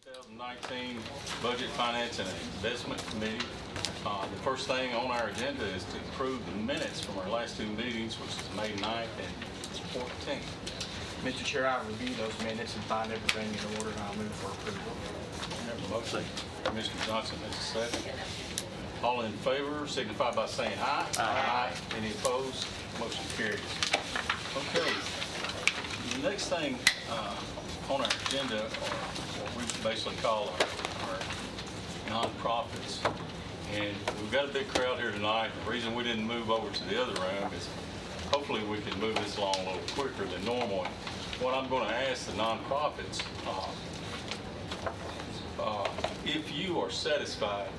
2019 Budget, Finance, and Investment Committee. The first thing on our agenda is to approve the minutes from our last two meetings, which is May 9th and 14th. Mr. Chair, I reviewed those minutes and find everything in order, and I'll move for approval. We have a motion. Commissioner Johnson has a second. All in favor signify by saying aye. Aye. Any opposed? Motion carries. Okay. The next thing on our agenda are what we basically call our nonprofits. And we've got a big crowd here tonight. The reason we didn't move over to the other room is hopefully we can move this along a little quicker than normal. And what I'm going to ask the nonprofits, if you are satisfied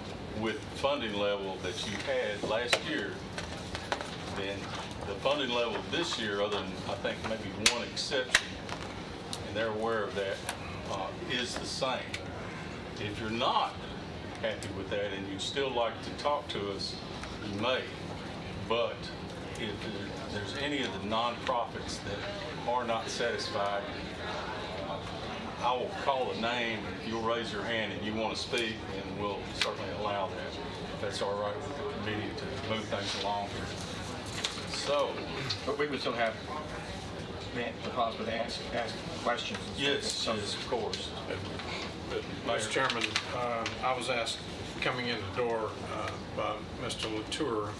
with the funding level that you had last year, then the funding level this year, other than I think maybe one exception, and they're aware of that, is the same. If you're not happy with that and you'd still like to talk to us, you may. But if there's any of the nonprofits that are not satisfied, I will call a name, and if you'll raise your hand and you want to speak, then we'll certainly allow that, if that's all right with the committee to move things along here. So, But we would still have the possibility to ask questions. yes, of course. Mr. Chairman, I was asked coming in the door by Mr. Latour.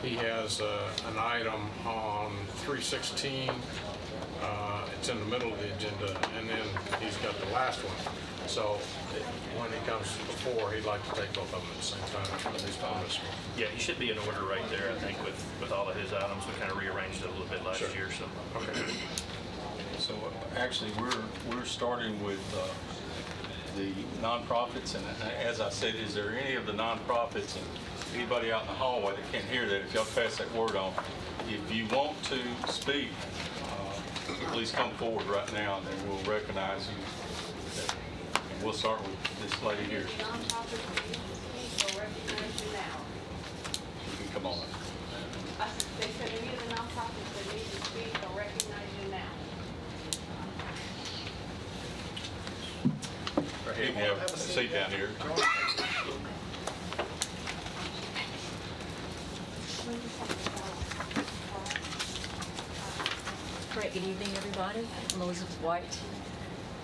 He has an item on 316. It's in the middle of the agenda, and then he's got the last one. So when he comes before, he'd like to take both of them at the same time. At least on this one. Yeah, he should be in order right there, I think, with all of his items. We kind of rearranged it a little bit last year, so. Okay. So actually, we're starting with the nonprofits, and as I said, is there any of the nonprofits and anybody out in the hallway that can't hear that? If y'all pass that word on, if you want to speak, please come forward right now, and then we'll recognize you. And we'll start with this lady here. You can come on. They said any of the nonprofits that need to speak or recognize you now. Right here, you can have a seat down here. Great, good evening, everybody. I'm Elizabeth White.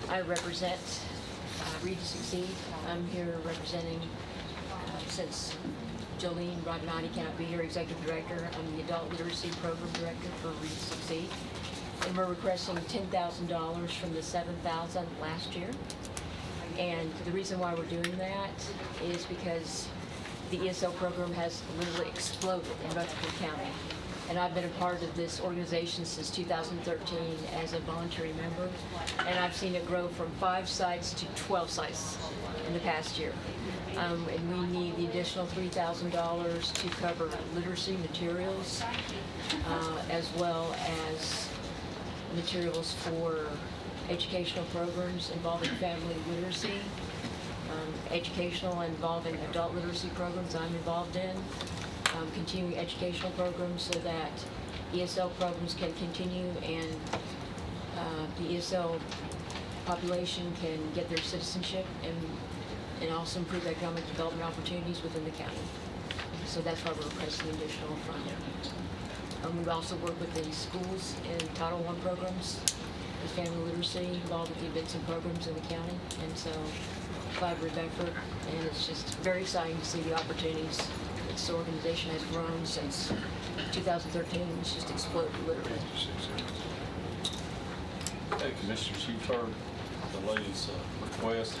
I represent Read to Succeed. I'm here representing, since Jolene Rodinati cannot be here, Executive Director. I'm the Adult Literacy Program Director for Read to Succeed. And we're requesting $10,000 from the $7,000 last year. And the reason why we're doing that is because the ESL program has literally exploded in Rutherford County. And I've been a part of this organization since 2013 as a voluntary member, and I've seen it grow from 5 sites to 12 sites in the past year. And we need the additional $3,000 to cover literacy materials, as well as materials for educational programs involving family literacy, educational involving adult literacy programs I'm involved in, continuing educational programs so that ESL programs can continue and the ESL population can get their citizenship and also improve economic development opportunities within the county. So that's why we're requesting additional funding. We also work with the schools in Title I programs with family literacy, involved with the events and programs in the county, and so collaborative effort, and it's just very exciting to see the opportunities. This organization has grown since 2013. It's just exploded, literally. Hey, Commissioners, you've heard the lady's request.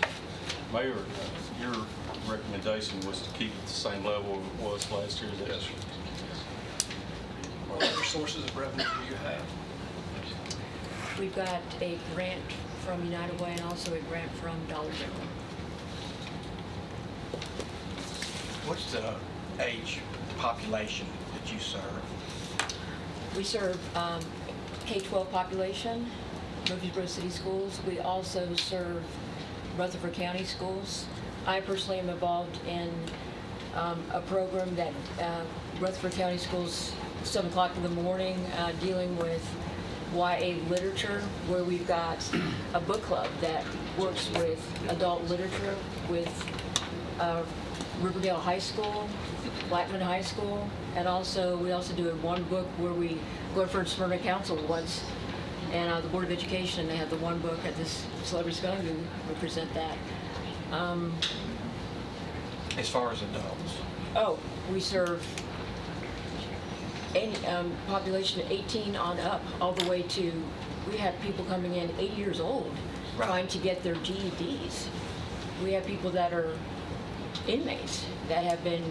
Mayor, your recommendation was to keep it the same level it was last year. Yes, sir. What other sources of revenue do you have? We've got a grant from United Way and also a grant from Dollar General. What's the age population that you serve? We serve K-12 population, Murfreesboro City Schools. We also serve Rutherford County schools. I personally am involved in a program that Rutherford County Schools, 7 o'clock in the morning, dealing with YA literature, where we've got a book club that works with adult literature with Riverdale High School, Blackman High School, and also we also do one book where we go for Smyrna Council once, and the Board of Education, they have the one book at this Celebrity Spelling Bee. We present that. As far as adults? Oh, we serve any population 18 on up, all the way to, we have people coming in 80 years old Right. trying to get their GEDs. We have people that are inmates that have been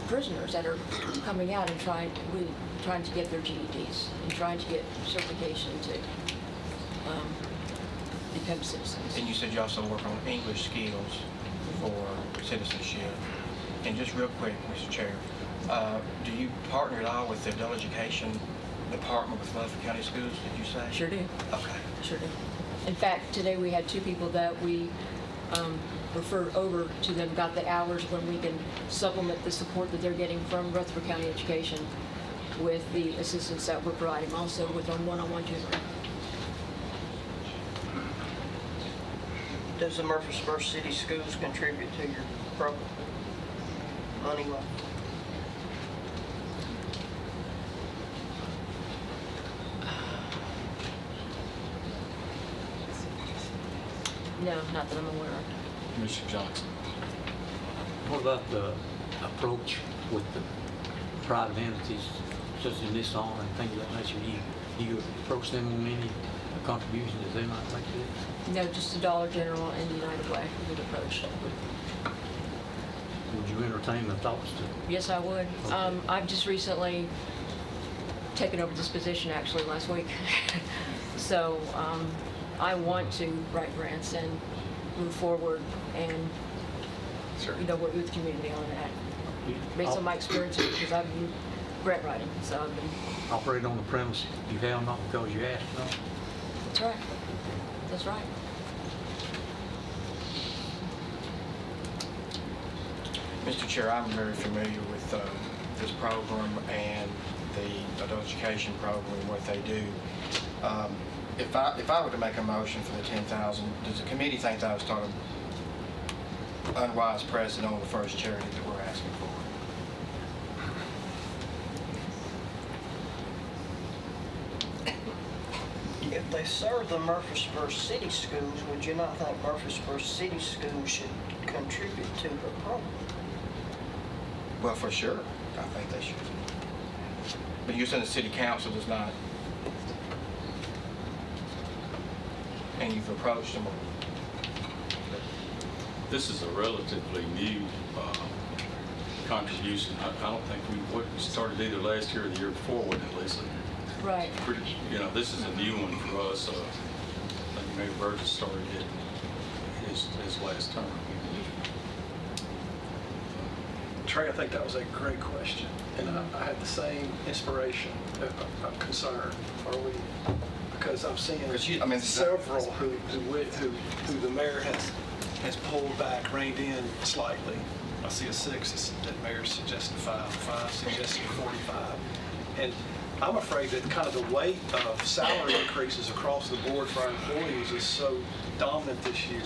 prisoners that are coming out and trying to get their GEDs and trying to get certification to become citizens. And you said you also work on English skills for citizenship. And just real quick, Mr. Chair, do you partner at all with the adult education department with Rutherford County Schools, did you say? Sure do. Okay. Sure do. In fact, today we had 2 people that we referred over to them, got the hours when we can supplement the support that they're getting from Rutherford County Education with the assistance that we're providing also with our one-on-one tutoring. Does the Murfreesboro City Schools contribute to your program, money-wise? No, not that I'm aware of. Mr. Johnson. What about the approach with the private entities such as Nissan and things like that? Do you approach them on any contributions that they might make to this? No, just the Dollar General and United Way would approach. Would you entertain the thoughts to? Yes, I would. Okay. I've just recently taken over this position, actually, last week. So I want to write grants and move forward and, work with the community on that. Based on my experience, because I've been grant writing, so I've been, Operate on the premise you have not because you asked, no? that's right. That's right. Mr. Chair, I'm very familiar with this program and the adult education program and what they do. If I were to make a motion for the 10,000, does the committee think that I was starting unwise precedent on the first charity that we're asking for? If they serve the Murfreesboro City Schools, would you not think Murfreesboro City Schools should contribute to the program? Well, for sure, I think they should. But you're saying the city council does not, and you've approached them? This is a relatively new contribution. I don't think we started either last year or the year before, wasn't it, Lisa? Right. This is a new one for us. I think maybe Burgess started it his last term. Trey, I think that was a great question, and I had the same inspiration, concern. Are we? Because I'm seeing several who the mayor has pulled back, reined in slightly. I see a 6 that mayor's suggesting 5 suggesting 45, and I'm afraid that kind of the weight of salary increases across the board for our employees is so dominant this year.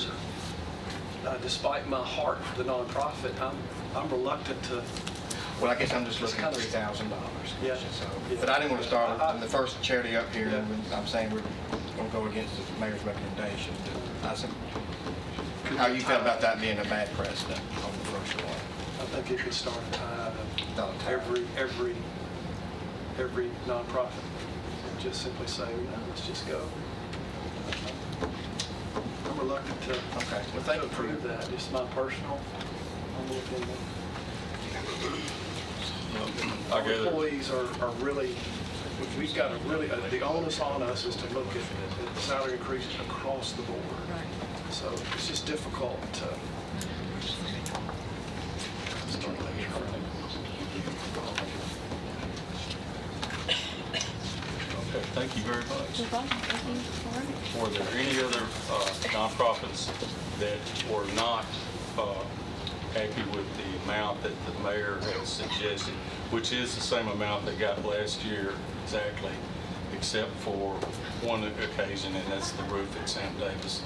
Despite my heart for the nonprofit, I'm reluctant to. Well, I guess I'm just looking at It's $3,000. Yeah. So, Yeah. but I didn't want to start I- in the first charity up here, Yeah. and I'm saying we're going to go against the mayor's recommendation. I said, how you felt about that being a bad precedent on the first one? I think it could start a tide Start a tide. of every nonprofit. And just simply say, let's just go. I'm reluctant to Okay, well, thank you for approve that. Just my personal opinion. I Our gather, employees are really, we've got to really, the onus on us is to look at salary increases across the board. Right. So it's just difficult to. okay, thank you very much. No problem. Thank you. All right. Were there any other nonprofits that were not happy with the amount that the mayor had suggested, which is the same amount they got last year exactly? except for one occasion, and that's the roof at Sam Davis.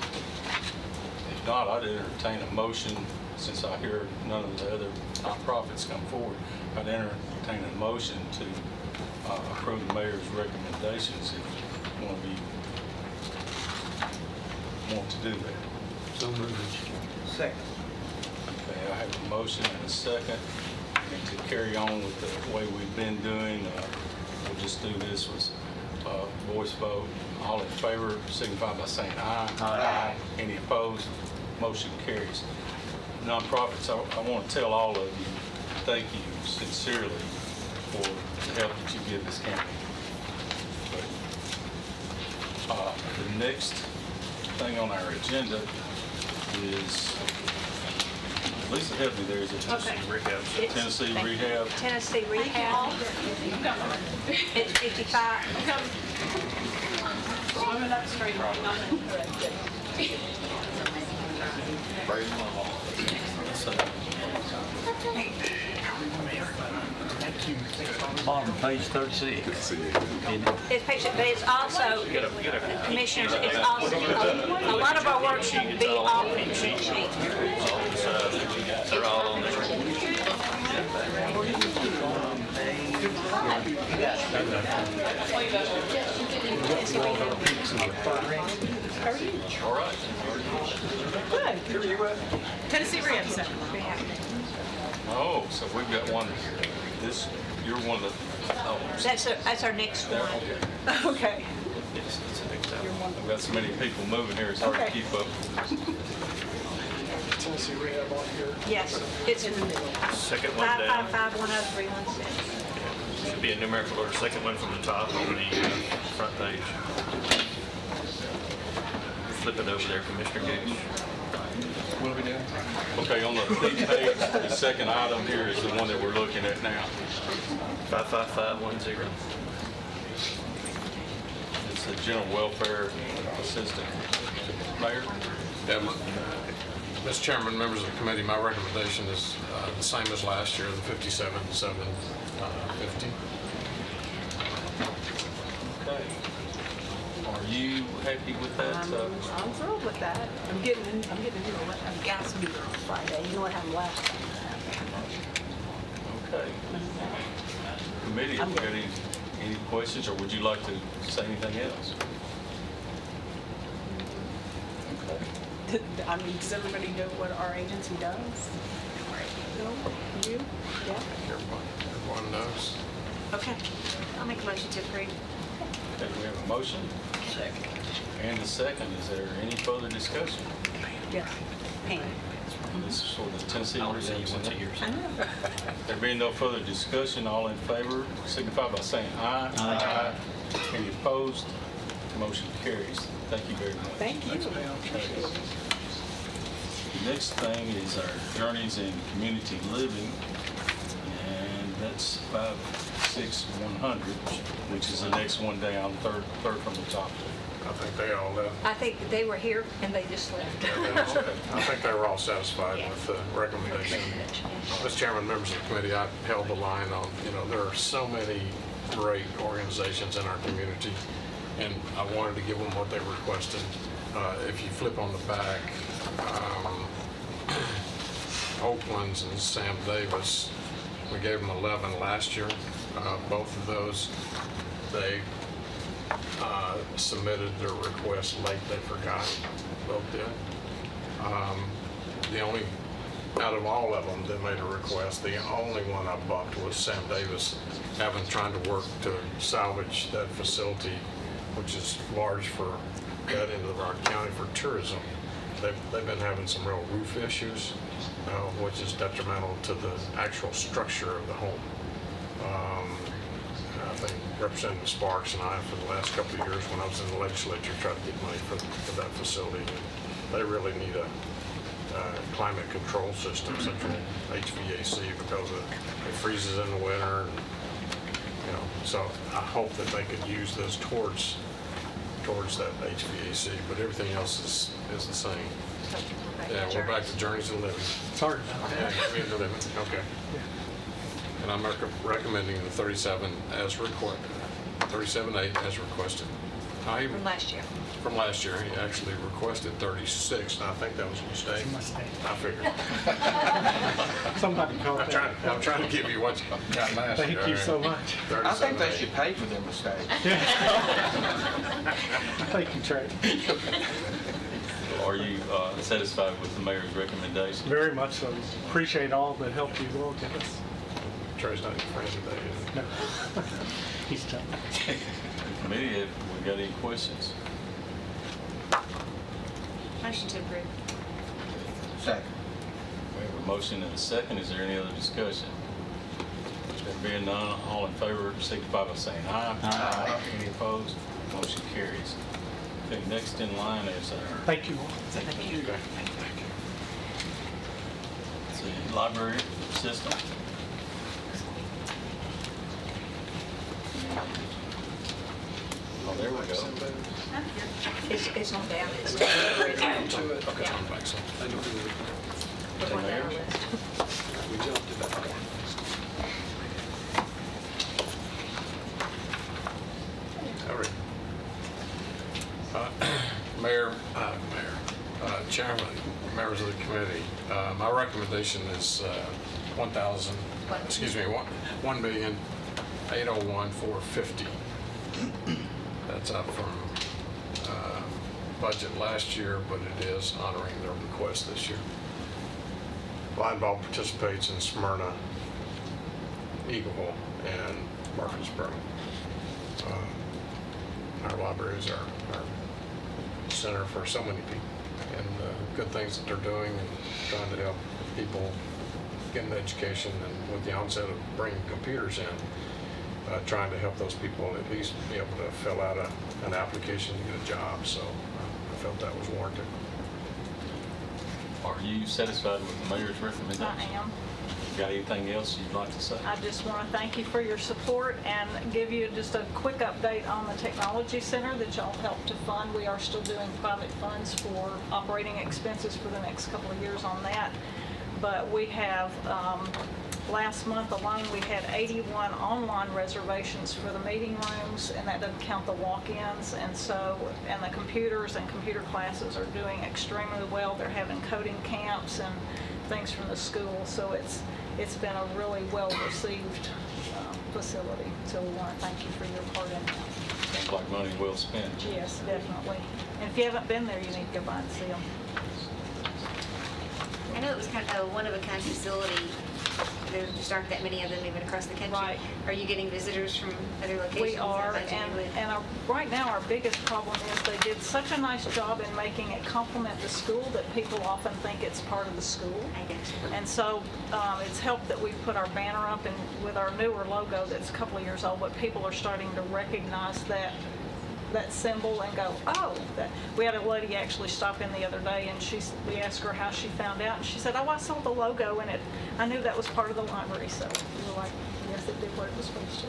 If not, I'd entertain a motion, since I hear none of the other nonprofits come forward, I'd entertain a motion to approve the mayor's recommendations if you want to do that. So moved. Second. Okay, I have a motion and a second. And to carry on with the way we've been doing, we'll just do this with voice vote. All in favor signify by saying aye. Aye. Any opposed? Motion carries. Nonprofits, I want to tell all of you, thank you sincerely for the help that you give this county. But, the next thing on our agenda is, Lisa, help me there, is it Okay. It's- Tennessee Rehab? Tennessee Rehab. It's 55. Swimming upstream. Bottom, page 36. It's patient, but it's also, commissioners, it's also, a lot of our work should be off the sheet. They're all on there. All right. Tennessee Rehab Center. Oh, so we've got one, you're one of the, oh, That's our next one. okay. Okay. We've got so many people moving here, it's hard to Okay. keep up. Tennessee Rehab on here. Yes, it's Second one down. 555-10316. Should be in numerical order. Second one from the top on the front page. Flip it over there, Commissioner Gage. What are we doing? Okay, on the page, the second item here is the one that we're looking at now. 55510. It's the general welfare assistant. Mayor? Mr. Chairman, members of the committee, my recommendation is the same as last year, the 57,750. Okay. Are you happy with that? I'm thrilled with that. I'm getting a gas meter on Friday. You know what happened last time? Okay. Committee, have you got any questions, or would you like to say anything else? Okay. I mean, does everybody know what our agency does? No? You? Yeah? Everyone knows. Okay, I'll make a motion to approve. Okay, we have a motion and a second. Is there any further discussion? Yes. Pam. This is for the Tennessee I only see you Rehab once a Center. year. I know. There being no further discussion, all in favor signify by saying aye. Aye. Any opposed? Motion carries. Thank you very much. Thank you. The next thing is our Journeys in Community Living, and that's 56100, which is the next one down, third from the top. I think they all left. I think they were here and they just left. I think they were all satisfied with the recommendation. Mr. Chairman, members of the committee, I held the line on, there are so many great organizations in our community, and I wanted to give them what they requested. If you flip on the back, Oakland's and Sam Davis, we gave them 11 last year. Both of those, they submitted their request late, they forgot, both did. The only, out of all of them that made a request, the only one I bucked was Sam Davis, trying to work to salvage that facility, which is large for that end of our county for tourism. They've been having some real roof issues, which is detrimental to the actual structure of the home. I think Representative Sparks and I, for the last couple of years when I was in the legislature, tried to get money for that facility. They really need a climate control system, central HVAC, because it freezes in the winter. And, so I hope that they could use this towards that HVAC, but everything else is the same. Yeah, we're back to Journeys in Living. Sorry. Yeah, Community Living, okay. And I'm recommending the 37 as requested. 37.8 as requested. Now, he- From last year. From last year, he actually requested 36, and I think that was a mistake. I figured. Somebody called that. I'm trying to give you what you got last year. Thank you so much. I think they 37.8. should pay for their mistakes. Thank you, Trey. Are you satisfied with the mayor's recommendation? Very much so. Appreciate all the help you all give us. Trey's not even friends with that, is he? No. He's tough. Committee, have we got any questions? Motion to approve. Second. We have a motion and a second. Is there any other discussion? There being none, all in favor signify by saying aye. Aye. Any opposed? Motion carries. Okay, next in line is our Thank you all. the library system. Oh, there we go. It's on down. It's To it. Okay, I'm back, so. I don't do it. We're going down the list. We jumped it. Okay. All right. Chairman, members of the committee, my recommendation is $1,801,450. That's up from budget last year, but it is honoring their request this year. Linebaugh participates in Smyrna, Eagleville, and Murfreesboro. Our library is our center for so many people, and good things that they're doing and trying to help people get an education, and with the onset of bringing computers in, trying to help those people at least be able to fill out an application to get a job. So I felt that was warranted. Are you satisfied with the mayor's recommendation? I am. Got anything else you'd like to say? I just want to thank you for your support and give you just a quick update on the technology center that y'all helped to fund. We are still doing private funds for operating expenses for the next couple of years on that. But we have, last month alone, we had 81 online reservations for the meeting rooms, and that doesn't count the walk-ins. And the computers and computer classes are doing extremely well. They're having coding camps and things from the school. So it's been a really well-received facility. So we want to thank you for your part in that. Seems like money well spent. Yes, definitely. And if you haven't been there, you need to go by and see them. I know it was kind of a one-of-a-kind facility. There just aren't that many of them even across the country. Right. Are you getting visitors from other locations? We are, I imagine you would. right now, our biggest problem is they did such a nice job in making it complement the school that people often think it's part of the school. I guess. And so it's helped that we put our banner up and with our newer logo that's a couple of years old, but people are starting to recognize that symbol and go, oh, that. We had a lady actually stop in the other day, and we asked her how she found out, and she said, oh, I saw the logo, and I knew that was part of the library. So we were like, yes, it did what it was supposed to.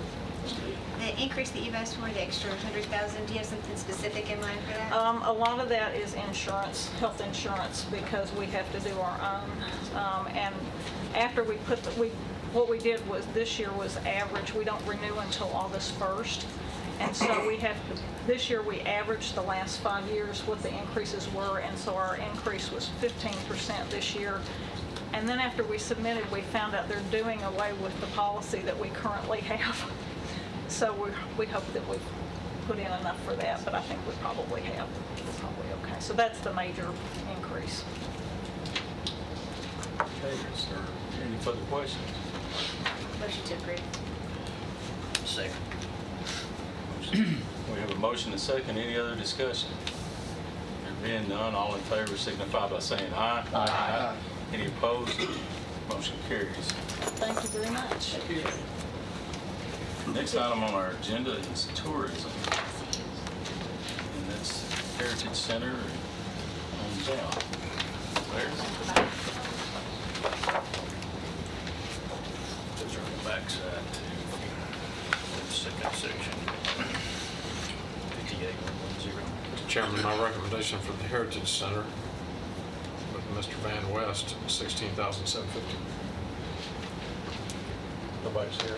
The increase that you've asked for, the extra 100,000, do you have something specific in mind for that? A lot of that is insurance, health insurance, because we have to do our own. And after we put what we did was this year was average. We don't renew until August 1st. And so this year we averaged the last 5 years what the increases were, and so our increase was 15% this year. And then after we submitted, we found out they're doing away with the policy that we currently have. So we hope that we've put in enough for that, but I think we probably have. We're probably okay. So that's the major increase. Okay, is there any further questions? Motion to approve. Second. We have a motion and a second. Any other discussion? There being none, all in favor signify by saying aye. Aye. Any opposed? Motion carries. Thank you very much. Next item on our agenda is tourism. And that's Heritage Center on down. Those are on the backside to the second section. 58110. Mr. Chairman, my recommendation for the Heritage Center with Mr. Van West, $16,750. Nobody's here.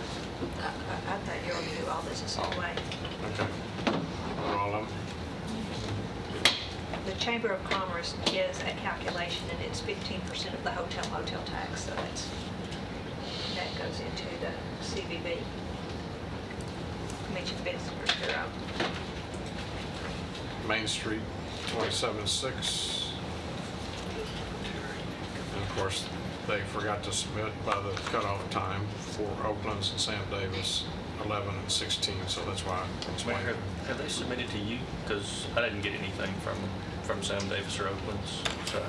I thought you were going to do all this the same way. Okay. For all of them? The Chamber of Commerce is a calculation, and it's 15% of the hotel motel tax, so that goes into the CVB. Convention Visitors Bureau. Main Street, 27.6. And of course, they forgot to submit by the cutoff time for Oakland's and Sam Davis, 11 and 16, so that's why it's Mayor, waiting. have they submitted to you? Because I didn't get anything from Sam Davis or Oakland's, so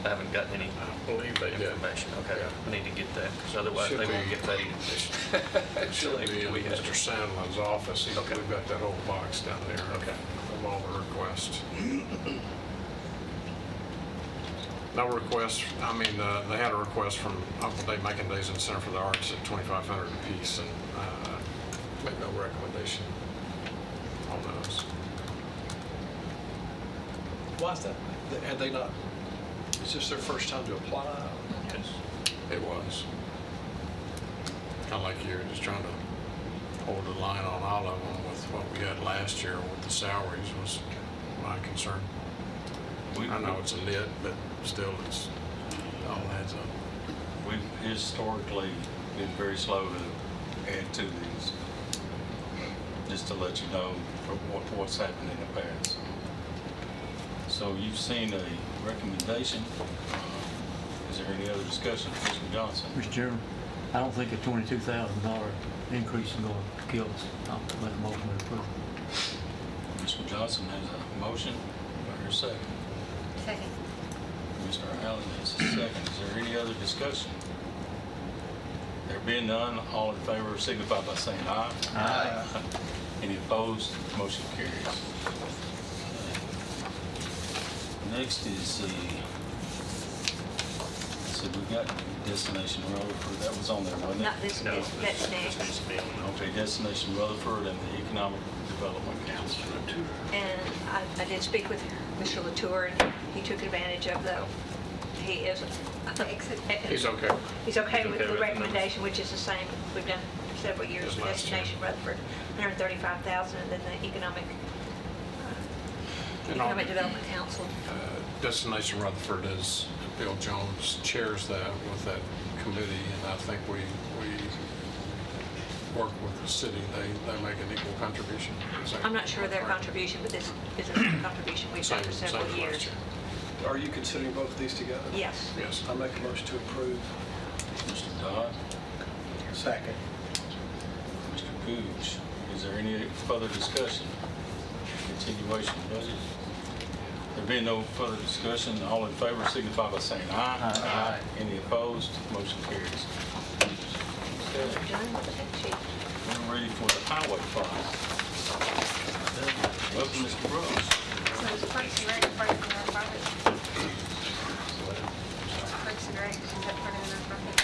I haven't gotten any I believe they did. information. Okay, I need to get that, because otherwise Should they won't be. get paid. It should be in Mr. Sandlin's office. Okay. We've got that whole box down there Okay. of all the requests. No request, I mean, they had a request from Uncle Dave Macon Days in Center for the Arts at $2,500 apiece, and made no recommendation on those. Why is that? Had they not, is this their first time to apply? Yes. It was. Kind of like you're just trying to hold the line on all of them with what we had last year with the salaries was my concern. I know it's a nit, but still it's, it all adds up. We've historically been very slow to add to these, just to let you know what's happened in the past. So you've seen a recommendation. Is there any other discussion? Mr. Johnson? Mr. Chairman, I don't think a $22,000 increase is going to kill us. I'll make a motion to approve. Mr. Johnson has a motion. Do I hear a second? Second. Mr. Allen has a second. Is there any other discussion? There being none, all in favor signify by saying aye. Aye. Any opposed? Motion carries. Next is we've got Destination Rutherford. That was on there, wasn't it? Not this, No, that's this next. needs to be on. Okay, Destination Rutherford and the Economic Development Council. And I did speak with Mr. Latour, and he took advantage of he is, He's okay. he's okay He's with okay the with the recommendation, which is the same we've done several years As for last year. Destination Rutherford, $135,000, and then the Economic And all- Development Council. Destination Rutherford is, Bill Jones chairs that with that committee, and I think we work with the city. They make an equal contribution. Is that I'm not sure of their correct? contribution, but this is a contribution we've done for Same several as last years. year. Are you considering both of these together? Yes. Yes. I make a motion to approve. Mr. Dodd? Second. Mr. Gooch? Is there any further discussion? Continuation budget? There being no further discussion, all in favor signify by saying aye. Aye. Any opposed? Motion carries. Okay, Done with the fact sheet. we're ready for the highway fund. Welcome, Mr. Brooks. So is Parks and Rec part of the nonprofit? Parks and Rec, is that part of the nonprofit?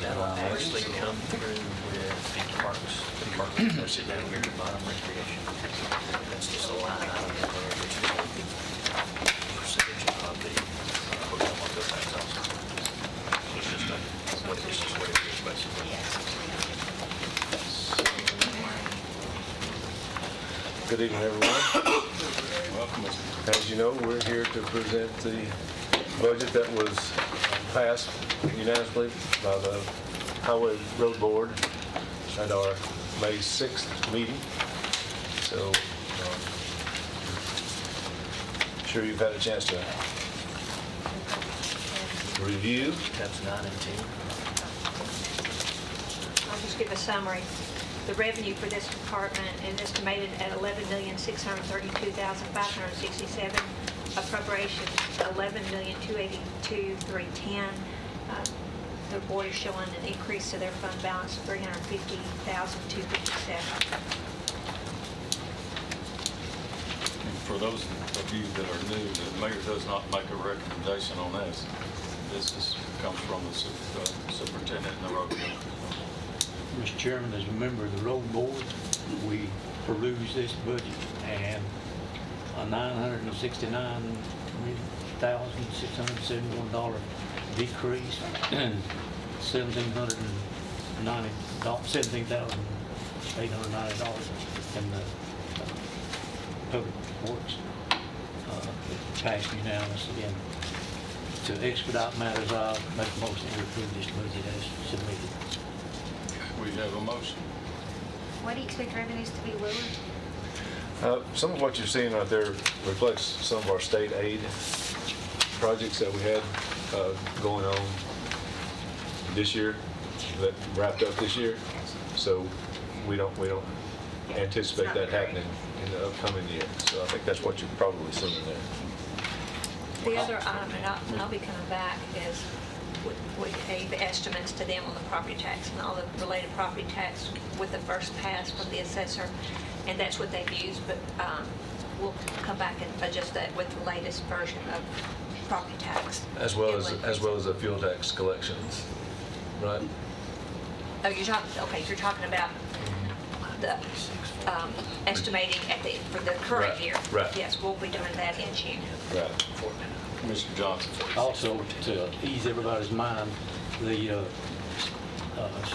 That'll actually come through with the parks, they're sitting down here at the bottom, recreation. That's just a line item in there, which is going to be percentage of the hotel motel tax also. So it's just what it is, basically. Good evening, everyone. Welcome, Mr. As you know, we're here to present the budget that was passed unanimously by the Highway Road Board at our May 6th meeting. So, I'm sure you've had a chance to review. Tabs 9 and 10. I'll just give a summary. The revenue for this department is estimated at $11,632,567. Appropriation, $11,282,310. The board is showing an increase to their fund balance of $350,257. For those of you that are new, the mayor does not make a recommendation on this. Comes from the superintendent and the road commissioner. Mr. Chairman, as a member of the road board, we perused this budget, and a $969,671 decrease and $1,750 $17,890 in the public works passed unanimously. And to expedite matters, I'll make a motion to approve this budget as submitted. We have a motion. Why do you expect revenues to be lower? Some of what you're seeing right there reflects some of our state aid projects that we had going on this year, that wrapped up this year. So we don't anticipate that happening in the upcoming year. So I think that's what you're probably seeing there. The other item, and I'll be coming back, is we gave estimates to them on the property tax and all the related property tax with the first pass from the assessor, and that's what they've used, but we'll come back and adjust that with the latest version of property tax. As well as the fuel tax collections, right? Oh, you're talking about the estimating for the current Right, year. right. Yes, we'll be doing that in June. Right. Commissioner Johnson. Also, to ease everybody's mind, the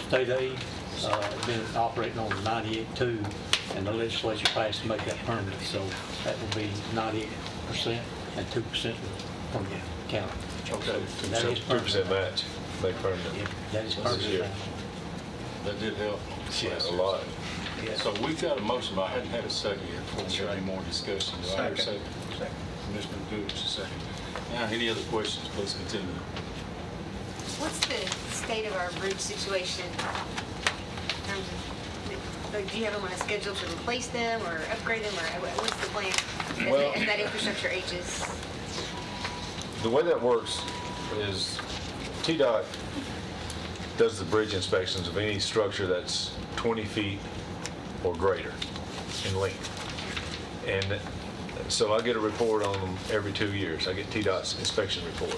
state aid has been operating on 98.2, and the legislature passed to make that permanent. So that will be 98% and 2% from the county. Okay. That is 2% match, make permanent. Yeah, that is This permanent. year. That did help. Yeah, a lot. So we've got a motion, but I hadn't had a second yet. Before we have any more discussion, do I hear a second? Commissioner Goodrich, a second. Now, any other questions, please continue. What's the state of our bridge situation in terms of, like, do you have them on a schedule to replace them or upgrade them, or what's the plan as that infrastructure ages? The way that works is TDOT does the bridge inspections of any structure that's 20 feet or greater in length. And so I get a report on them every 2 years. I get TDOT's inspection report.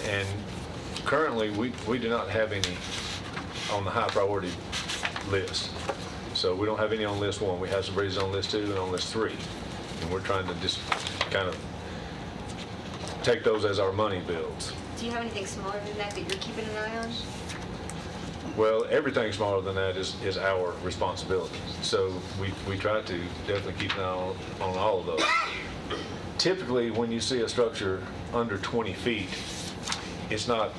And currently, we do not have any on the high priority list. So we don't have any on list 1. We have some bridges on list 2 and on list 3. And we're trying to just kind of take those as our money builds. Do you have anything smaller than that you're keeping an eye on? Well, everything smaller than that is our responsibility. So we try to definitely keep an eye on all of those. Typically, when you see a structure under 20 feet, it's not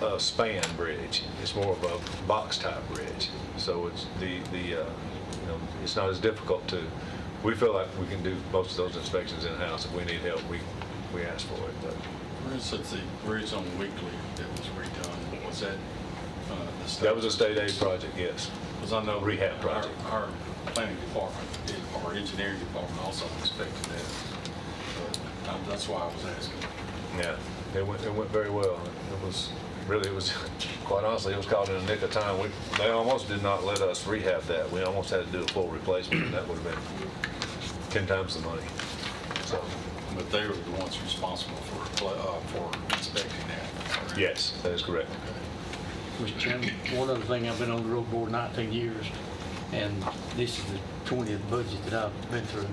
a span bridge. It's more of a box type bridge. So it's it's not as difficult to. We feel like we can do most of those inspections in-house. If we need help, we ask for it. But For instance, the bridge on Weekly that was redone, was that the state? that was a state aid project, yes. Because I know Rehab project. Our planning department, our engineering department also inspected that. But that's why I was asking. Yeah, it went very well. It was quite honestly, it was caught in the nick of time. They almost did not let us rehab that. We almost had to do a full replacement, and that would have been 10 times the money. So, But they were the ones responsible for inspecting that. correct? yes, that is correct. Mr. Chairman, one other thing, I've been on the road board 19 years, and this is the 20th budget that I've been through,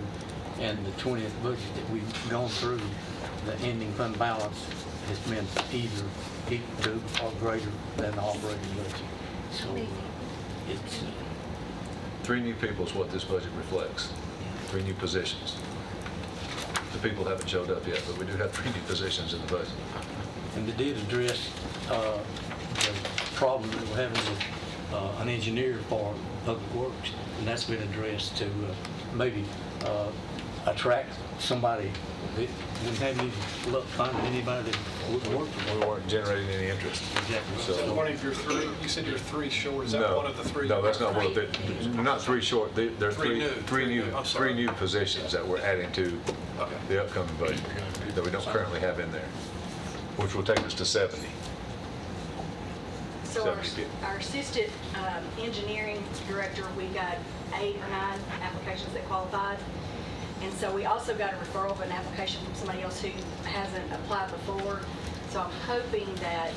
and the 20th budget that we've gone through, the ending fund balance has been either equal to or greater than the operating budget. So it's, 3 new people is what this budget reflects. 3 new positions. The people haven't showed up yet, but we do have 3 new positions in the budget. and they did address the problem that we're having with an engineer for public works, and that's been addressed to maybe attract somebody that wouldn't have any luck finding anybody that would work for them. We weren't generating any interest. Exactly. So- One of your 3, you said you're 3 short, is that No, one of the 3? No, that's not one of the, not 3 short. There are 3 new. I'm sorry. 3 new positions that we're adding to Okay. the upcoming budget that we don't currently have in there, which will take us to 70. So 70 people. our assistant engineering director, we got 8 or 9 applications that qualified. And so we also got a referral of an application from somebody else who hasn't applied before. So I'm hoping that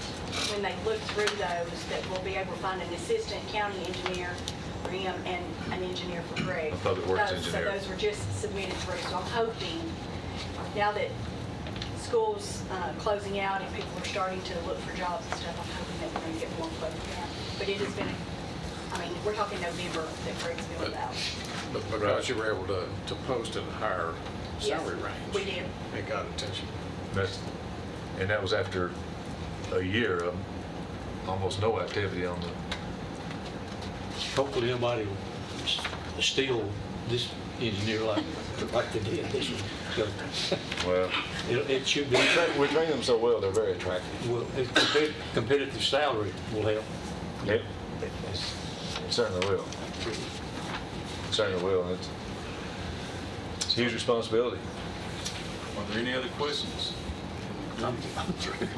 when they look through those, that we'll be able to find an assistant county engineer for him and an engineer for Greg. A public works So engineer. those were just submitted through. So I'm hoping, now that school's closing out and people are starting to look for jobs and stuff, I'm hoping that we're going to get more closed out. But it has been, I mean, we're talking November that Craig's filled out. But because you were able to post at a higher salary Yes, range. we did. It got attention. And that was after a year of almost no activity on the, Hopefully nobody will steal this engineer like they did this one. well, It should be, we train them so well, they're very attractive. well, competitive salary will help. Yep. It certainly will. It certainly will, and it's a huge responsibility. Are there any other questions?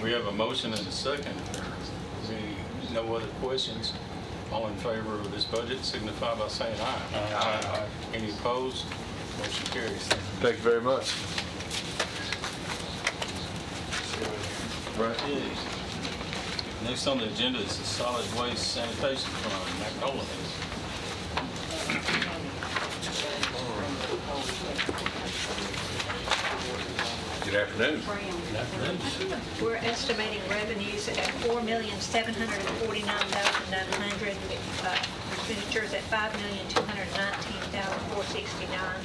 We have a motion and a second. No other questions? All in favor of this budget signify by saying aye. Aye. Any opposed? Motion carries. Thank you very much. Right. Next on the agenda is the Solid Waste Sanitation Fund, Magnolia. Good afternoon. We're estimating revenues at $4,749,900, expenditures at $5,219,469,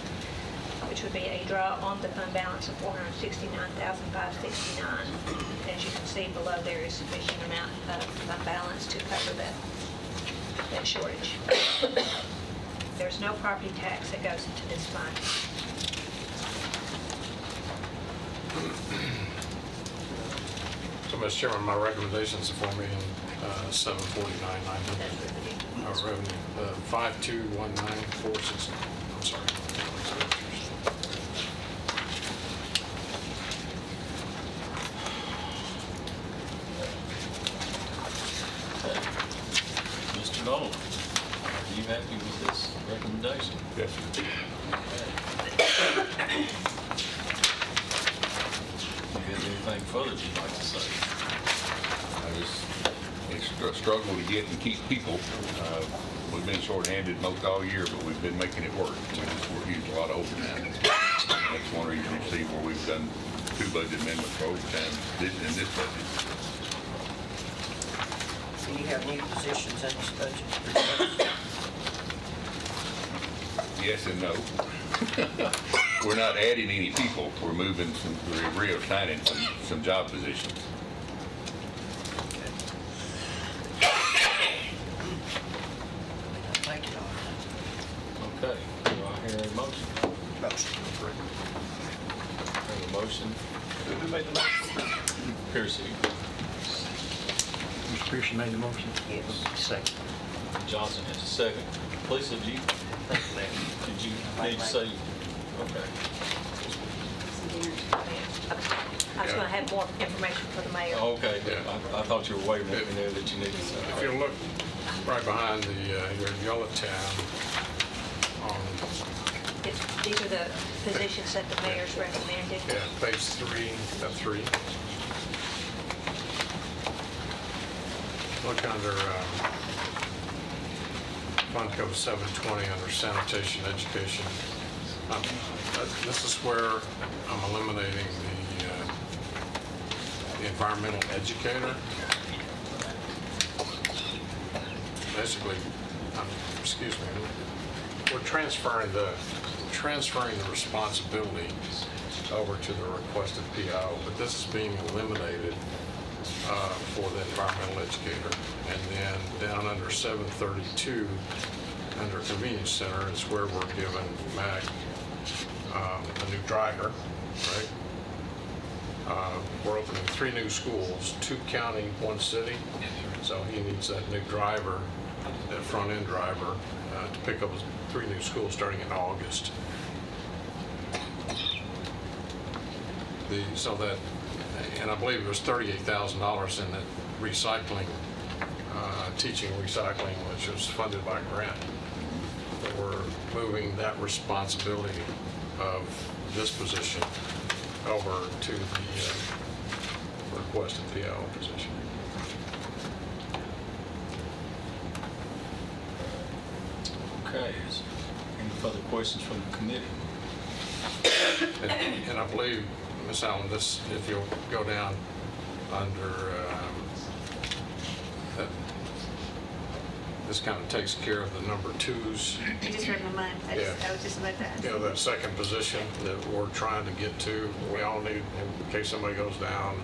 which would be a draw on the fund balance of $469,569. As you can see below, there is sufficient amount of fund balance to cover that shortage. There's no property tax that goes into this fund. So, Mr. Chairman, my recommendations are $4,749,900. Our revenue, 5219460. I'm sorry. Mr. Nolan, are you happy with this recommendation? Yes. You got anything further you'd like to say? It's a struggle to get and keep people. We've been shorthanded most all year, but we've been making it work. We're using a lot of overtime. That's one reason you see where we've done 2 budget amendments for overtime in this budget. Do you have new positions in this budget? Yes and no. We're not adding any people. We're moving we're reassigning some job positions. Thank you. Okay, do I hear a motion? Motion. Have a motion? Who made the motion? Piercy. Mr. Pearson made the motion? Yes. Second. Johnson has a second. Lisa, did you need to say? Okay. I was going to have more information for the mayor. Okay, Yeah. I thought you were waiting for me there that you needed to say. If you look right behind your yellow tab on These are the positions that the mayor's recommended. page 3, tab 3. Look under Fund Code 720 under sanitation education. This is where I'm eliminating the environmental educator. Basically, excuse me, we're transferring the responsibility over to the requested PO, but this is being eliminated for the environmental educator. And then down under 732, under convenience center, is where we're giving Mac a new driver, right? We're opening 3 new schools, 2 county, 1 city. So he needs that new driver, that front-end driver, to pick up 3 new schools starting in August. And I believe it was $38,000 in that recycling, teaching recycling, which was funded by grant. But we're moving that responsibility of this position over to the requested PO position. Okay, any further questions from the committee? And I believe, Ms. Allen, this, if you'll go down under, this kind of takes care of the number twos. You just read my mind. I was just about to ask. You know, that second position that we're trying to get to, we all need, in case somebody goes down,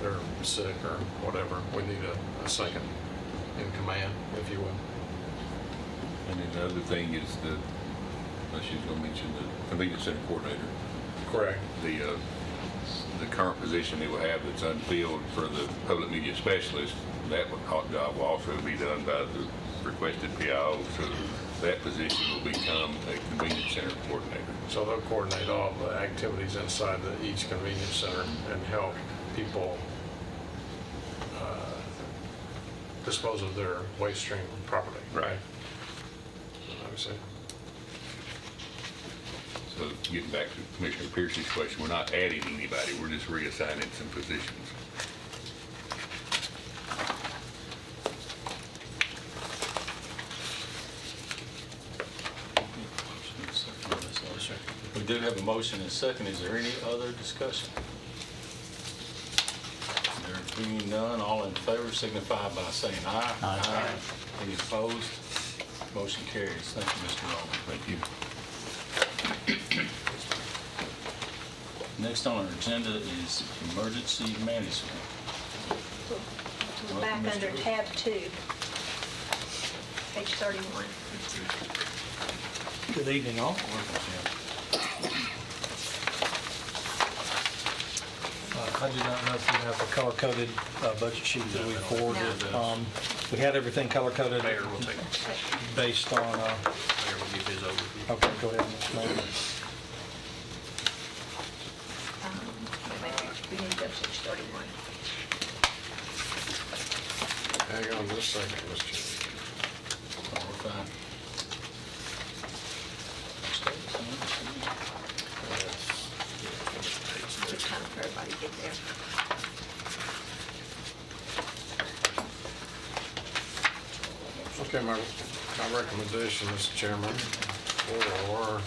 they're sick or whatever, we need a second in command, if you will. And then the other thing is she's going to mention the convenience center coordinator. Correct. The current position that we have that's unfilled for the public media specialist, that job will also be done by the requested PIO, so that position will become a convenience center coordinator. So they'll coordinate all the activities inside each convenience center and help people dispose of their waste stream properly. Right. Obviously. So getting back to Commissioner Pierce's question, we're not adding anybody, we're just reassigning some positions. We do have a motion and a second. Is there any other discussion? There being none, all in favor signify by saying aye. Aye. Any opposed? Motion carries. Thank you, Mr. Rowland. Thank you. Next on our agenda is emergency management. We're back under tab 2, page 31. Good evening, all. I do not know if you have the color-coded budget sheet that we forwarded. No. We had everything color-coded Mayor will take it. based on, Mayor will give his overview. okay, go ahead, Mr. Mayor. We need to go to page 31. Hang on just a second, Mr. Oh, we're fine. It's time for everybody to get there. Okay, my recommendation, Mr. Chairman, for,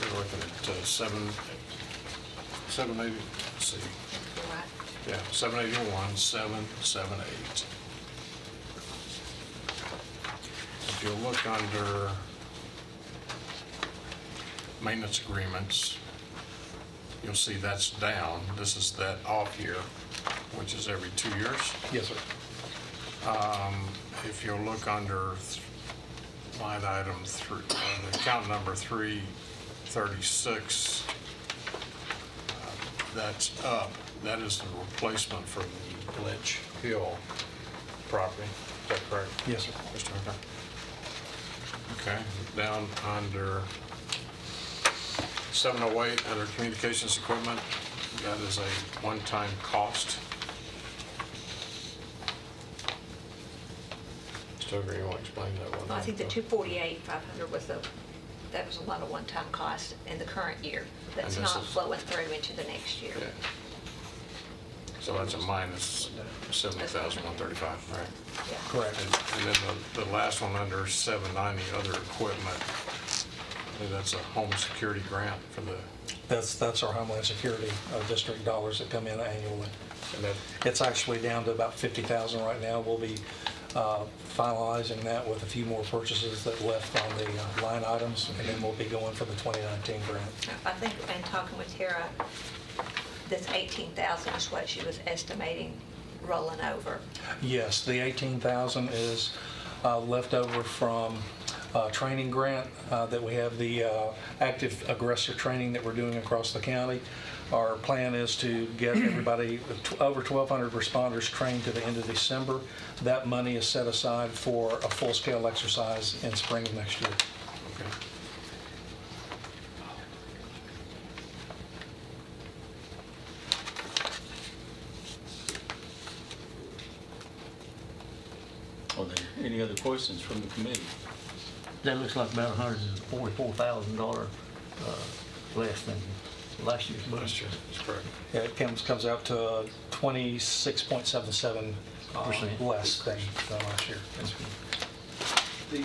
we're looking at 780, let's see, You're right. yeah, 781, 778. If you look under maintenance agreements, you'll see that's down. This is that off year, which is every 2 years. Yes, sir. If you'll look under line item 3, the account number 336, that's up. That is the replacement for the Lynch Hill property. Is that correct? Yes, sir. Mr. Hooker? Okay, down under 708, under communications equipment, that is a one-time cost. Mr. Hooker, you want to explain that one? Well, I think the 248,500 was that was a lot of one-time cost in the current year. That's And this not is- flowing through into the next year. Yeah. So that's a minus 70,135, right? Yeah. Correct. And then the last one under 790, other equipment, I think that's a home security grant for the, That's our Homeland Security district dollars that come in annually. and that, It's actually down to about 50,000 right now. We'll be finalizing that with a few more purchases that left on the line items, and then we'll be going for the 2019 grant. I think, and talking with Tara, this 18,000 is what she was estimating rolling over. Yes, the 18,000 is left over from training grant that we have, the active aggressor training that we're doing across the county. Our plan is to get everybody, over 1,200 responders trained to the end of December. That money is set aside for a full-scale exercise in spring of next year. okay. Are there any other questions from the committee? That looks like about $144,000 less than last year's budget. Last year, that's correct. Yeah, it comes out to 26.77% less than last year. The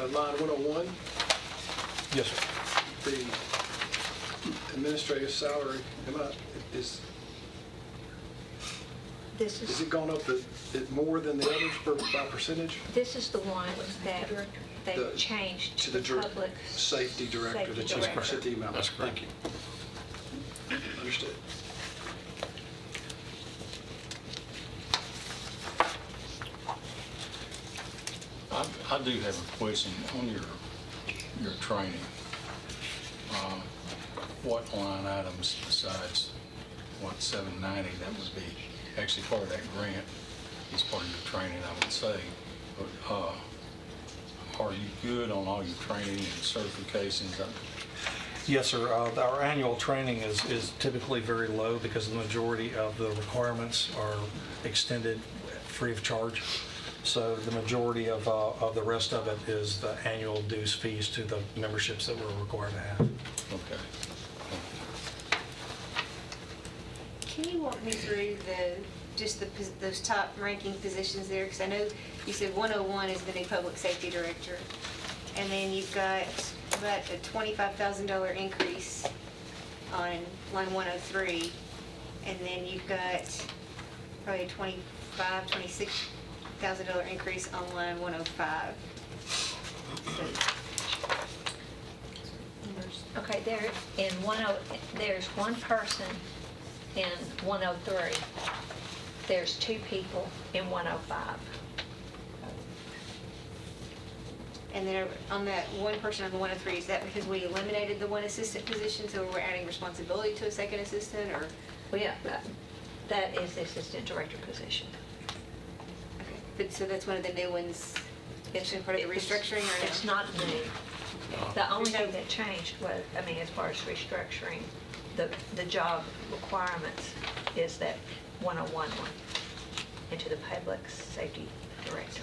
line 101, Yes, sir. The administrative salary, is This is is, it gone up at more than the others by percentage? this is the one that they The- changed To to the the public. safety director that you Safety sent the email. That's correct. Thank you. Understood. I do have a question on your training. What line items besides, what, 790, that would be actually part of that grant, is part of your training, I would say. But are you good on all your training and certifications? Yes, sir. Our annual training is typically very low because the majority of the requirements are extended free of charge. So the majority of the rest of it is the annual dues fees to the memberships that we're required to have. Okay. Can you walk me through those top ranking positions there? Because I know you said 101 is the new public safety director. And then you've got about a $25,000 increase on line 103. And then you've got probably a $26,000 increase on line 105. Okay, there's one person in 103. There's two people in 105. And then on that one person on the 103, is that because we eliminated the one assistant position, so we're adding responsibility to a second assistant, or? Well, yeah, that is the assistant director position. Okay, but so that's one of the new ones, it's in part of the restructuring, or no? It's not new. The only thing that changed was, as far as restructuring, the job requirements is that 101 one into the public safety director.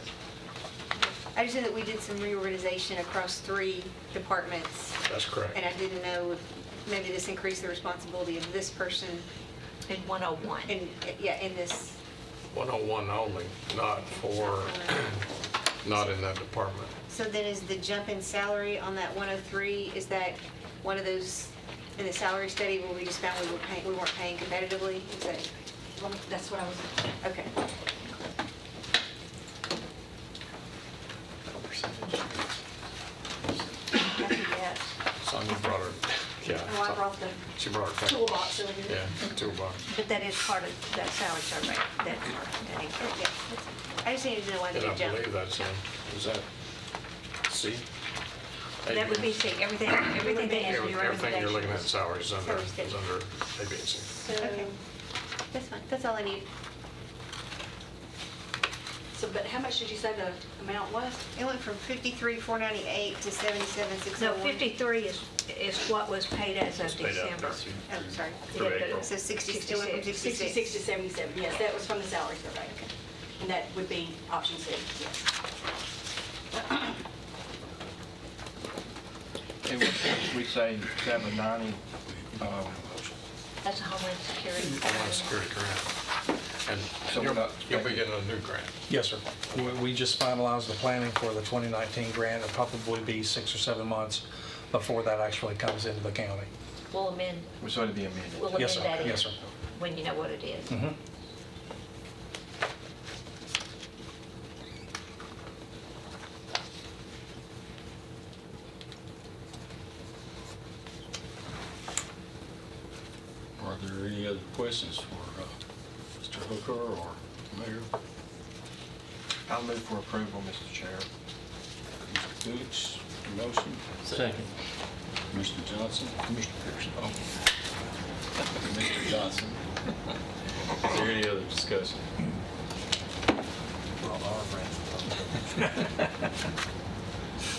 I just know that we did some reorganization across 3 departments. That's correct. And I didn't know if maybe this increased the responsibility of this person. In 101. In this. 101 only, not in that department. So then is the jump in salary on that 103, is that one of those in the salary study where we just found we weren't paying competitively? Is that? That's what I was. Okay. Yes. Sonia brought her, yeah. Oh, I brought the She brought her. toolbox over here. Yeah, toolbox. But that is part of that salary survey. That increase. Yeah. I just needed to know why And they I jumped. believe that's, is that C? That would be C. Everything that has your recommendations. Everything you're looking at salaries is under A, B, and C. Okay. That's fine. That's all I need. So, but how much did you say the amount was? It went from 53,498 to 77,601. No, 53 is what was paid as of It's paid out December. Oh, sorry. Through April. So 60, still went from 66. 66 to 77, yes, that was from the salary survey. And that would be option C, yes. And we say 790, That's a Homeland Security. Homeland Security grant. And So we're not you'll be getting a new grant. Yes, sir. We just finalized the planning for the 2019 grant. It'll probably be 6 or 7 months before that actually comes into the county. We'll amend, so it'd be amended. we'll amend Yes, sir. that in Yes, sir. when you know what it is. Mhm. Are there any other questions for Mr. Hooker or Mayor? I'll move for approval, Mr. Chair. Mr. Gooch, motion? Second. Commissioner Johnson? Commissioner Pearson. Oh. Mr. Johnson. Is there any other discussion?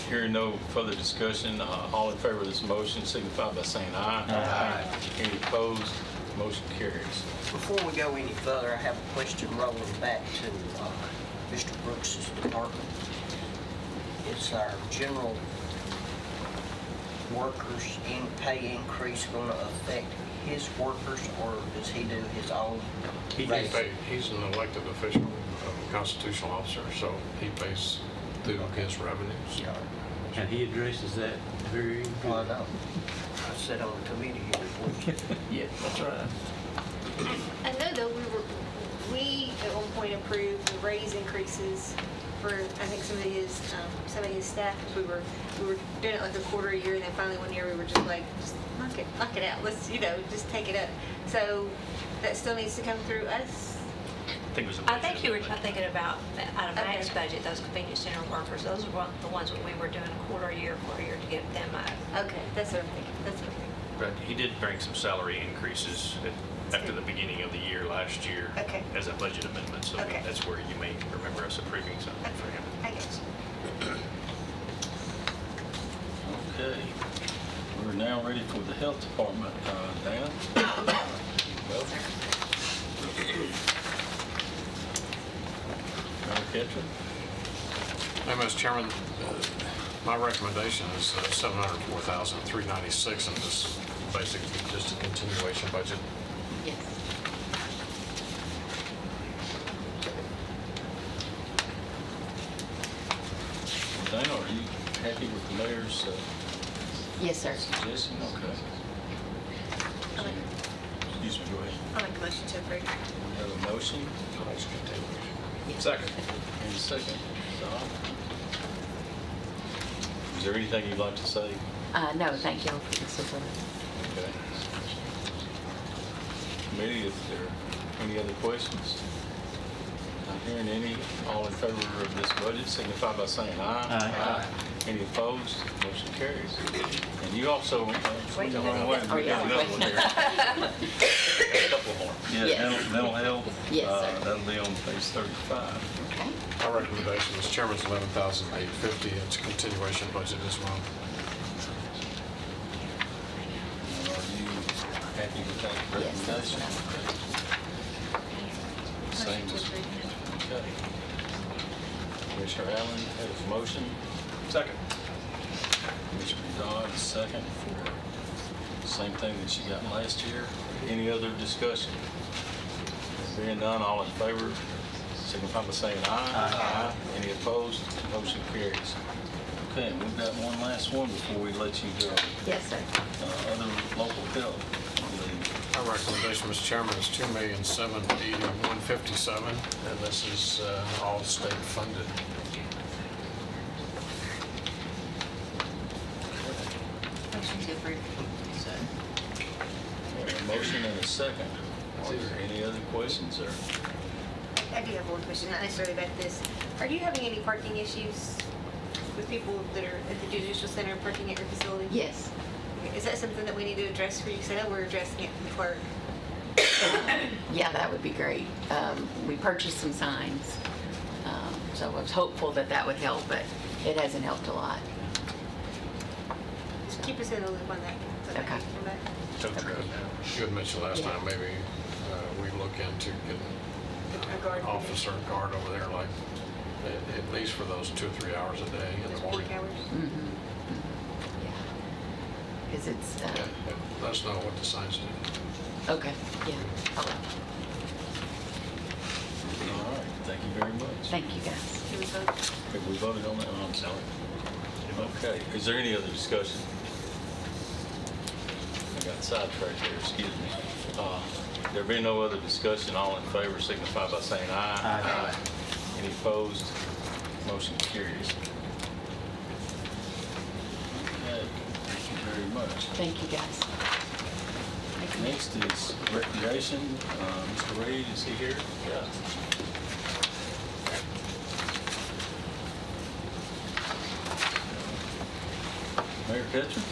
Hearing no further discussion, all in favor of this motion signify by saying aye. Aye. Any opposed? Motion carries. Before we go any further, I have a question rolling back to Mr. Brooks's department. Is our general workers' pay increase going to affect his workers, or does he do his own? He's an elected official, constitutional officer, so he pays through his revenues. And he addresses that very good. I know. I sat on the committee here before. Yeah, that's right. I know though, we at one point approved the raise increases for, I think some of his staff, because we were doing it like a quarter a year, and then finally one year we were just like, just knock it out, let's, just take it up. So that still needs to come through us? I think it was a I think you were thinking about, out of Mag's Okay. budget, those convenience center workers, those are the ones that we were doing a quarter a year to get them out. Okay, that's what I'm thinking, that's what I'm thinking. But he did bring some salary increases after the beginning of the year last year Okay. as a budget amendment, so Okay. that's where you may remember us approving something for him. I get you. Okay, we're now ready for the health department. Dan? Well, Mayor Ketchum? Hey, Mr. Chairman, my recommendation is $704,396, and this basically just a continuation budget. Yes. Dana, are you happy with the mayor's Yes, sir. suggestion? Okay. Excuse me, go ahead. I'll make a motion to approve. We have a motion. Second. And a second. Is there anything you'd like to say? No, thank you all for the support. Okay. Committee, if there are any other questions? Not hearing any. All in favor of this budget signify by saying aye. Aye. Any opposed? Motion carries. And you also, Wait, we got no, one oh, yeah. another one there. A couple more. Yeah, Yes. mental health. Yes, sir. That'll be on page 35. Okay. My recommendation, Mr. Chairman, is $11,850. It's a continuation budget as well. And are you happy with that Yes, that's recommendation? Same Motion to as, approve. okay. Commissioner Allen has a motion. Second. Commissioner Dodd, second for the same thing that you got last year. Any other discussion? Being none, all in favor, signify by saying aye. Aye. Any opposed? Motion carries. Okay, and we've got one last one before we let you go. Yes, sir. Other local health. My recommendation, Mr. Chairman, is $2,781,157, and this is all state funded. Motion to approve. A motion and a second. Are there any other questions, or? I do have one question, not necessarily about this. Are you having any parking issues with people that are at the judicial center parking at your facility? Yes. Is that something that we need to address for you? Because I know we're addressing it for the clerk. Yeah, that would be great. We purchased some signs, so I was hopeful that that would help, but it hasn't helped a lot. Just keep us in the loop on that. so that Okay. we can come back. You had mentioned last time, maybe we look into getting A guard. officer guard over there, like, at least for those 2 or 3 hours a day in the Those morning. peak hours. Yeah. Because it's, Yeah, let us know what the signs do. okay, yeah. I'll- All right, thank you very much. Thank you, guys. Can we vote? Have we voted on that? Oh, I'm sorry. Okay, is there any other discussion? I got sidetracked there, excuse me. There being no other discussion, all in favor signify by saying aye. Aye. Any opposed? Motion carries. Okay, thank you very much. Thank you, guys. Next is recreation. Mr. Reed, is he here? Yeah. Mayor Ketchum?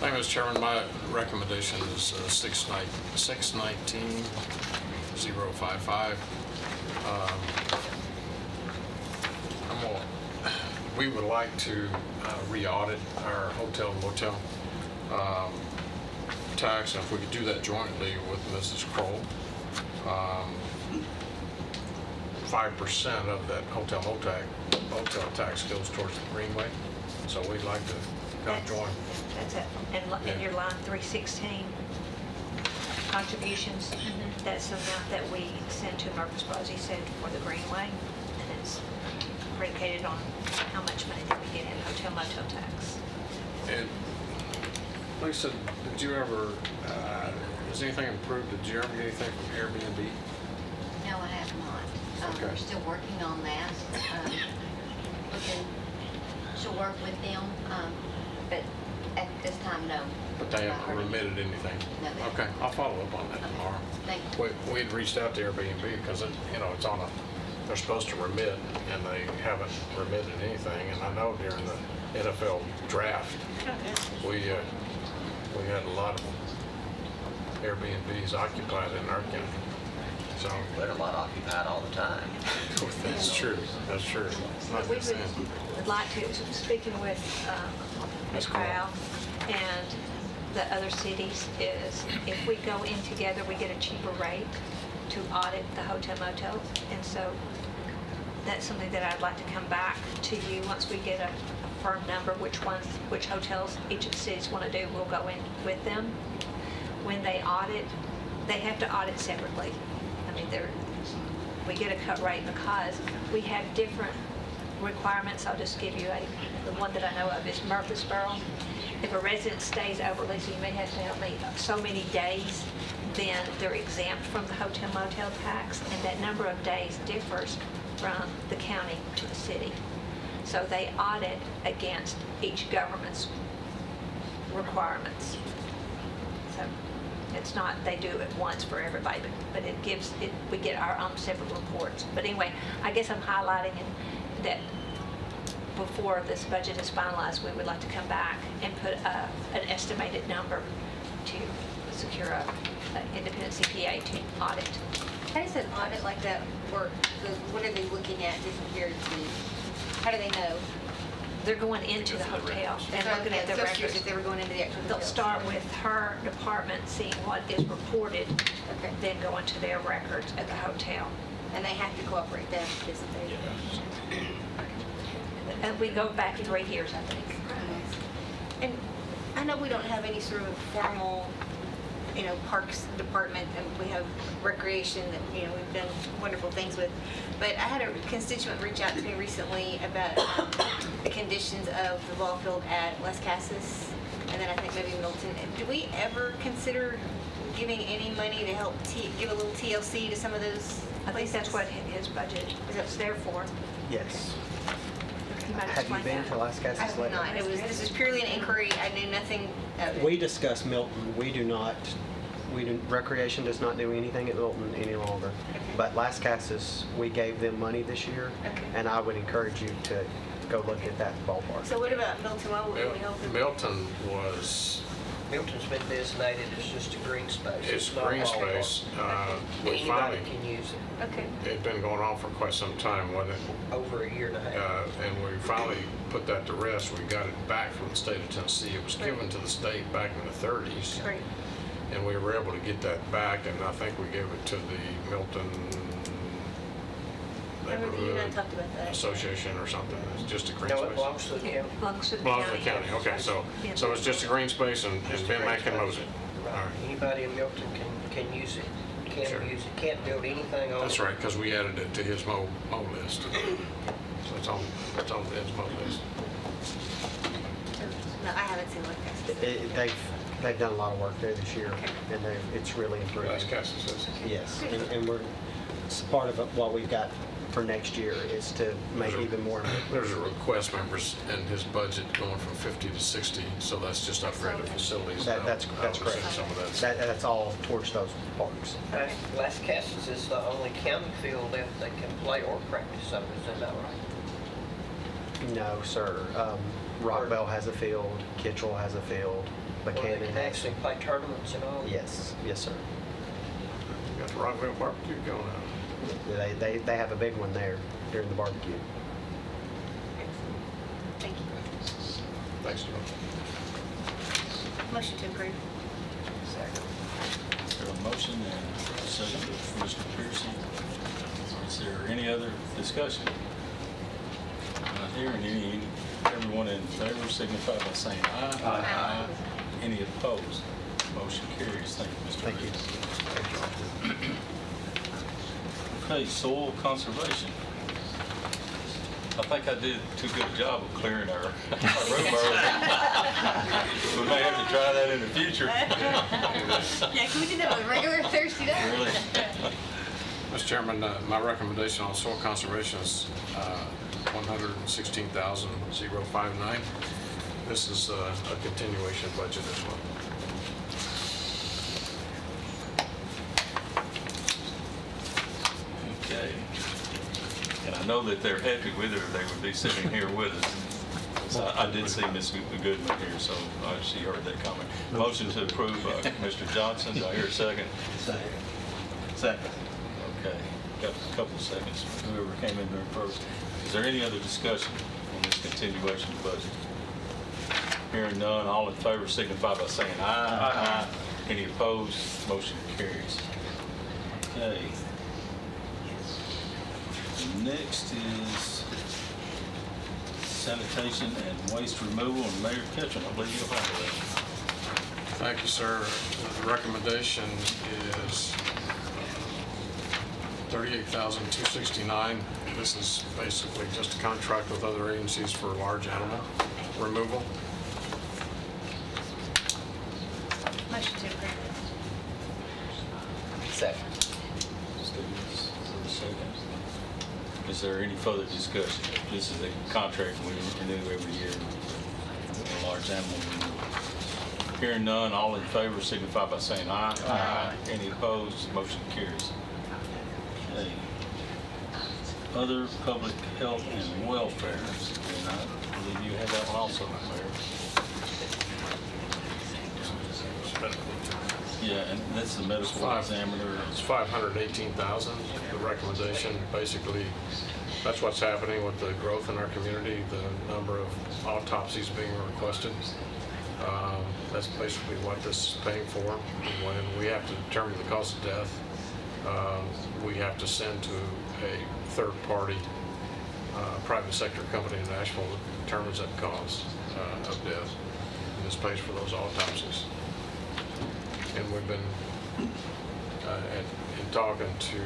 Thank you, Mr. Chairman. My recommendation is 619-055. We would like to re-audit our hotel motel tax, and if we could do that jointly with Mrs. Kroll. 5% of that hotel motel tax goes towards the Greenway, so we'd like to kind of join. That's it. And your line 316 contributions, that's the amount that we send to Murphy's Buzzy Center for the Greenway. And it's predicated on how much money that we get in hotel motel tax. And Lisa, did you ever, has anything improved? Did you ever get anything from Airbnb? No, I have not. Okay. We're still working on that. Looking to work with them, but at this time, no. But they Not haven't heard remitted anything? No, they Okay, I'll follow up on that tomorrow. Thank you. We'd reached out to Airbnb because, it's on they're supposed to remit, and they haven't remitted anything. And I know during the NFL draft, we had a lot of Airbnbs occupied in our county. So They're a lot occupied all the time. that's true. That's true. It's not We just them. would like to, speaking with Ms. Crowell and the other cities, is if we go in together, we get a cheaper rate to audit the hotel motels. And so that's something that I'd like to come back to you once we get a firm number, which hotels each of the cities want to do, we'll go in with them. When they audit, they have to audit separately. I mean, we get a cut rate because we have different requirements. I'll just give you the one that I know of is Murfreesboro. If a resident stays over, Lisa, you may have to help me, so many days, then they're exempt from the hotel motel tax, and that number of days differs from the county to the city. So they audit against each government's requirements. So it's not, they do it once for everybody, but it gives, we get our own separate reports. But anyway, I guess I'm highlighting that before this budget is finalized, we would like to come back and put an estimated number to secure an independent CPA to audit. How does an audit like that work? What are they looking at to compare to? How do they know? They're going into the hotel and looking at the So curious records. if they were going into the actual They'll hotel. start with her department, seeing what is reported, Okay. then go into their records at the hotel. And they have to cooperate, then, because they... And we go back 3 years, I think. And I know we don't have any sort of formal, parks department, and we have recreation that, we've done wonderful things with. But I had a constituent reach out to me recently about the conditions of the ball field at Las Casas, and then I think maybe Milton. Do we ever consider giving any money to help give a little TLC to some of those I think that's what his budget is there for. Yes. You might Have you explain been that. to Las I Casas have lately? not. This is purely an inquiry. I knew nothing of it. We discussed Milton. We do, recreation does not do anything at Milton any longer. But Las Casas, we gave them money this year, Okay. and I would encourage you to go look at that ballpark. So what about Milton? What would we help them? Milton's been designated as just a green space. It's not green a ballpark. space. We Anybody finally, can use it. Okay. it'd been going on for quite some time, wasn't it? Over a year and a half. And we finally put that to rest. We got it back from the state of Tennessee. It was given to the state back in the 30s. Great. And we were able to get that back, and I think we gave it to the Milton You and I Neighborhood talked about that. Association or something. It's just a green No, it space. belongs to the county. Belongs to the Belongs to county. the county, okay, so it's just a green space and Just a Ben green Mack can space. mows it. All Right. right. Anybody in Milton can use it, Sure. can use it, can't build anything on it. That's right, because we added it to his mow list. So it's on Ed's mow list. No, I haven't seen Las Casas. They've done a lot of work there this year, and it's really improved. Las Casas is. Yes, and it's part of what we've got for next year is to make even more. There's a request members in his budget going from 50 to 60, so that's just upgraded facilities. That's I'll correct. send some of that. That's all towards those parks. Las Casas is the only county field that they can play or practice on, is that right? No, sir. Rockville has a field, Kittrell has a field, Where they Buchanan can has. actually play tournaments and all? Yes, sir. Got the Rockville barbecue going on. They have a big one there during the barbecue. Thank you. Thanks, Joe. Motion to approve. There a motion and a second from Mr. Pearson. Is there any other discussion? Not hearing any. Everyone in favor signify by saying aye. Aye. Any opposed? Motion carries. Thank you, Mr. Thank you. Okay, soil conservation. I think I did too good a job of clearing our room early. We may have to try that in the future. Yeah, can we do that on a regular Thursday night? Really? Mr. Chairman, my recommendation on soil conservation is $116,059. This is a continuation budget as well. Okay. And I know that they're happy with her, they would be sitting here with us. So I did see Ms. Goodman here, so she heard that comment. Motion to approve, Mr. Johnson, do I hear a second? Second. Okay, got a couple of seconds, whoever came in there first. Is there any other discussion on this continuation of budget? Hearing none, all in favor signify by saying aye. Aye. Any opposed? Motion carries. Okay. Next is sanitation and waste removal, and Mayor Ketchum, I believe you'll handle that. Thank you, sir. The recommendation is $38,269. This is basically just a contract with other agencies for large animal removal. Motion to approve. Second. Stevens, second. Is there any further discussion? This is a contract we renew every year with a large animal removal. Hearing none, all in favor signify by saying aye. Aye. Any opposed? Motion carries. Okay. Other public health and welfare. And I believe you have that one also, Mayor. Yeah, and that's the medical examiner. It's $518,000. The recommendation, basically, that's what's happening with the growth in our community, the number of autopsies being requested. That's basically what this is paying for. When we have to determine the cause of death, we have to send to a third-party private sector company in Nashville that determines that cause of death, and this pays for those autopsies. And we've been in talking to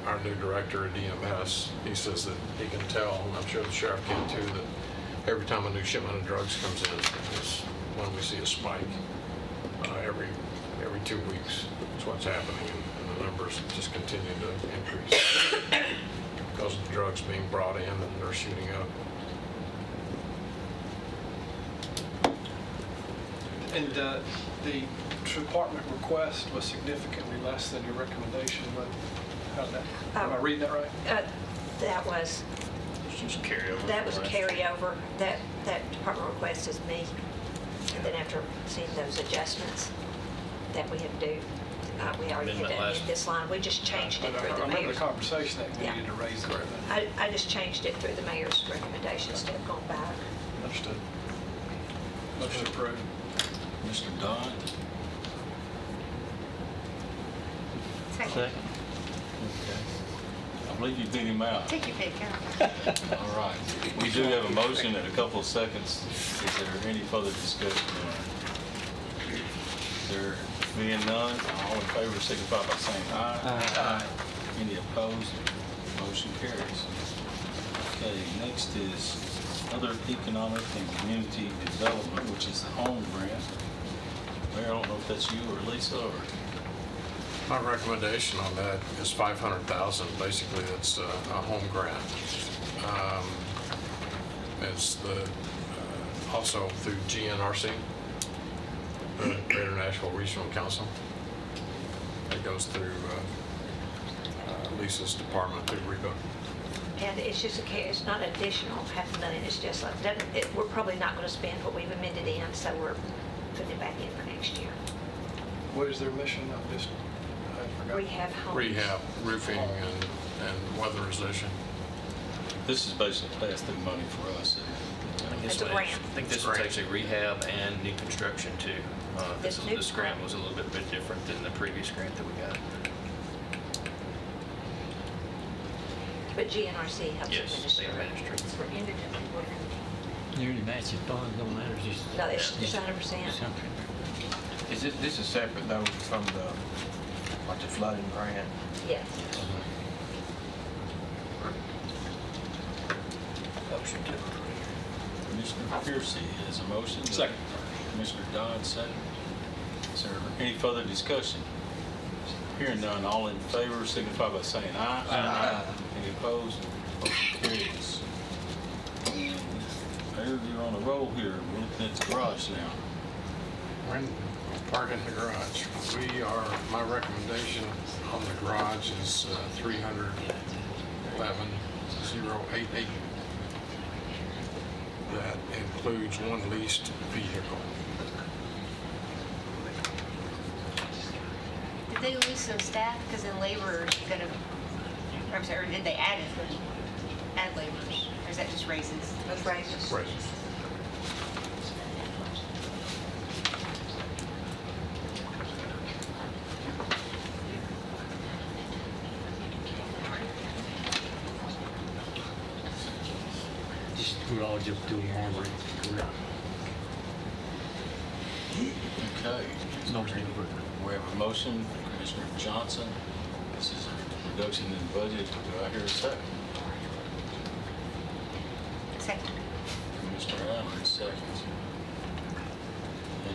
our new director at DMS. He says that he can tell, and I'm sure the sheriff can too, that every time a new shipment of drugs comes in is when we see a spike every 2 weeks. That's what's happening, and the numbers just continue to increase because of the drugs being brought in and they're shooting up. And the department request was significantly less than your recommendation, but how did that, am I reading that right? That was Carryover. That was a carryover. That department request is me. And then after seeing those adjustments that we had to do, we already had to amend this line. We just changed it through I the remember the mayor's. conversation that we needed to raise it. I just changed it through the mayor's recommendation instead of going back. Understood. Motion approved. Mr. Dodd? Second. Okay. I believe you beat him out. Take your pick, Carol. All right. We do have a motion in a couple of seconds. Is there any further discussion? There being none, all in favor signify by saying aye. Aye. Any opposed? Motion carries. Okay, next is other economic and community development, which is the home grant. Mayor, I don't know if that's you or Lisa or... My recommendation on that is $500,000. Basically, it's a home grant. It's also through GNRC, the Greater Nashville Regional Council. It goes through Lisa's department through REBA. And it's just it's not additional $500,000. It's just like, we're probably not going to spend what we've amended in, so we're putting it back in for next year. What is their mission of this? I forgot. Rehab homes. Rehab, roofing, and weatherization. This is basically pass-through money for us. It's a grant. I think this is actually rehab and new construction too. This new This grant was a little bit different than the previous grant that we got. But GNRC helps Yes, administer they it. administer it. We're indigent. Nearly matching funds, don't matter, just. No, it's 100%. This is separate though from the flooding grant? Yes. Motion to approve. Commissioner Piercy has a motion. Second. Commissioner Dodd, second. Is there any further discussion? Hearing none, all in favor signify by saying aye. Aye. Any opposed? Motion carries. And Mayor, you're on a roll here. We're looking at the garage now. When park in the garage, my recommendation on the garage is $311,088. That includes one leased vehicle. Did they lose some staff because then laborers gonna, I'm sorry, or did they add laborers? Or is that just raises? Those raises. Raises. Just, we're all just doing laundry. Okay. No change. We have a motion, Commissioner Johnson. This is a reduction in budget. Do I hear a second? Second. Commissioner Allen, seconds.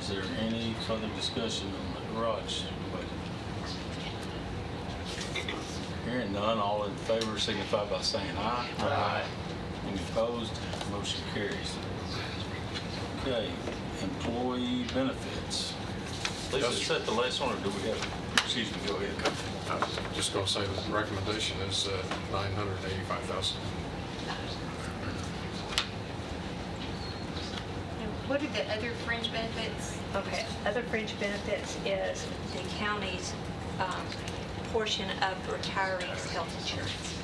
Is there any further discussion on the garage budget? Hearing none, all in favor signify by saying aye. Aye. Any opposed? Motion carries. Okay, employee benefits. Lisa, is that the last one, or do we have, excuse me, go ahead. I was just going to say that the recommendation is $985,000. And what are the other fringe benefits? Okay, other fringe benefits is the county's portion of retirees' health insurance.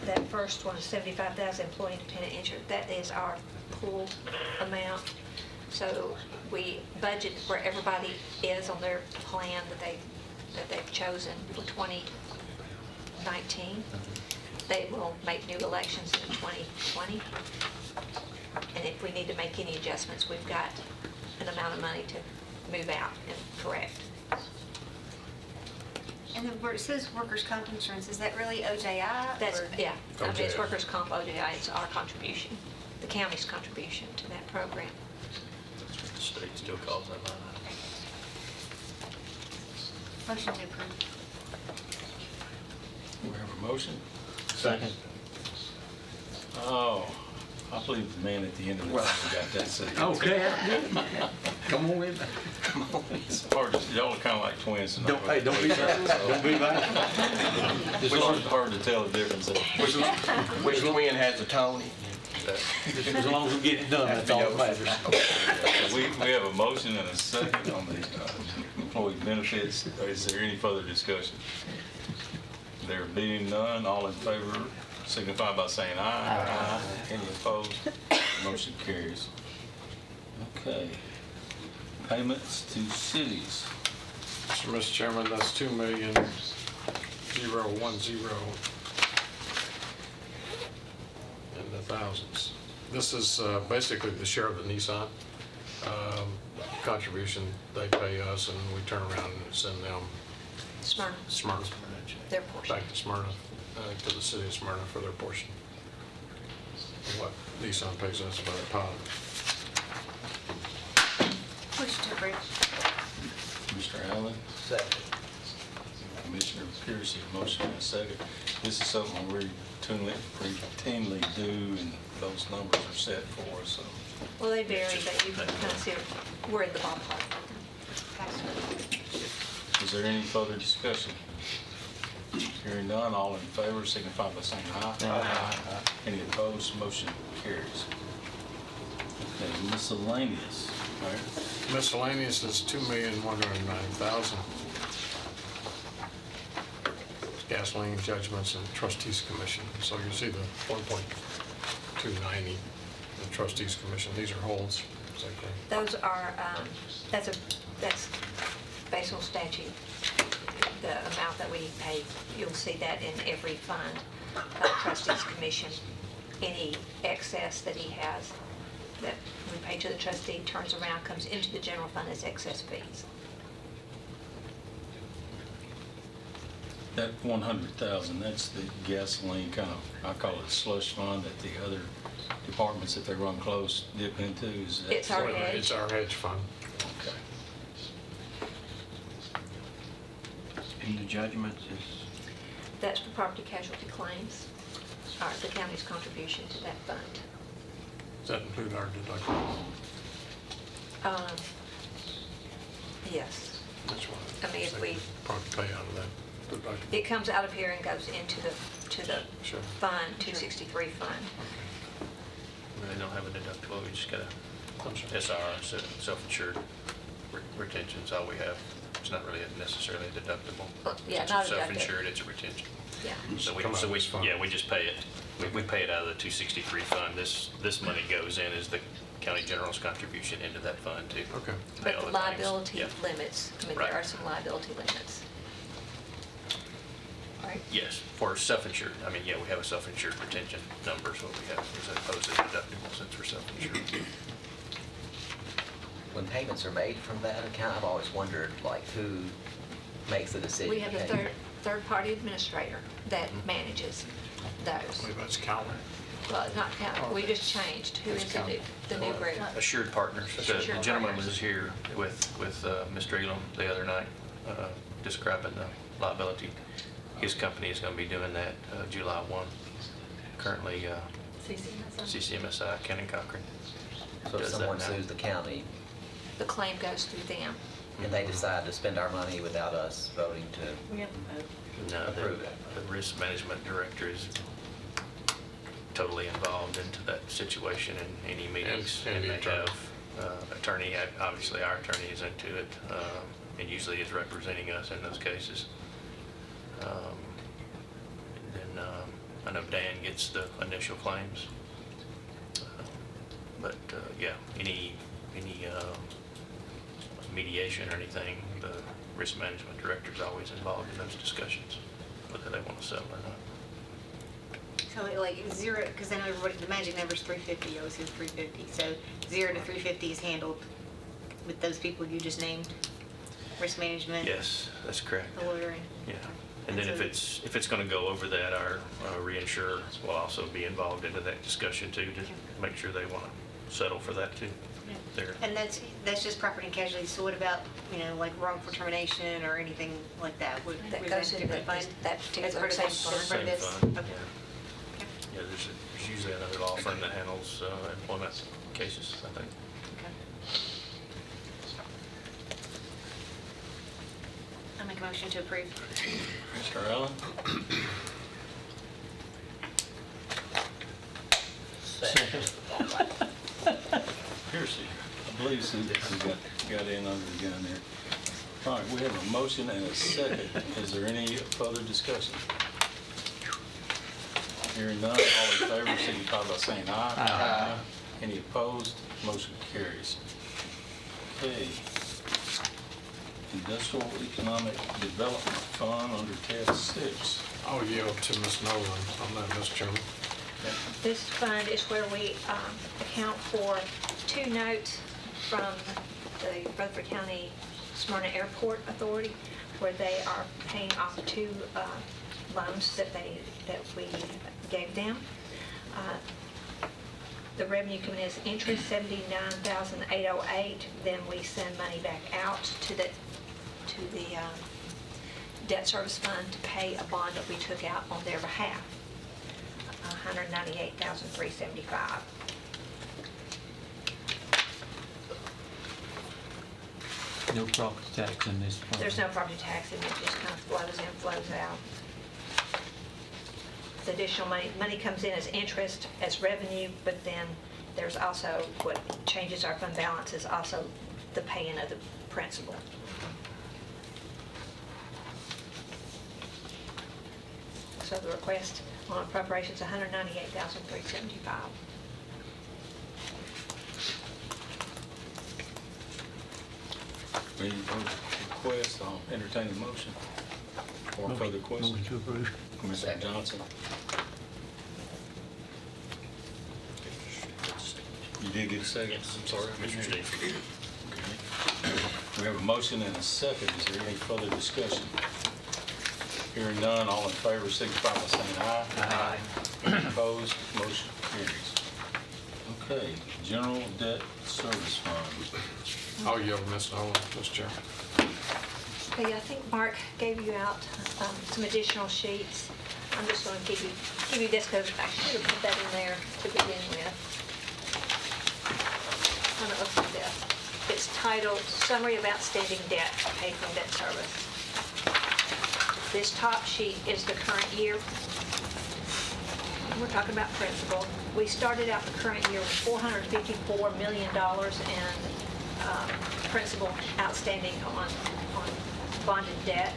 That first one, 75,000 employee independent insurance, that is our pool amount. So we budget where everybody is on their plan that they've chosen for 2019. They will make new elections in 2020. And if we need to make any adjustments, we've got an amount of money to move out and correct. And then where it says workers' comp insurance, is that really OJI? That's, or- yeah, I mean, it's OJI. workers' comp, OJI, it's our contribution, the county's contribution to that program. That's what the state still calls that line item. Motion to approve. We have a motion? Second. Oh, I believe the man at the end of the line got that second. Okay, come on in. It's hard, y'all are kind of like twins. tonight. Don't be bad. Don't be bad. It's hard to tell the difference. Which twin has a Tony? As long as we get it done, that's all that matters. We have a motion and a second on the employee benefits. Is there any further discussion? There being none, all in favor signify by saying aye. Aye. Any opposed? Motion carries. Okay. Payments to cities. So, Mr. Chairman, that's $2,010,010 in the thousands. This is basically the share of the Nissan contribution. They pay us, and we turn around and send them Smyrna, their portion. back to Smyrna, to the city of Smyrna for their portion of what Nissan pays us for their pod. Motion to approve. Mr. Allen? Second. Commissioner Piercy, motion and a second. This is something we routinely do, and those numbers are set for us, so. Well, they vary, but you can kind of see we're in the ballpark. Is there any further discussion? Hearing none, all in favor signify by saying aye. Aye. Any opposed? Motion carries. Okay, miscellaneous. All right. Miscellaneous is $2,109,000. Gasoline judgments and trustees commission. So you see the 1.290, the trustees commission. These are holds. Is that correct? Those are, that's based on statute, the amount that we pay. You'll see that in every fund, trustees commission. Any excess that he has that we pay to the trustee turns around, comes into the general fund as excess fees. That 100,000, that's the gasoline kind of, I call it slush fund that the other departments, if they run close, dip into, is that? It's our hedge. It's our hedge fund. Okay. And the judgments is, That's for property casualty claims, or the county's contribution to that fund. Does that include our deductibles? Yes. That's what I mean, if we- Probably pay out of that deductible. It comes out of here and goes into the Sure. fund, 263 fund. We really don't have a deductible, we just got a SR, so self-insured retention's all we have. It's not really necessarily a deductible. Well, yeah, Since not it's a deductible. self-insured, it's a retention. Yeah. So we, Come out of this fund. yeah, we just pay it. We pay it out of the 263 fund. This money goes in as the county general's contribution into that fund to Okay. pay But all the the claims. liability Yeah. limits, I mean, Right. there are some liability limits. Right? Yes, for self-insured. I mean, yeah, we have a self-insured retention number, is what we have, as opposed to deductible since we're self-insured. When payments are made from that account, I've always wondered, like, who makes the decision? We have a to pay? third-party administrator that manages those. I believe that's county. Well, not county, we just changed who is the new group. Assured Partners. The Assured gentleman Partners. was here with Mr. Elam the other night, describing the liability. His company is going to be doing that July 1. Currently, CCMSI, Ken Cochran. So if does that someone now. sues the county The claim goes through them. and they decide to spend our money without us voting to We have to vote. No, approve it. the risk management director is totally involved into that situation in any meetings. And the they attorney. have attorney, obviously our attorney is into it, and usually is representing us in those cases. And then I know Dan gets the initial claims. But yeah, any mediation or anything, the risk management director is always involved in those discussions, whether they want to settle or not. So like zero, because I know everybody, the magic number is 350, you always hear 350. So 0 to 350 is handled with those people you just named? Risk management? Yes, that's correct. The lawyering? Yeah. And then if it's going to go over that, our reinsurer will also be involved into that discussion too, to make sure they want to settle for that too. There. And that's just property and casualty. So what about, like wrongful termination or anything like that? That Would goes in different fund? that As particular part of same this- fund. as part of Same this? fund, Okay. Yeah, there's usually another law firm that handles employment cases, I think. I'll make a motion to approve. Mr. Allen? Piercy, I believe Susan got in under the gun there. All right, we have a motion and a second. Is there any further discussion? Hearing none, all in favor, signify by saying aye. Aye. Any opposed? Motion carries. Okay. Industrial Economic Development Fund under tab 6. I'll yield to Ms. Nolan on that, Mr. Chairman. This fund is where we account for 2 notes from the Rutherford County Smyrna Airport Authority, where they are paying off 2 loans that we gave them. The revenue coming in as interest, $79,808. Then we send money back out to the debt service fund to pay a bond that we took out on their behalf. $198,375. No property tax in this fund. There's no property tax, and it just kind of flows in, flows out. The additional money comes in as interest, as revenue, but then there's also, what changes our fund balance is also the paying of the principal. So the request on appropriations, $198,375. Any request, I'll entertain a motion. Or further questions? Motion to approve. Mr. Johnson? You did get a second? Yes, I'm sorry, Mr. Steve. Okay. We have a motion and a second. Is there any further discussion? Hearing none, all in favor, signify by saying aye. Aye. Any opposed, motion carries. Okay, general debt service fund. I'll yield, Mr. Owen, Mr. Chairman. Okay, I think Mark gave you out some additional sheets. I'm just going to give you this because I should have put that in there to begin with. I'm going to look at this. It's titled Summary of Outstanding Debt Paid from Debt Service. This top sheet is the current year. We're talking about principal. We started out the current year with $454 million in principal outstanding on bonded debt.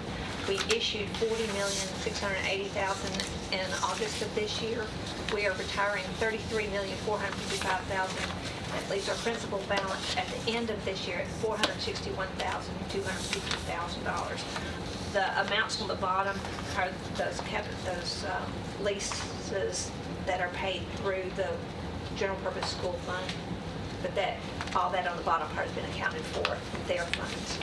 We issued $40,680,000 in August of this year. We are retiring $33,455,000. That leaves our principal balance at the end of this year at $461,250,000. The amounts on the bottom are those leases that are paid through the general purpose school fund. But all that on the bottom part has been accounted for in their funds.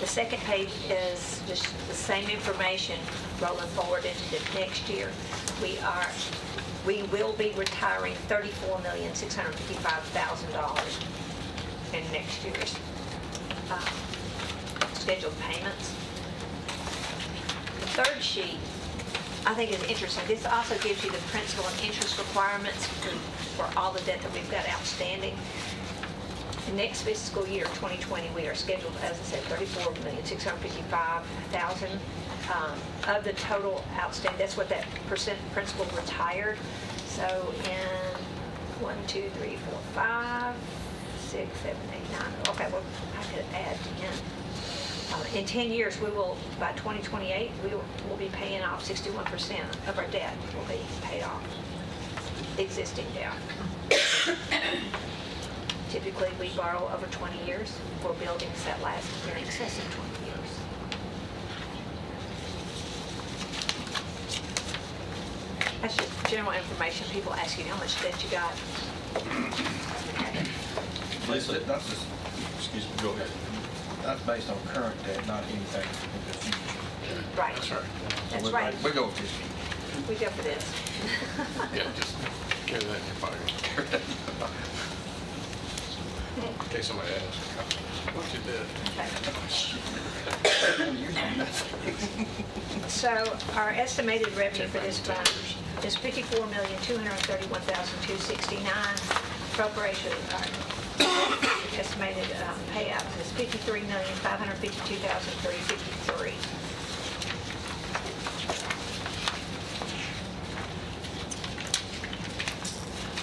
The second page is just the same information rolling forward into the next year. We will be retiring $34,655,000 in next year's scheduled payments. The third sheet I think is interesting. This also gives you the principal and interest requirements for all the debt that we've got outstanding. The next fiscal year, 2020, we are scheduled, as I said, $34,655,000 of the total outstanding. That's what that percent principal retired. So in 1, 2, 3, 4, 5, 6, 7, 8, 9. Okay, well, I could add 10. In 10 years, we will, by 2028, we will be paying off 61% of our debt will be paid off, existing debt. Typically, we borrow over 20 years for buildings that last in excess of 20 years. That's just general information. People ask you how much debt you got. Lisa? That's just, excuse me, Go ahead. that's based on current debt, not anything in the future. Right. That's right. That's So right. We go with this. We go for this. Yeah, just carry that in your pocket. In case somebody asks, what you did. So our estimated revenue for this fund is $54,231,269. Appropriation, estimated payouts is $53,552,353.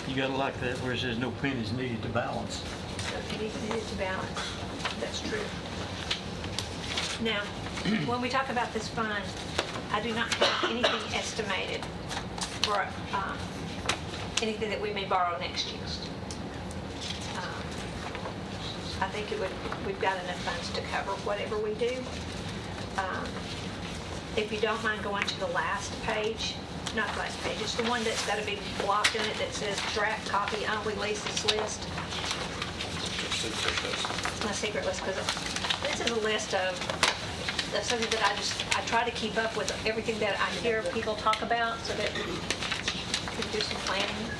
You gotta like that where it says no pennies needed to balance. It needed to balance. That's true. Now, when we talk about this fund, I do not have anything estimated for anything that we may borrow next year. I think we've got enough funds to cover whatever we do. If you don't mind going to the last page, not the last page, it's the one that's got a big block in it that says draft copy, we lease this list. My secret list, because this is a list of something that I try to keep up with everything that I hear people talk about so that we can do some planning.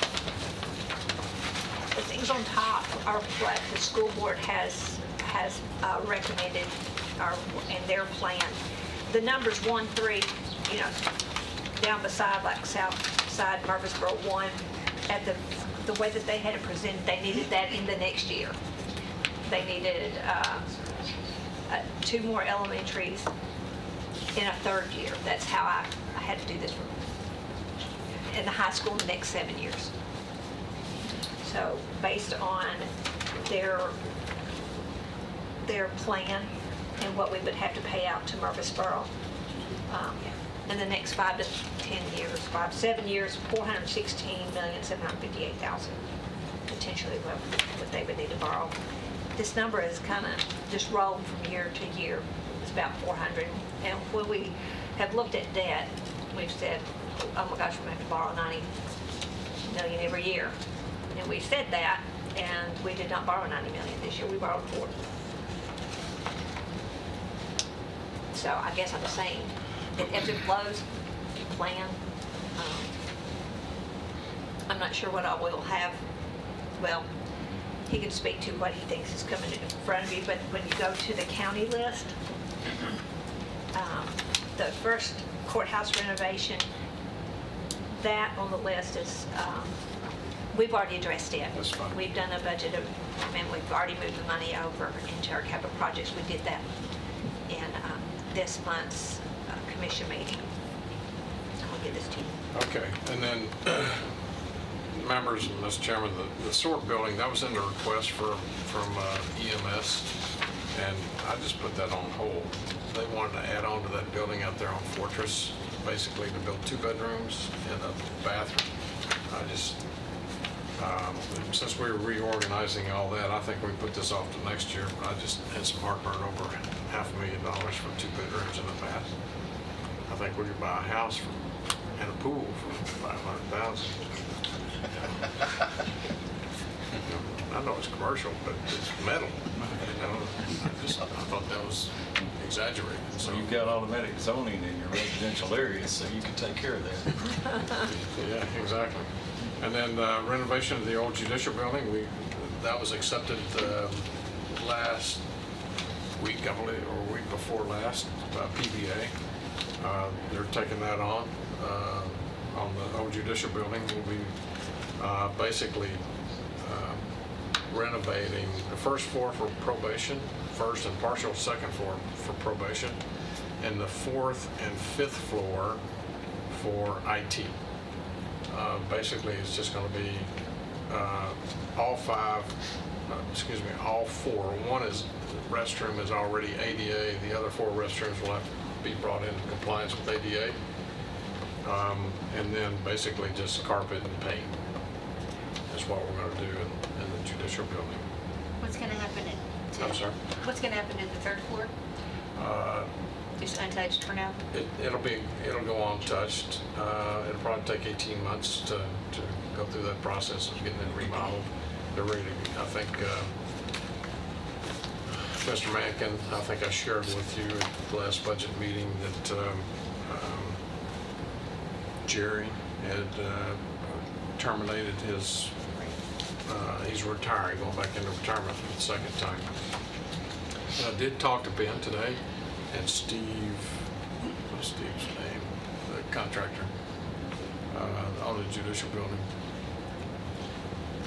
The things on top are what the school board has recommended in their plan. The numbers 1, 3, down beside like South Side, Murfreesboro 1, at the way that they had it presented, they needed that in the next year. They needed 2 more elementaries in a third year. That's how I had to do this in the high school in the next 7 years. So based on their plan and what we would have to pay out to Murfreesboro in the next 5 to 10 years, 7 years, $416,758,000 potentially what they would need to borrow. This number is kind of just rolled from year to year. It's about 400. And when we have looked at debt, we've said, oh my gosh, we're going to have to borrow $90 million every year. And we said that, and we did not borrow $90 million this year. We borrowed $40. So I guess I'm saying it ebbs and flows, plan. I'm not sure what I will have. Well, he can speak to what he thinks is coming in front of you, but when you go to the county list, the first courthouse renovation, that on the list is, we've already addressed it. That's fine. We've done a budget of, we've already moved the money over into our capital projects. We did that in this month's commission meeting. I'll give this to you. Okay, and then, members, and Mr. Chairman, the SORT building, that was in the request from EMS, and I just put that on hold. They wanted to add on to that building out there on Fortress, basically to build 2 bedrooms and a bathroom. I just, since we were reorganizing all that, I think we put this off to next year. I just had some heartburn over $500,000 for 2 bedrooms and a bath. I think we could buy a house and a pool for $500,000. I know it's commercial, but it's metal. I thought that was exaggerated. So you've got automatic zoning in your residential areas, so you can take care of that. Yeah, exactly. And then renovation of the old judicial building, that was accepted last week, I believe, or week before last, by PBA. They're taking that on the old judicial building. We'll be basically renovating the first floor for probation, first and partial second floor for probation, and the 4th and 5th floor for IT. Basically, it's just going to be all 4. One is restroom is already ADA. The other 4 restrooms will have to be brought into compliance with ADA. And then basically just carpet and paint is what we're going to do in the judicial building. What's going to happen I'm sorry? What's going to happen to the 3rd floor? Just untouched for now? It'll go untouched. It'll probably take 18 months to go through that process of getting it remodeled. They're ready to, I think, Mr. Mankin, I think I shared with you at the last budget meeting that Jerry had terminated his, he's retiring, going back into retirement for the 2nd time. And I did talk to Ben today, and Steve, what's Steve's name? The contractor on the judicial building.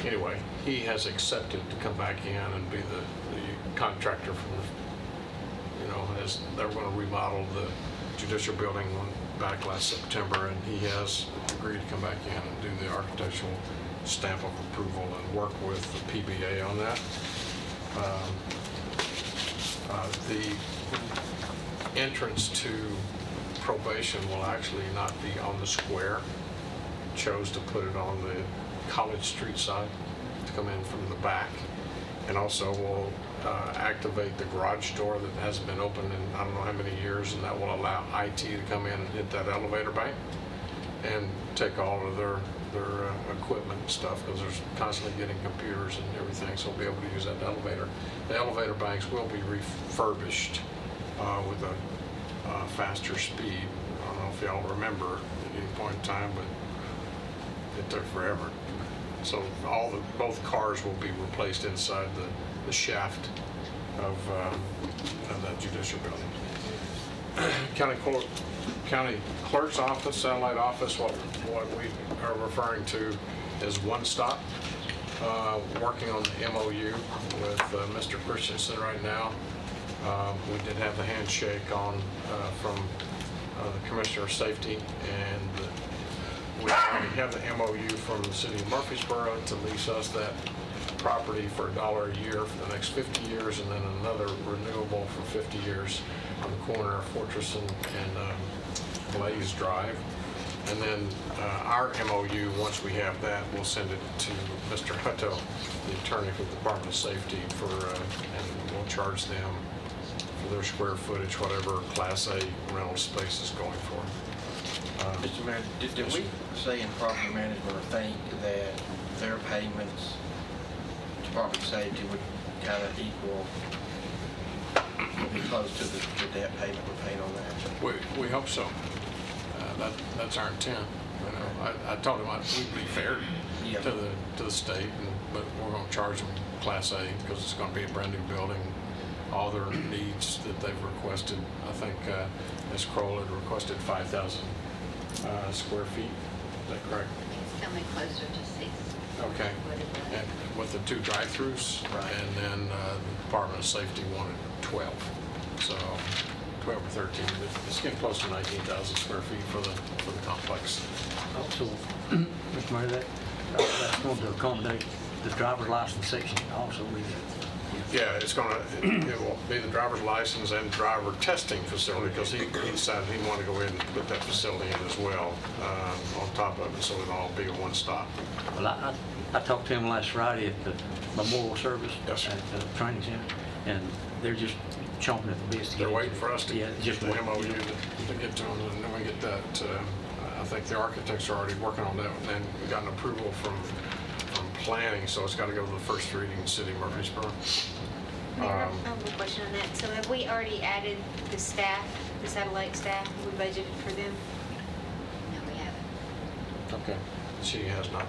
Anyway, he has accepted to come back in and be the contractor for the, as they were going to remodel the judicial building back last September, and he has agreed to come back in and do the architectural stamp of approval and work with the PBA on that. The entrance to probation will actually not be on the square. Chose to put it on the College Street side to come in from the back, and also will activate the garage door that hasn't been opened in I don't know how many years, and that will allow IT to come in and hit that elevator bank and take all of their equipment and stuff, because they're constantly getting computers and everything, so we'll be able to use that elevator. The elevator banks will be refurbished with a faster speed. I don't know if y'all remember at any point in time, but it took forever. So both cars will be replaced inside the shaft of that judicial building. County clerk's office, satellite office, what we are referring to as One Stop. Working on the MOU with Mr. Christensen right now. We did have the handshake from the Commissioner of Safety, and we already have the MOU from the City of Murfreesboro to lease us that property for $1 a year for the next 50 years, and then another renewable for 50 years on the corner of Fortress and Blaze Drive. And then our MOU, once we have that, we'll send it to Mr. Hutto, the attorney for the Department of Safety, and we'll charge them for their square footage, whatever Class A rental space is going for. Mr. Mayor, did we say in property management or think that their payments to property safety would kind of equal be close to the debt payment we're paying on that. We hope so. That's our intent. You know, I told him we'd be fair Yeah. to the state, but we're going to charge them Class A because it's going to be a brand new building. All their needs that they've requested, I think Ms. Kroll had requested 5,000 square feet. Is that correct? It's coming closer to 6. Okay. And with the 2 drive-throughs, Right. and then the Department of Safety wanted 12. So 12 or 13. It's getting close to 19,000 square feet for the complex. Also, Mr. Mayor, that's going to accommodate the driver's license section also with it. Yeah, it will be the driver's license and driver testing facility because he decided he wanted to go ahead and put that facility in as well on top of it, so it'll all be a one-stop. Well, I talked to him last Friday at the memorial service Yes, sir. at the training center, and they're just chomping at the bit to get They're into waiting it. for us to Yeah, get just the waiting. MOU to get to them, and then we get that. I think the architects are already working on that, and then we got an approval from planning, so it's got to go to the first reading in City of Murfreesboro. Mayor, I have a question on that. So have we already added the staff, the satellite staff? Have we budgeted for them? No, we haven't. Okay. She has not.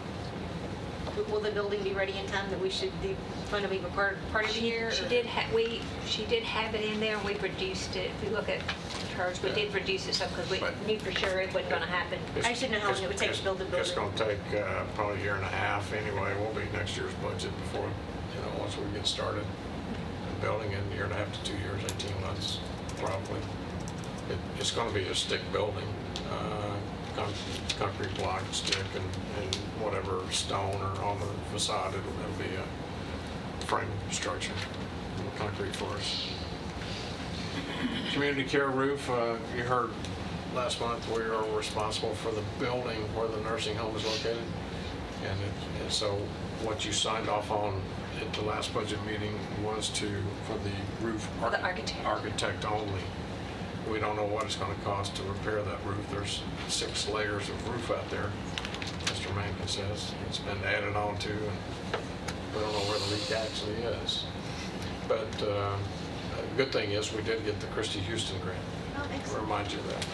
Will the building be ready in time that we should, the fund will be part of the year? She or- did have it in there, and we reduced it. If you look at hers, we did reduce it some because we But- knew for sure it wasn't going to happen. I just didn't know how long it would take to build the It's building. going to take probably a year and a half anyway. It won't be next year's budget before, once we get started building in a year and a half to 2 years, 18 months, probably. It's going to be a stick building, concrete block, stick, and whatever stone or on the facade, it'll be a frame structure, concrete for us. Community care roof, you heard last month we are responsible for the building where the nursing home is located. And so what you signed off on at the last budget meeting was for the roof The architect. architect only. We don't know what it's going to cost to repair that roof. There's 6 layers of roof out there, Mr. Mankin says. It's been added on to, and we don't know where the leak actually is. But the good thing is we did get the Christie Houston grant. Oh, excellent. Remind you of that.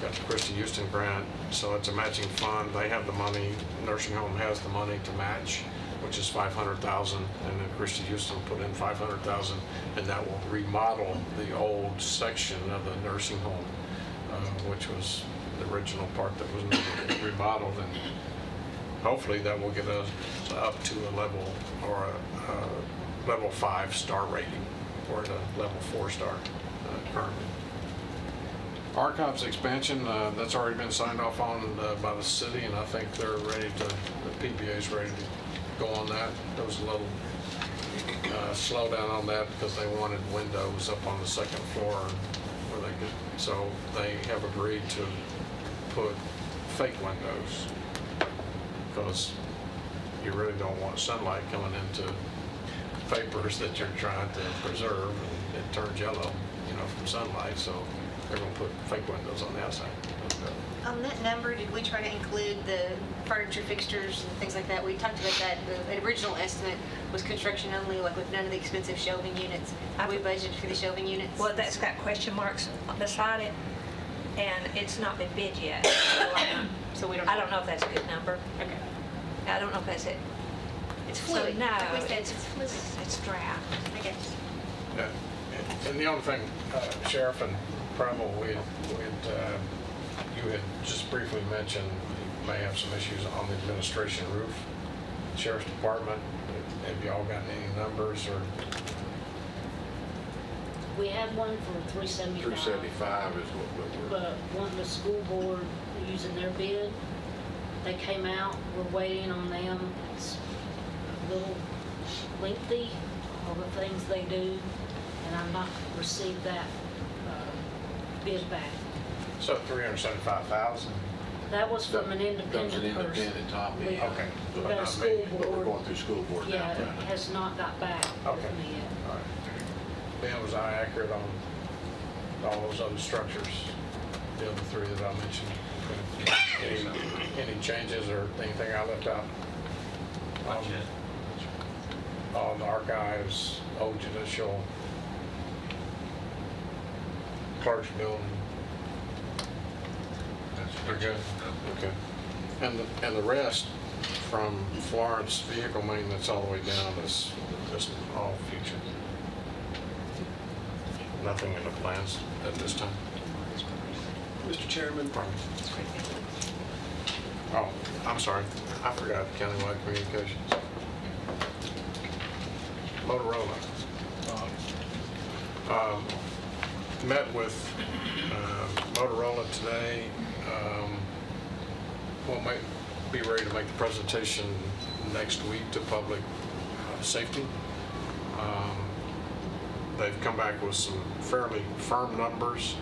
Got the Christie Houston grant, so it's a matching fund. They have the money, nursing home has the money to match, which is $500,000, and then Christie Houston put in $500,000, and that will remodel the old section of the nursing home, which was the original part that was remodeled, and hopefully that will get us up to a level or a level 5 star rating, or a level 4 star currently. Archives expansion, that's already been signed off on by the city, and I think they're ready to, the PBA is ready to go on that. There was a little slowdown on that because they wanted windows up on the second floor where they could, so they have agreed to put fake windows because you really don't want sunlight coming into papers that you're trying to preserve, and it turns yellow, from sunlight, so they're going to put fake windows on the outside. On that number, did we try to include the furniture fixtures and things like that? We talked about that. The original estimate was construction only, like with none of the expensive shelving units. Have we budgeted for the shelving units? Well, that's got question marks beside it, and it's not been bid yet. So we don't. I don't know if that's a good number. Okay. I don't know if that's it. It's So, fluid. no, Like we said, it's fluid. It's draft. I guess. Yeah. And the only thing, Sheriff and Preble, you had just briefly mentioned you may have some issues on the administration roof. Sheriff's Department, have you all gotten any numbers or? We had one for 375. 375 is what we're. But wanting the school board using their bid, they came out, we're waiting on them. It's a little lengthy, all the things they do, and I've not received that bid back. So 375,000? That was from an independent person. That was an independent top end. Okay. We But got a not school me. But we're board. going through school board now. Yeah, it has not got back Okay. with me yet. All right. Ben, was I accurate on all those other structures, the other 3 that I mentioned? Any changes or anything I left out? On the archives, old judicial, Clark's building. We're good? Okay. And the rest from Florence vehicle maintenance all the way down is just all future. Nothing in the plans at this time. Mr. Chairman, Oh, I'm sorry. I forgot countywide communications. Motorola. Met with Motorola today. We'll be ready to make the presentation next week to public safety. They've come back with some fairly firm numbers.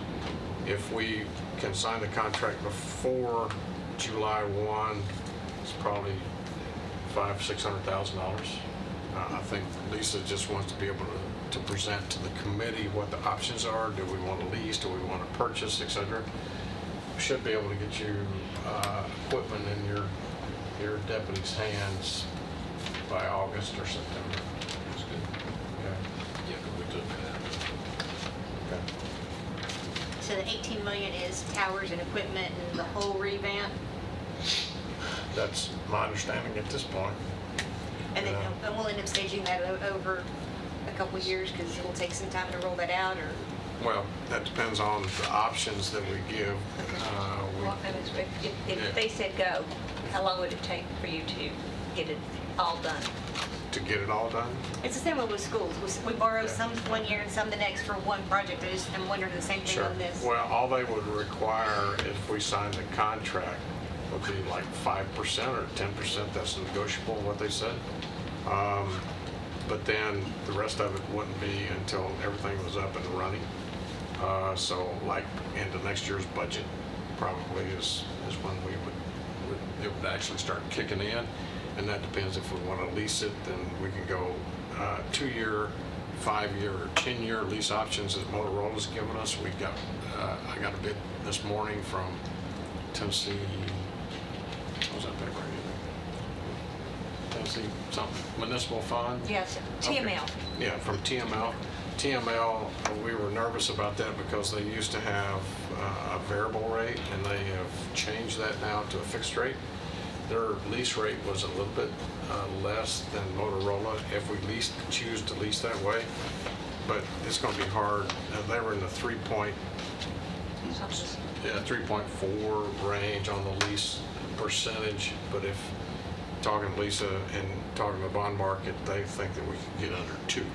If we can sign the contract before July 1, it's probably $500,000-$600,000. I think Lisa just wants to be able to present to the committee what the options are. Do we want to lease? Do we want to purchase, et cetera? We should be able to get you equipment in your deputy's hands by August or September. That's good. Okay. Yeah, we took that. Okay. So the 18 million is towers and equipment and the whole revamp? That's my understanding at this point. And then and we'll end up staging that over a couple of years because it will take some time to roll that out, or? Well, that depends on the options that we give. Well, if they said go, how long would it take for you to get it all done? To get it all done? It's the same way with schools. We borrow some one year and some the next for one project. I'm wondering the same thing Sure. on this. Well, all they would require if we signed the contract would be like 5% or 10%. That's negotiable, what they said. But then the rest of it wouldn't be until everything was up and running. So like into next year's budget probably is when it would actually start kicking in. And that depends if we want to lease it, then we can go 2-year, 5-year, or 10-year lease options that Motorola's given us. We got, I got a bid this morning from Tennessee, what was that paper? Tennessee something, Municipal Fund? Yes, TML. Okay. Yeah, from TML. TML, we were nervous about that because they used to have a variable rate and they have changed that now to a fixed rate. Their lease rate was a little bit less than Motorola if we choose to lease that way, but it's going to be hard. They were in the 3.4 range on the lease percentage, but if talking to Lisa and talking to the bond market, they think that we can get under 2.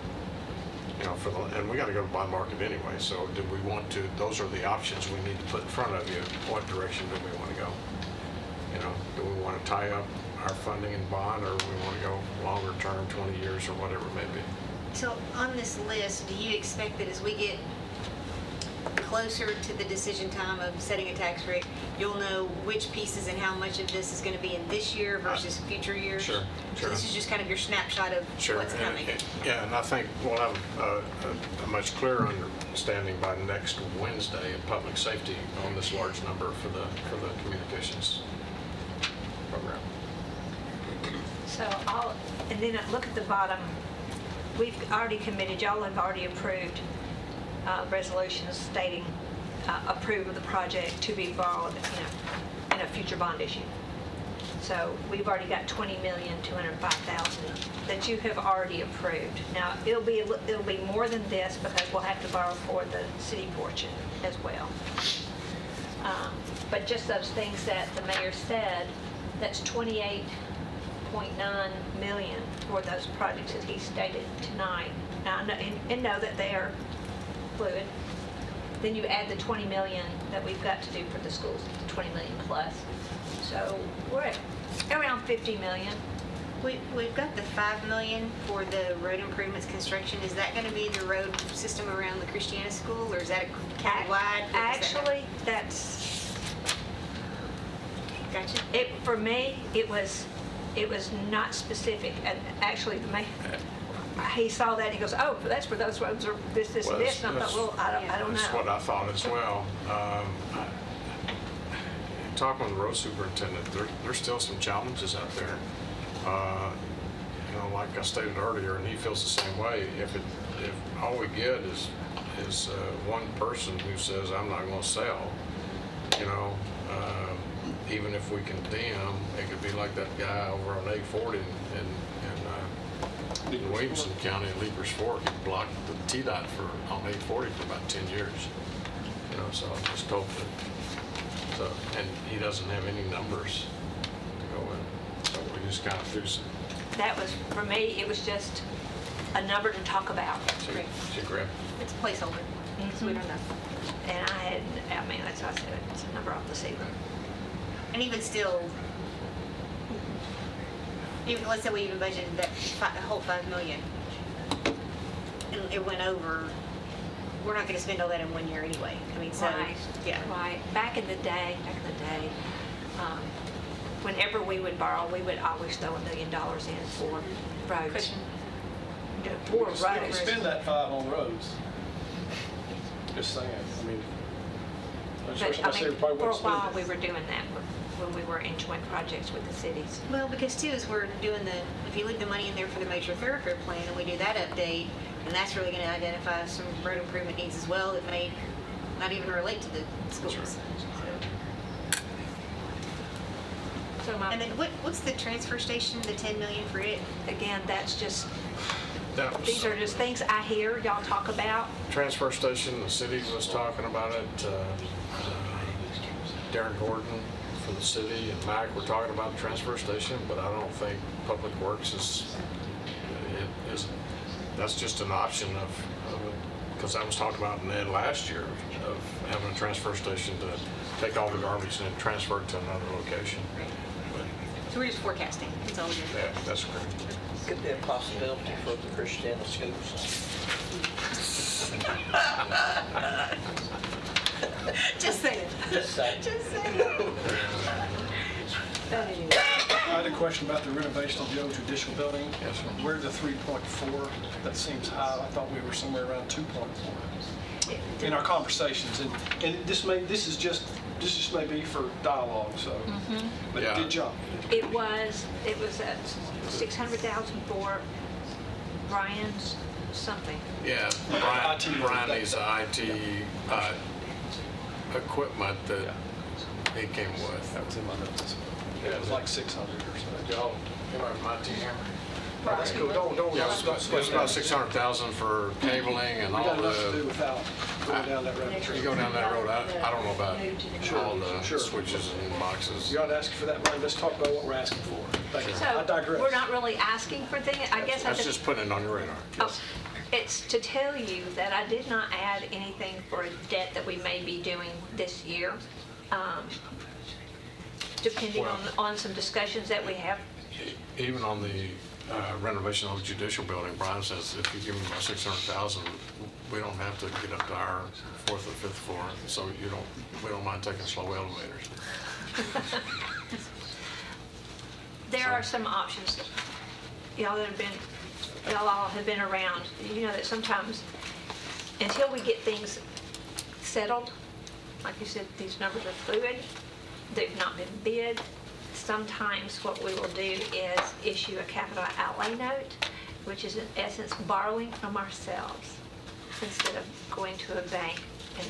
You know, and we got to go to the bond market anyway. So, do we want to? Those are the options we need to put in front of you. What direction do we want to go? You know, do we want to tie up our funding in bond, or do we want to go longer term, 20 years, or whatever it may be? So on this list, do you expect that as we get closer to the decision time of setting a tax rate, you'll know which pieces and how much of this is going to be in this year versus future years? Sure. So this is just kind of your snapshot of what's coming. Yeah, and I think we'll have a much clearer understanding by next Wednesday of public safety on this large number for the communications program. So and then look at the bottom. We've already committed, y'all have already approved resolutions stating approve of the project to be borrowed in a future bond issue. So we've already got $20,205,000 that you have already approved. Now it'll be more than this because we'll have to borrow for the city portion as well. But just those things that the mayor said, that's $28.9 million for those projects that he stated tonight. Now, and know that they are fluid. Then you add the $20 million that we've got to do for the schools, the $20 million plus. So we're at around $50 million. We've got the $5 million for the road improvements construction. Is that going to be the road system around the Christiana School, or is that countywide? Actually, that's. Gotcha. For me, it was not specific. And actually, he saw that and he goes, "Oh, that's for those roads, or this, and this." And I thought, well, I don't know. That's what I thought as well. Talking with the road superintendent, there's still some challenges out there. You know, like I stated earlier, and he feels the same way. If all we get is is one person who says, I'm not going to sell, you know, even if we condemn, it could be like that guy over on 840 in Williamson County in Leapers Fork. He blocked the TDOT on 840 for about 10 years. You know, so I just told him. So, and he doesn't have any numbers to go in. So we just kind of threw some. That was, for me, it was just a number to talk about. She grabbed. It's a placeholder, so we don't know. And I mean, that's why I said it's a number off the ceiling. And even still, even, let's say we even budgeted that whole $5 million, and it went over, we're not gonna spend all that in 1 year anyway. I mean, so, Right, yeah. right. Back in the day, whenever we would borrow, we would always throw $1 million in for roads. Cushion. For We roads. can spend that 5 on roads. Just saying, I mean. But I mean, for a while, we were doing that when we were in joint projects with the cities. Well, because too, is we're doing if you leave the money in there for the major thoroughfare plan and we do that update, and that's really gonna identify some road improvement needs as well that may not even relate to the schools. So And then what's the transfer station, the 10 million for it? Again, that's just, That was these are just things I hear y'all talk about. transfer station, the city was talking about it. Darren Gordon for the city and Mac were talking about the transfer station, but I don't think Public Works is that's just an option because that was talked about in Ed last year of having a transfer station to take all the garbage and then transfer it to another location. So we're just forecasting, that's all we're doing. Yeah, that's correct. Could be a possibility for the Christiana schools. Just saying. Just saying. Just saying. I had a question about the renovation of the old judicial building. Yes, sir. Where the 3.4? That seems high. I thought we were somewhere around 2.4 in our conversations. And this just may be for dialogue, so, but Yeah. good job. It was at 600,000 for Brian's something. Yeah, Brian needs the IT equipment that he came with. That was in my notes. Yeah, it was like 600 or so. Y'all, you know, my team. That's cool. Don't Yeah, it was about 600,000 for cabling and We all got enough to do the, without going down that road. you go down that road, I don't know about all the Sure. switches and boxes. You're not asking for that money. Let's talk about what we're asking for. Thank you. I So digress. we're not really asking for things. I guess I That's just putting it on your radar. Oh, it's to tell you that I did not add anything for a debt that we may be doing this year. Depending on some discussions that we have. Even on the renovation of the judicial building, Brian says if you give me about 600,000, we don't have to get up to our 4th or 5th floor, so we don't mind taking slow elevators. There are some options. Y'all all have been around. You know that sometimes, until we get things settled, like you said, these numbers are fluid. They've not been bid. Sometimes what we will do is issue a capital outlay note, which is in essence borrowing from ourselves instead of going to a bank and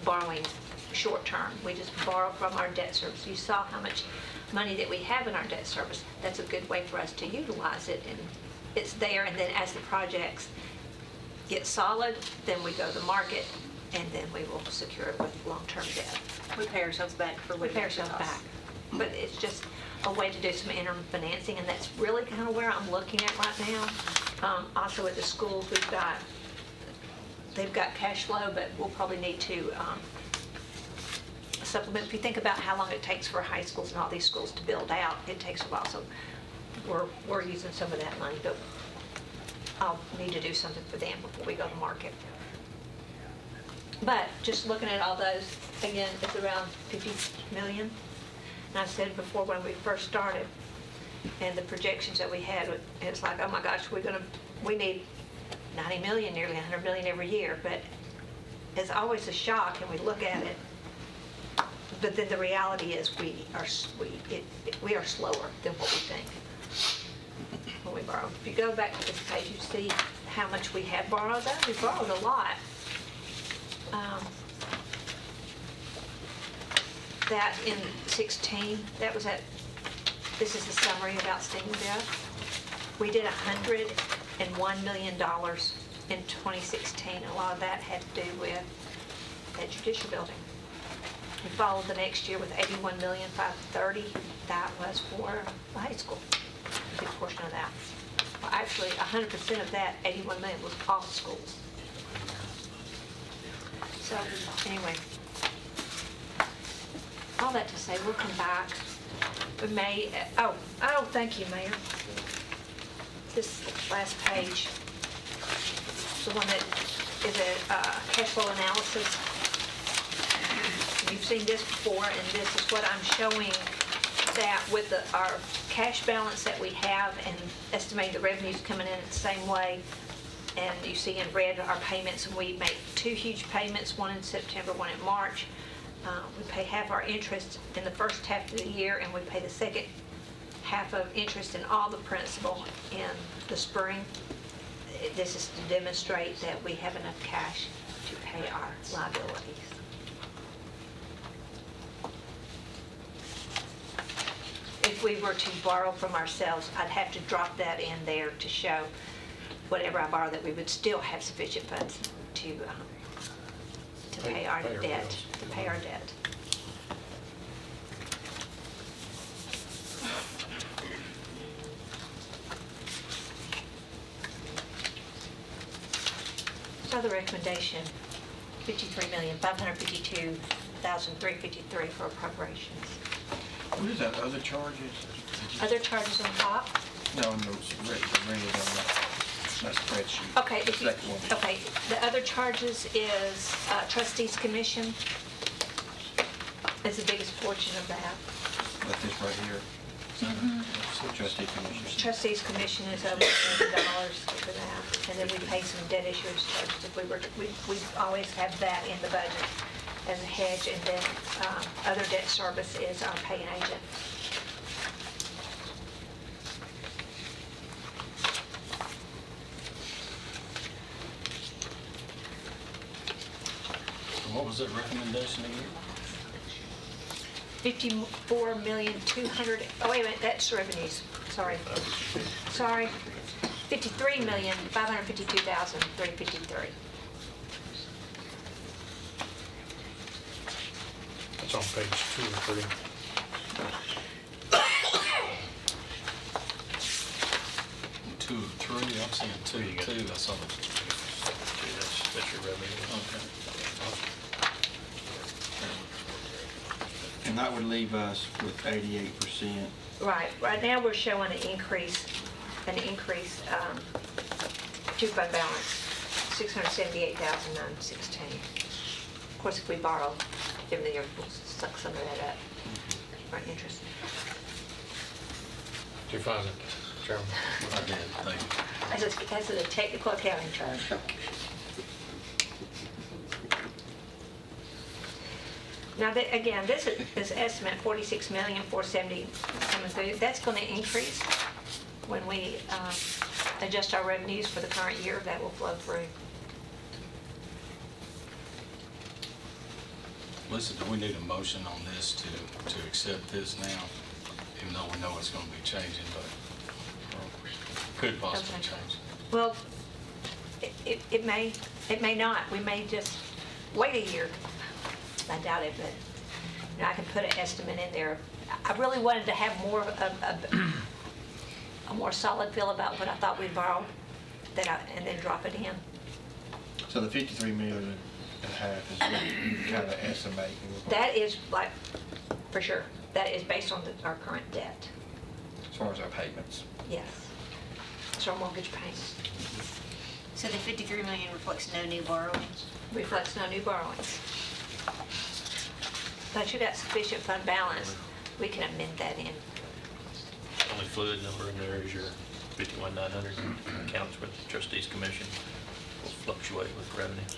borrowing short term. We just borrow from our debt service. You saw how much money that we have in our debt service. That's a good way for us to utilize it, and it's there. And then as the projects get solid, then we go to the market, and then we will secure it with long-term debt. We pay ourselves back for We what pay it ourselves costs. back. But it's just a way to do some interim financing, and that's really kind of where I'm looking at right now. Also at the schools, they've got cash flow, but we'll probably need to supplement. If you think about how long it takes for high schools and all these schools to build out, it takes a while. So we're using some of that money, but I'll need to do something for them before we go to market. But just looking at all those, again, it's around 50 million. And I said before when we first started, and the projections that we had, it's like, oh my gosh, we need 90 million, nearly 100 million every year. But it's always a shock, and we look at it. But then the reality is we are slower than what we think when we borrow. If you go back to this page, you see how much we have borrowed. We borrowed a lot. that in 16, that was this is the summary of outstanding debt. We did $101 million in 2016. A lot of that had to do with that judicial building. We followed the next year with $81,530,000. That was for the high school, a big portion of that. Well, actually, 100% of that, $81 million, was all schools. So, anyway, all that to say, we'll come back. We may, oh, thank you, Mayor. This last page, the one that is a cash flow analysis. You've seen this before, and this is what I'm showing, that with our cash balance that we have and estimating the revenues coming in the same way. And you see in red our payments, and we make 2 huge payments, one in September, one in March. We pay half our interest in the first half of the year, and we pay the second half of interest and all the principal in the spring. This is to demonstrate that we have enough cash to pay our liabilities. If we were to borrow from ourselves, I'd have to drop that in there to show whatever I borrow, that we would still have sufficient funds to pay our debt, to pay our debt. So the recommendation, $53,552,353 for appropriations. What is that, other charges? Other charges on top? No, no, it's red on that spreadsheet. Okay, The second one. okay, the other charges is trustees commission. Is the biggest portion of that. Like this right here. So trustee commission. Trustees commission is over $1 million for that. And then we pay some debt issuance charges if we always have that in the budget as a hedge. And then other debt service is our paying agent. What was that recommendation again? 54,200,000, oh wait a minute, that's revenues, sorry. 53,552,353. It's on page 2 or 3. Two or three, I'm seeing two, I saw it. That's your revenue. Okay. And that would leave us with 88%. Right now we're showing an increase to fund balance, $678,916. Of course, if we borrow, every year we'll suck some of that up, our interest. Did you find it, Chairman? I did, thank you. That's a technical accounting term. Now, again, this estimate, $46,470,000 coming through. That's going to increase when we adjust our revenues for the current year. That will flow through. Lisa, do we need a motion on this to accept this now, even though we know it's going to be changing, but could possibly Okay. change? Well, it may not. We may just wait a year. I doubt it, but I can put an estimate in there. I really wanted to have more of a more solid feel about what I thought we'd borrow, and then drop it in. So the 53 million and a half is what you kind of estimate. That is like, for sure, that is based on our current debt. As far as our payments. Yes. It's our mortgage payments. So the 53 million reflects no new borrowings? Reflects no new borrowings. But you got sufficient fund balance, we can amend that in. Only fluid number in there is your 51,900 accounts with the trustees commission. Will fluctuate with revenues.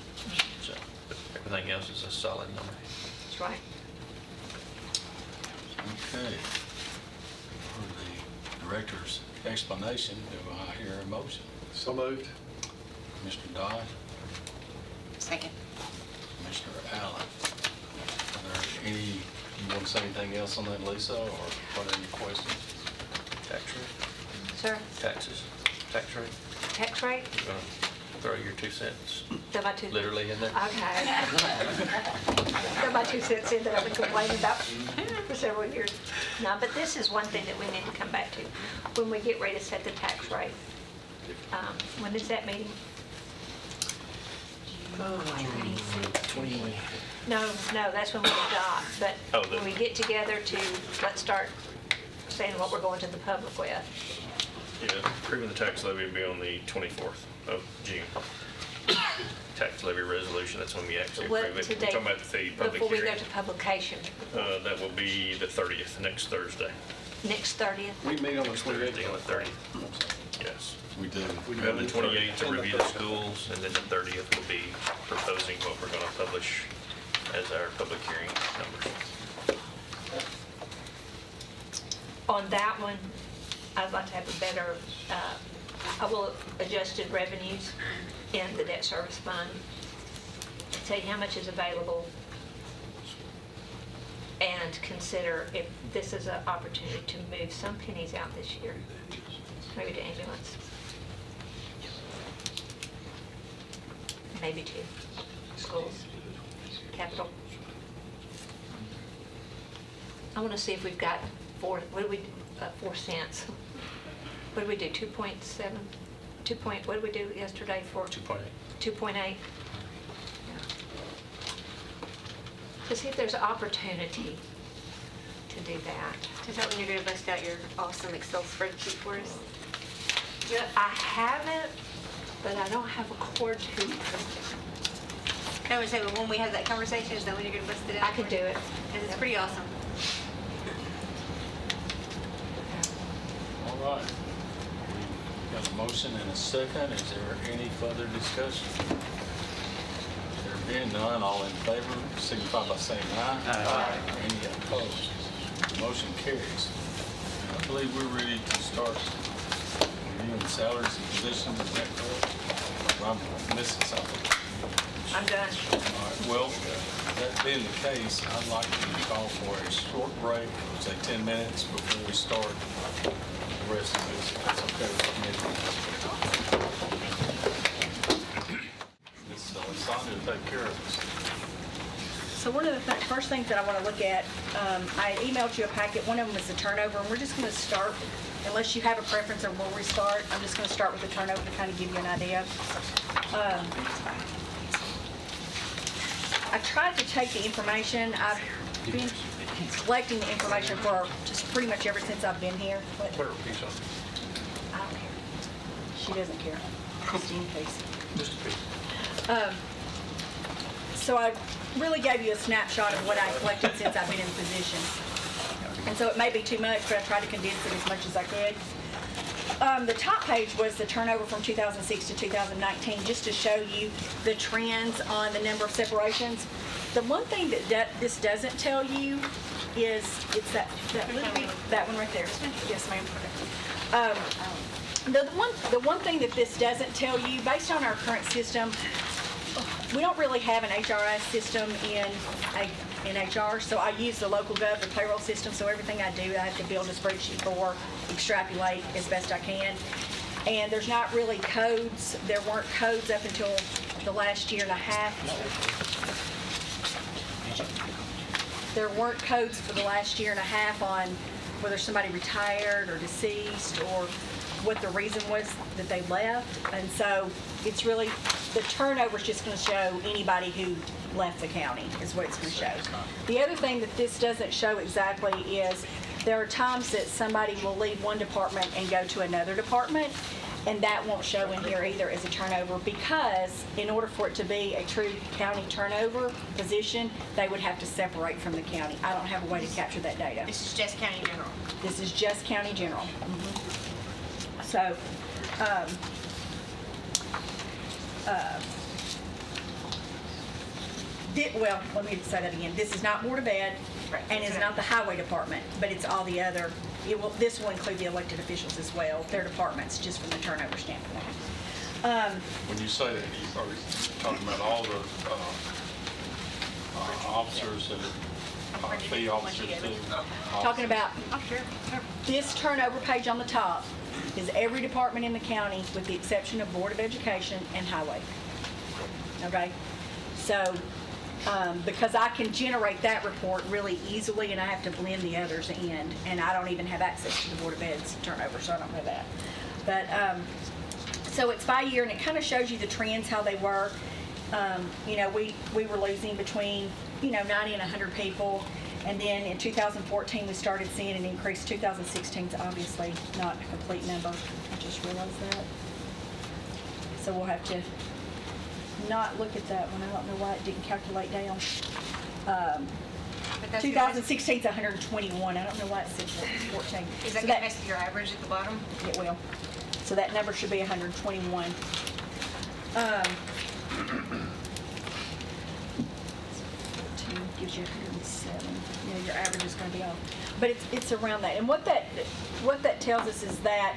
So, but everything else is a solid number. That's right. Okay. For the director's explanation, do I hear a motion? So moved. Mr. Dodd, Second. Commissioner Allen. Are there any, you want to say anything else on that, Lisa, or are there any questions? Tax rate, Sir, taxes, tax rate. tax rate? You're gonna throw your 2 cents Throw my 2 literally in there? Okay. Throw my 2 cents in that I've been complaining about for several years. No, but this is one thing that we need to come back to. When we get ready to set the tax rate, when is that meeting? 20. No, that's when we adopt, but Oh, when we get together to, let's start saying what we're going to the public with. Yeah, approving the tax levy will be on the 24th of June. Tax levy resolution, that's when we actually What approve it. We're today? talking about the public Before we go hearing. to publication, That will be the 30th, next Thursday. next 30th. We meet on the Thursday 28th. on the 30th. Yes. We do. We have the 28th to review the schools, and then the 30th will be proposing what we're going to publish as our public hearing numbers. On that one, I'd like to have a better, I will adjusted revenues in the debt service fund, tell you how much is available, and consider if this is an opportunity to move some pennies out this year, maybe to ambulance. Maybe to schools, capital. I want to see if we've got 4 cents. What did we do, 2.7? 2 point, what did we do yesterday for? 2.8. 2.8? To see if there's an opportunity to do that. Is that when you're going to bust out your awesome Excel spreadsheet for us? I haven't, but I don't have a cord to. I would say, but when we have that conversation, is that when you're going to bust it out? I could do it. Because it's pretty awesome. All right. We've got a motion and a second. Is there any further discussion? There being none, all in favor, signify by saying aye. Aye. Any opposed? The motion carries. I believe we're ready to start reviewing salaries and positions. Is that correct? Or I'm missing something. I'm done. All right, well, that being the case, I'd like to call for a short break, say 10 minutes before we start the rest of this. If that's okay with me. Ms. Sandra will take care of this. So one of the first things that I want to look at, I emailed you a packet. One of them is the turnover, and we're just going to start, unless you have a preference on where we start, I'm just going to start with the turnover to kind of give you an idea. I tried to take the information. I've been collecting the information for just pretty much ever since I've been here. But Put her piece on. I don't care. She doesn't care. Christine Casey. Just a piece. So I really gave you a snapshot of what I collected since I've been in position. And so it may be too much, but I tried to condense it as much as I could. The top page was the turnover from 2006 to 2019, just to show you the trends on the number of separations. The one thing that this doesn't tell you is it's that one right there. Yes, ma'am. The one thing that this doesn't tell you, based on our current system, we don't really have an HRIS system in HR, so I use the local gov, the payroll system, so everything I do, I have to build a spreadsheet for, extrapolate as best I can. And there's not really codes. There weren't codes up until the last year and a half. There weren't codes for the last year and a half on whether somebody retired or deceased or what the reason was that they left. And so it's really, the turnover is just going to show anybody who left the county is what it's going to show. The other thing that this doesn't show exactly is there are times that somebody will leave one department and go to another department, and that won't show in here either as a turnover, because in order for it to be a true county turnover position, they would have to separate from the county. I don't have a way to capture that data. This is just county general. This is just county general. So, well, let me say that again. This is not Board of Ed, and it's not the Highway Department, but it's all the other. This will include the elected officials as well, their departments, just from the turnover standpoint. When you say that, are you talking about all the officers and fee officers too. Talking about Oh, sure. this turnover page on the top is every department in the county with the exception of Board of Education and Highway. Okay? So, because I can generate that report really easily and I have to blend the others in, and I don't even have access to the Board of Ed's turnover, so I don't know that. But, so it's by year and it kind of shows you the trends, how they were. You know, we were losing between, 90 and 100 people. And then in 2014, we started seeing an increase. 2016 is obviously not a complete number. I just realized that. So we'll have to not look at that one. I don't know why it didn't calculate down. 2016 is 121. I don't know why it said 14. Is that So going to mess with your average at the bottom? It will. So that number should be 121. 14 gives you 107. You know, your average is going to be off. But it's around that. And what that tells us is that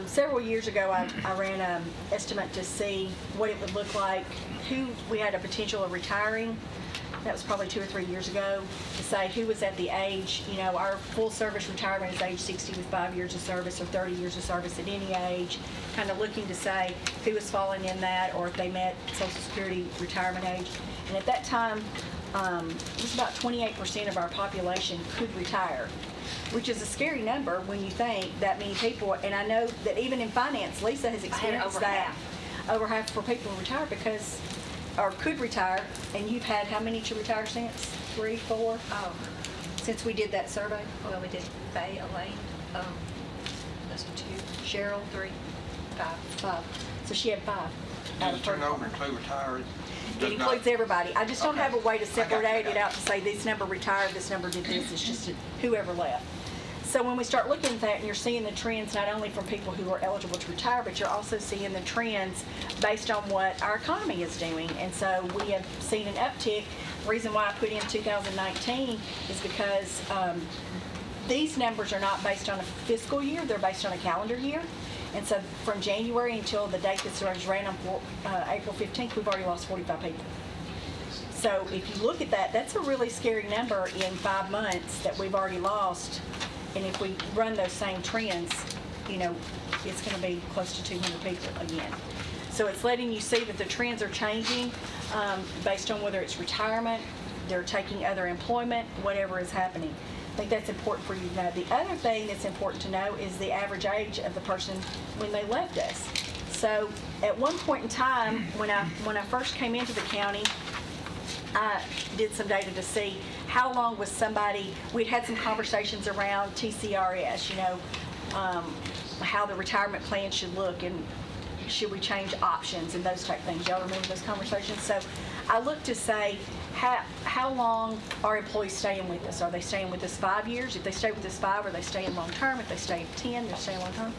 several years ago, I ran an estimate to see what it would look like, who we had a potential of retiring. That was probably 2 or 3 years ago, to say who was at the age, our full service retirement is age 60 with 5 years of service or 30 years of service at any age, kind of looking to say who was falling in that or if they met Social Security retirement age. And at that time, it was about 28% of our population could retire, which is a scary number when you think that many people, and I know that even in finance, Lisa has experienced over that. half. Over half for people to retire because, or could retire, and you've had how many to retire since? 3, 4? Oh, Since we did that survey? well, we did Faye, Elaine, that's 2, Cheryl? 3, 5. 5. So she had 5. out Does of the her turnover department. include retirees? It includes everybody. I just don't Okay. have a way to I got separate you. it out to say this number retired, this number did this. It's just whoever left. So when we start looking at that and you're seeing the trends not only from people who are eligible to retire, but you're also seeing the trends based on what our economy is doing. And so we have seen an uptick. The reason why I put in 2019 is because these numbers are not based on a fiscal year, they're based on a calendar year. And so from January until the date this was ran on April 15th, we've already lost 45 people. So if you look at that, that's a really scary number in 5 months that we've already lost. And if we run those same trends, it's going to be close to 200 people again. So it's letting you see that the trends are changing based on whether it's retirement, they're taking other employment, whatever is happening. I think that's important for you to know. The other thing that's important to know is the average age of the person when they left us. So at one point in time, when I first came into the county, I did some data to see how long was somebody, we'd had some conversations around TCRS, how the retirement plan should look and should we change options and those type things. Y'all remember those conversations? So I looked to say, how long are employees staying with us? Are they staying with us 5 years? If they stay with us 5, are they staying long term? If they stay 10, they're staying long term.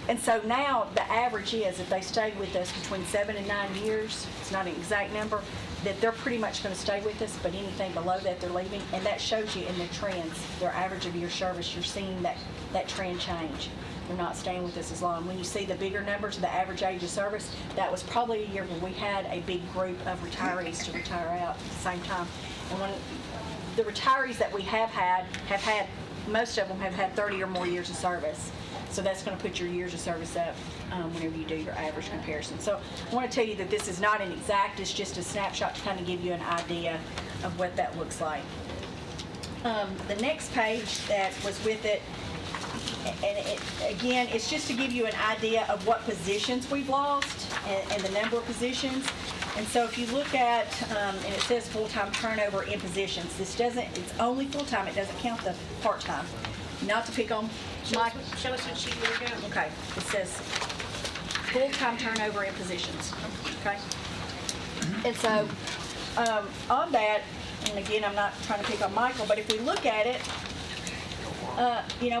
And so now the average is if they stayed with us between 7 and 9 years, it's not an exact number, that they're pretty much going to stay with us, but anything below that they're leaving. And that shows you in the trends, their average of year service, you're seeing that trend change. They're not staying with us as long. When you see the bigger numbers, the average age of service, that was probably a year when we had a big group of retirees to retire out at the same time. And when the retirees that we have had, most of them have had 30 or more years of service. So that's going to put your years of service up whenever you do your average comparison. So I want to tell you that this is not an exact, it's just a snapshot to kind of give you an idea of what that looks like. The next page that was with it, and again, it's just to give you an idea of what positions we've lost and the number of positions. And so if you look at, and it says full-time turnover in positions, it's only full-time, it doesn't count the part-time. Not to pick on Mike. Show us what sheet you're going. Okay, it says full-time turnover in positions, okay? And so on that, and again, I'm not trying to pick on Michael, but if we look at it,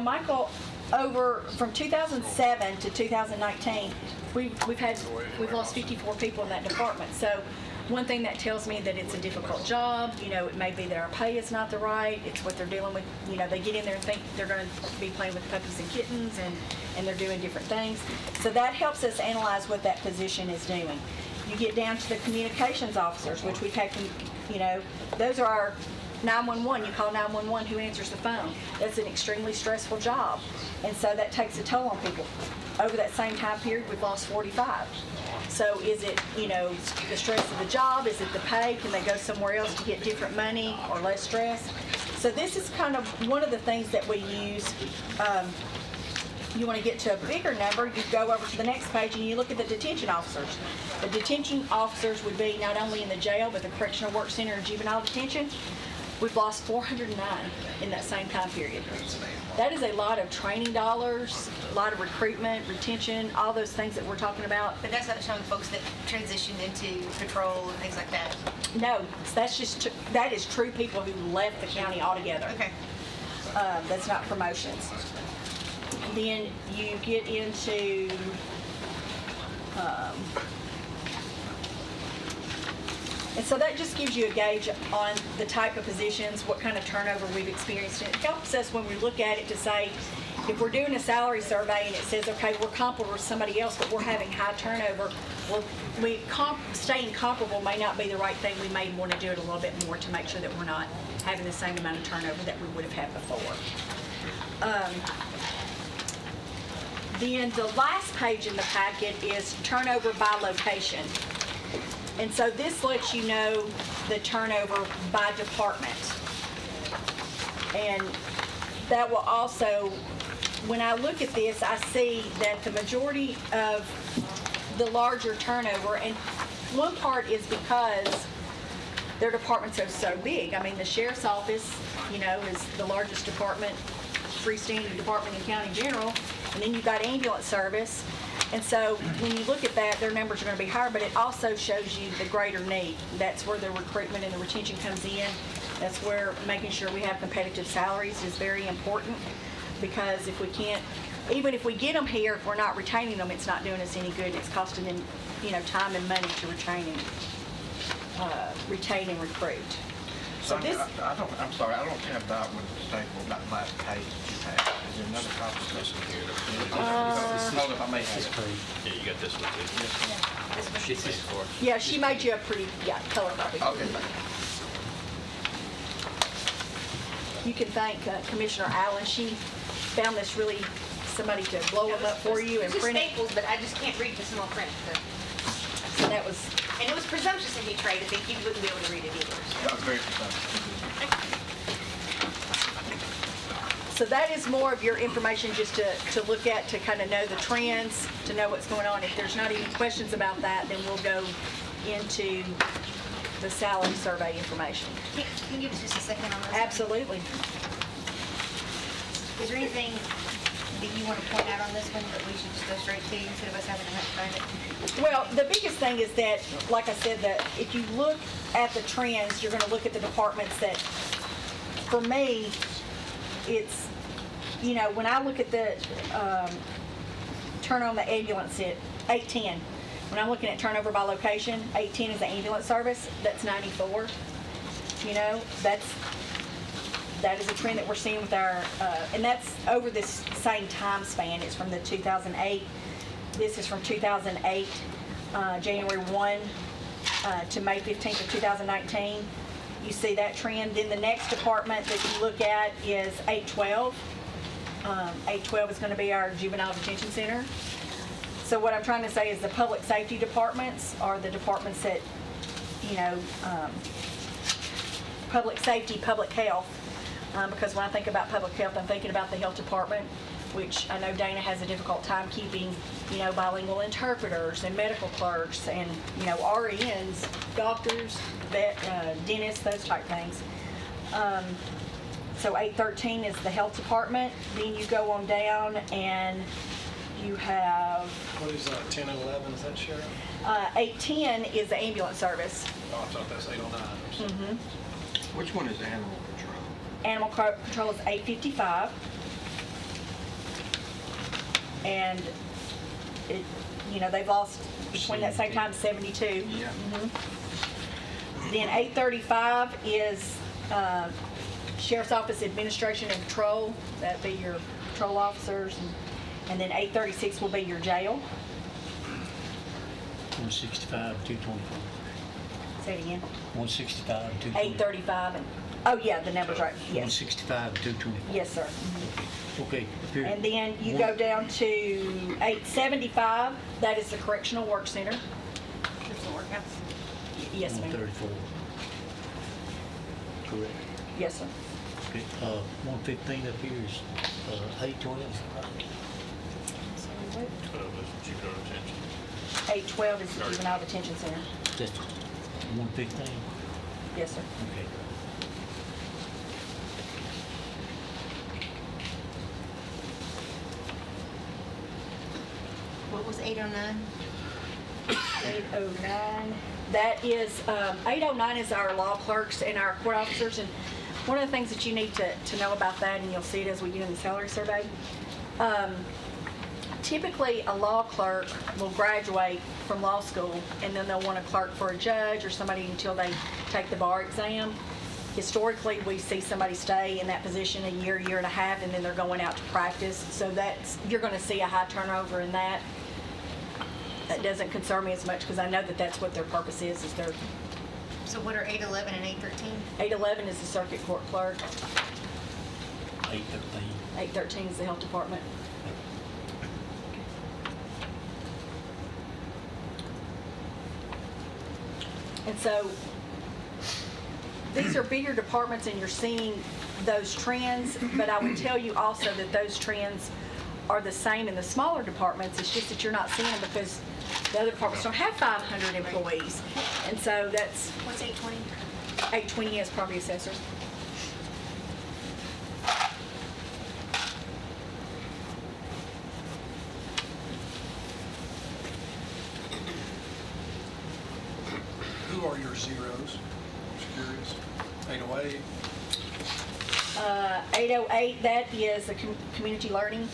Michael, from 2007 to 2019, we've lost 54 people in that department. So one thing that tells me that it's a difficult job. It may be that our pay is not the right. It's what they're dealing with. They get in there and think they're going to be playing with puppies and kittens, and they're doing different things. So that helps us analyze what that position is doing. You get down to the communications officers, which we take, those are our 911. You call 911, who answers the phone? That's an extremely stressful job. And so that takes a toll on people. Over that same time period, we've lost 45. So is it, the stress of the job? Is it the pay? Can they go somewhere else to get different money or less stress? So this is kind of one of the things that we use. You want to get to a bigger number, you go over to the next page and you look at the detention officers. The detention officers would be not only in the jail, but the Correctional Work Center and juvenile detention. We've lost 409 in that same time period. That is a lot of training dollars, a lot of recruitment, retention, all those things that we're talking about. But that's not showing folks that transitioned into patrol and things like that. No, that is true people who left the county altogether. Okay. That's not promotions. Then you get into and so that just gives you a gauge on the type of positions, what kind of turnover we've experienced. And it helps us when we look at it to say, if we're doing a salary survey and it says, okay, we're comparable with somebody else, but we're having high turnover, well, staying comparable may not be the right thing. We may want to do it a little bit more to make sure that we're not having the same amount of turnover that we would have had before. Then the last page in the packet is turnover by location. And so this lets you know the turnover by department. And that will also, when I look at this, I see that the majority of the larger turnover, and one part is because their departments are so big. I mean, the sheriff's office, is the largest department, freestanding department in county general, and then you've got ambulance service. And so when you look at that, their numbers are going to be higher, but it also shows you the greater need. That's where the recruitment and the retention comes in. That's where making sure we have competitive salaries is very important, because if we can't, even if we get them here, if we're not retaining them, it's not doing us any good. It's costing them, time and money to retain and recruit. So this, I'm sorry, I don't have that one staple, that last page you have. Is there another copy of this one here? Hold up, I may have it. Yeah, you got this one too. She paid for it. yeah, she made you a pretty, color copy. Okay, thank you. You can thank Commissioner Allen. She found this really, somebody to blow them up for you and It's just print it. staples, but I just can't read the small print. So that was, And it was presumptuous of me, Trey, to think you wouldn't be able to read it either. That was very presumptuous. so that is more of your information just to look at, to kind of know the trends, to know what's going on. If there's not any questions about that, then we'll go into the salary survey information. Can you give us just a second on this? Absolutely. Is there anything that you want to point out on this one that we should just go straight to instead of us having to find it? Well, the biggest thing is that, like I said, that if you look at the trends, you're going to look at the departments that, for me, it's, when I look at the turn on the ambulance at 810, when I'm looking at turnover by location, 810 is the ambulance service, that's 94. That is a trend that we're seeing with our, and that's over this same time span. It's from the 2008. This is from 2008, January 1 to May 15th of 2019. You see that trend. Then the next department that you look at is 812. 812 is going to be our juvenile detention center. So what I'm trying to say is the public safety departments are the departments that, public safety, public health. Because when I think about public health, I'm thinking about the health department, which I know Dana has a difficult time keeping, bilingual interpreters and medical clerks and, RNs, doctors, dentists, those type things. So 813 is the health department. Then you go on down and you have... What is 10 and 11, is that Sheriff? 810 is the ambulance service. Oh, I thought that's 809. Which one is animal control? Animal control is 855. And it, they've lost between that same time 72. Yeah. Then 835 is Sheriff's Office Administration and Patrol. That'd be your patrol officers. And then 836 will be your jail. 165, 224. Say it again. 165, 224. 835 and, oh yeah, the number's right, yes. 165, 224. Yes, sir. Okay, period. And then you go down to 875, that is the Correctional Work Center. It's the workhouse. Yes, ma'am. 134. Correct. Yes, sir. Okay, 115 up here is 812. 12 is juvenile detention. 812 is the Juvenile Detention Center. That's 115. Yes, sir. Okay. What was 809? 809. That is, 809 is our law clerks and our court officers. And one of the things that you need to know about that, and you'll see it as we get in the salary survey, typically a law clerk will graduate from law school and then they'll want to clerk for a judge or somebody until they take the bar exam. Historically, we see somebody stay in that position a year, year and a half, and then they're going out to practice. So that's, you're going to see a high turnover in that. That doesn't concern me as much because I know that that's what their purpose is they're, So what are 811 and 813? 811 is the circuit court clerk, 813. 813 is the health department. And so these are bigger departments and you're seeing those trends, but I would tell you also that those trends are the same in the smaller departments. It's just that you're not seeing them because the other departments don't have 500 employees. And so that's... What's 820? 820 is property assessor. Who are your zeros? Just curious. 808? 808, that is a community learning.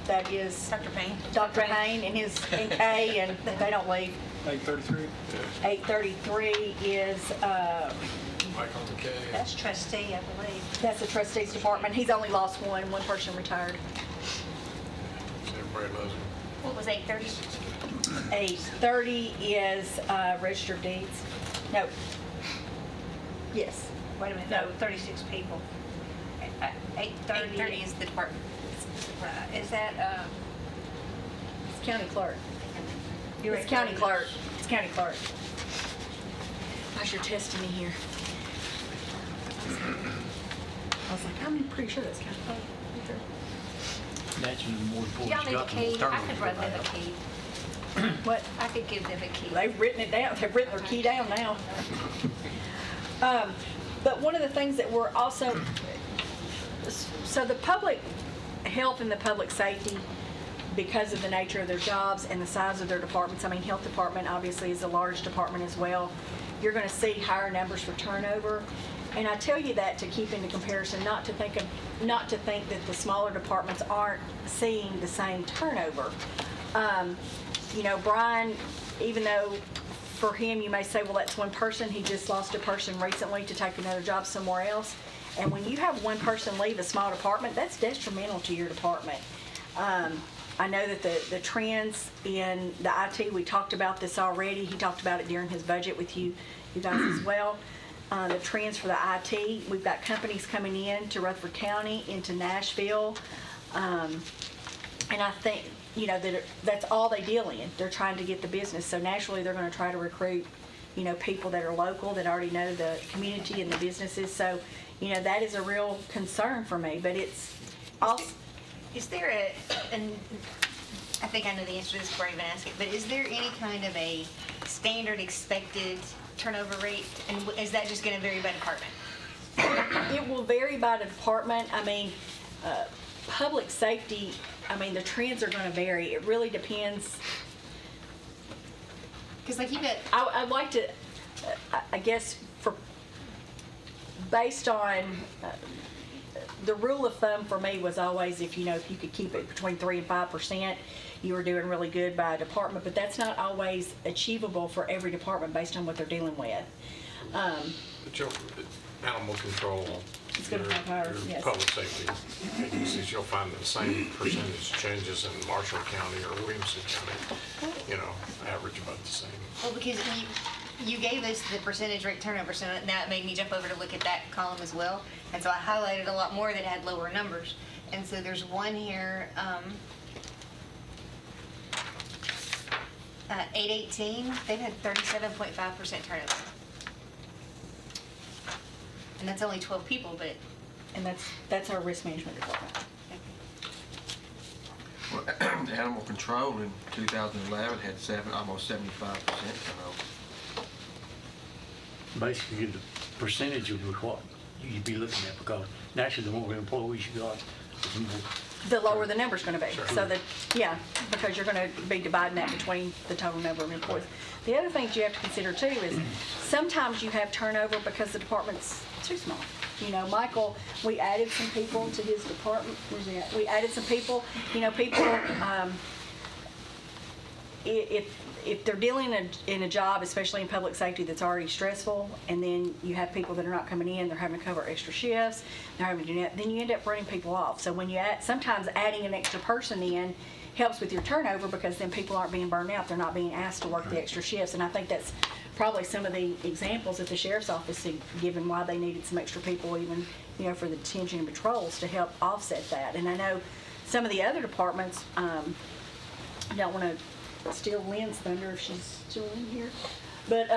That is Dr. Payne. Dr. Payne and his NK, and they don't leave. 833? 833 is, Michael McKay. That's trustee, I believe. that's the trustees department. He's only lost one person retired. Everybody loves him. What was 830? 830 is registered deeds. No. Yes. Wait a minute, No. no, 36 people. 830 is the department. Is that, It's county clerk. You're It's right. county clerk. It's county clerk. Gosh, you're testing me here. I was like, I'm pretty sure that's county clerk. Right there. Naturally, the more reports y'all you need a got, the more key? I turnover could you run have. them a key. What? I could give them a key. They've written it down. They've written their key down now. But one of the things that we're also, so the public health and the public safety, because of the nature of their jobs and the size of their departments, I mean, health department obviously is a large department as well. You're going to see higher numbers for turnover. And I tell you that to keep into comparison, not to think that the smaller departments aren't seeing the same turnover. You know, Brian, even though for him you may say, well, that's one person, he just lost a person recently to take another job somewhere else. And when you have one person leave a small department, that's detrimental to your department. I know that the trends in the IT, we talked about this already. He talked about it during his budget with you guys as well. The trends for the IT, we've got companies coming in to Rutherford County, into Nashville. And I think, you know, that's all they deal in. They're trying to get the business. So naturally, they're going to try to recruit, you know, people that are local, that already know the community and the businesses. So, you know, that is a real concern for me. But it's also... Is there and I think I know the answer to this before I even ask it, but is there any kind of a standard expected turnover rate? And is that just going to vary by department? It will vary by the department. I mean, public safety, I mean, the trends are going to vary. It really depends. Because like you got... I'd like to, I guess, based on... the rule of thumb for me was always if you could keep it between 3% and 5%, you were doing really good by a department, but that's not always achievable for every department based on what they're dealing with. But your animal control, It's gonna have higher, your yes. public safety agencies, you'll find the same percentage changes in Marshall County or Williamson County, you know, average Well, because you gave us the percentage rate turnover, so now it made me jump over to look at that column as well. And so I highlighted a lot more that had lower numbers. And so there's one here, 818, they've had 37.5% turnover. And that's only 12 people, but. And that's our risk management department. Well, the animal control in 2011 had almost 75% turnover. Basically, the percentage of what you'd be looking at, because naturally, the more employees you got, the more. The lower the number's gonna be. So that, yeah, because you're gonna be dividing that between the total number of employees. The other things you have to consider too is sometimes you have turnover because the department's too small. You know, Michael, we added some people to his department. Where's he at? We added some people. You know, people, if they're dealing in a job, especially in public safety, that's already stressful, and then you have people that are not coming in, they're having to cover extra shifts, they're having to do that, then you end up running people off. So when you sometimes adding an extra person in helps with your turnover, because then people aren't being burned out, they're not being asked to work the extra shifts. And I think that's probably some of the examples that the sheriff's office had given why they needed some extra people, even, you know, for the detention and patrols to help offset that. And I know some of the other departments, I don't want to steal Lynn's thunder if she's still in here, but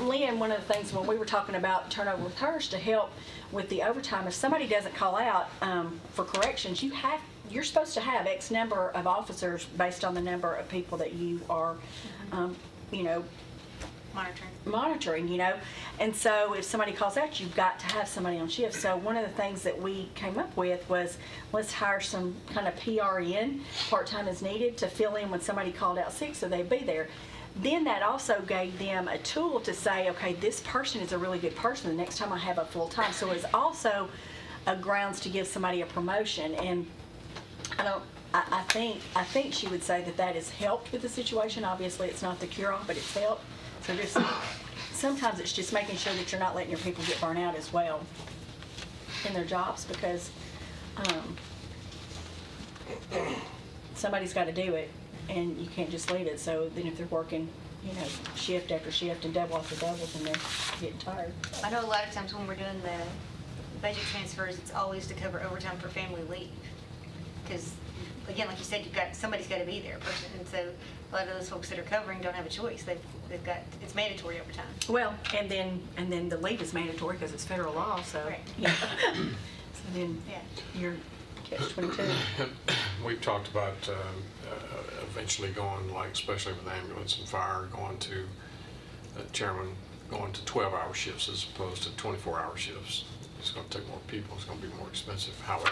Lynn, one of the things when we were talking about turnover with hers to help with the overtime, if somebody doesn't call out for corrections, you're supposed to have X number of officers based on the number of people that you are, you know, monitoring, you know. And so if somebody calls out, you've got to have somebody on shift. So one of the things that we came up with was, let's hire some kind of PRN, part-time as needed, to fill in when somebody called out sick so they'd be there. Then that also gave them a tool to say, okay, this person is a really good person, the next time I have a full-time. So it's also a grounds to give somebody a promotion. And I think she would say that has helped with the situation. Obviously, it's not the cure-all, but it's helped. So just sometimes it's just making sure that you're not letting your people get burnt out as well in their jobs, because somebody's got to do it, and you can't just leave it. So then if they're working, you know, shift after shift and double after double, then they're getting tired. I know a lot of times when we're doing the budget transfers, it's always to cover overtime for family leave. Because, again, like you said, somebody's got to be there, person, and so a lot of those folks that are covering don't have a choice. They've got, it's mandatory overtime. Well, and then the leave is mandatory because it's federal law. So right. Yeah. So then you're catch-22. We've talked about eventually going, like, especially with ambulance and fire, going to Chairman, going to 12-hour shifts as opposed to 24-hour shifts. It's going to take more people. It's going to be more expensive. However,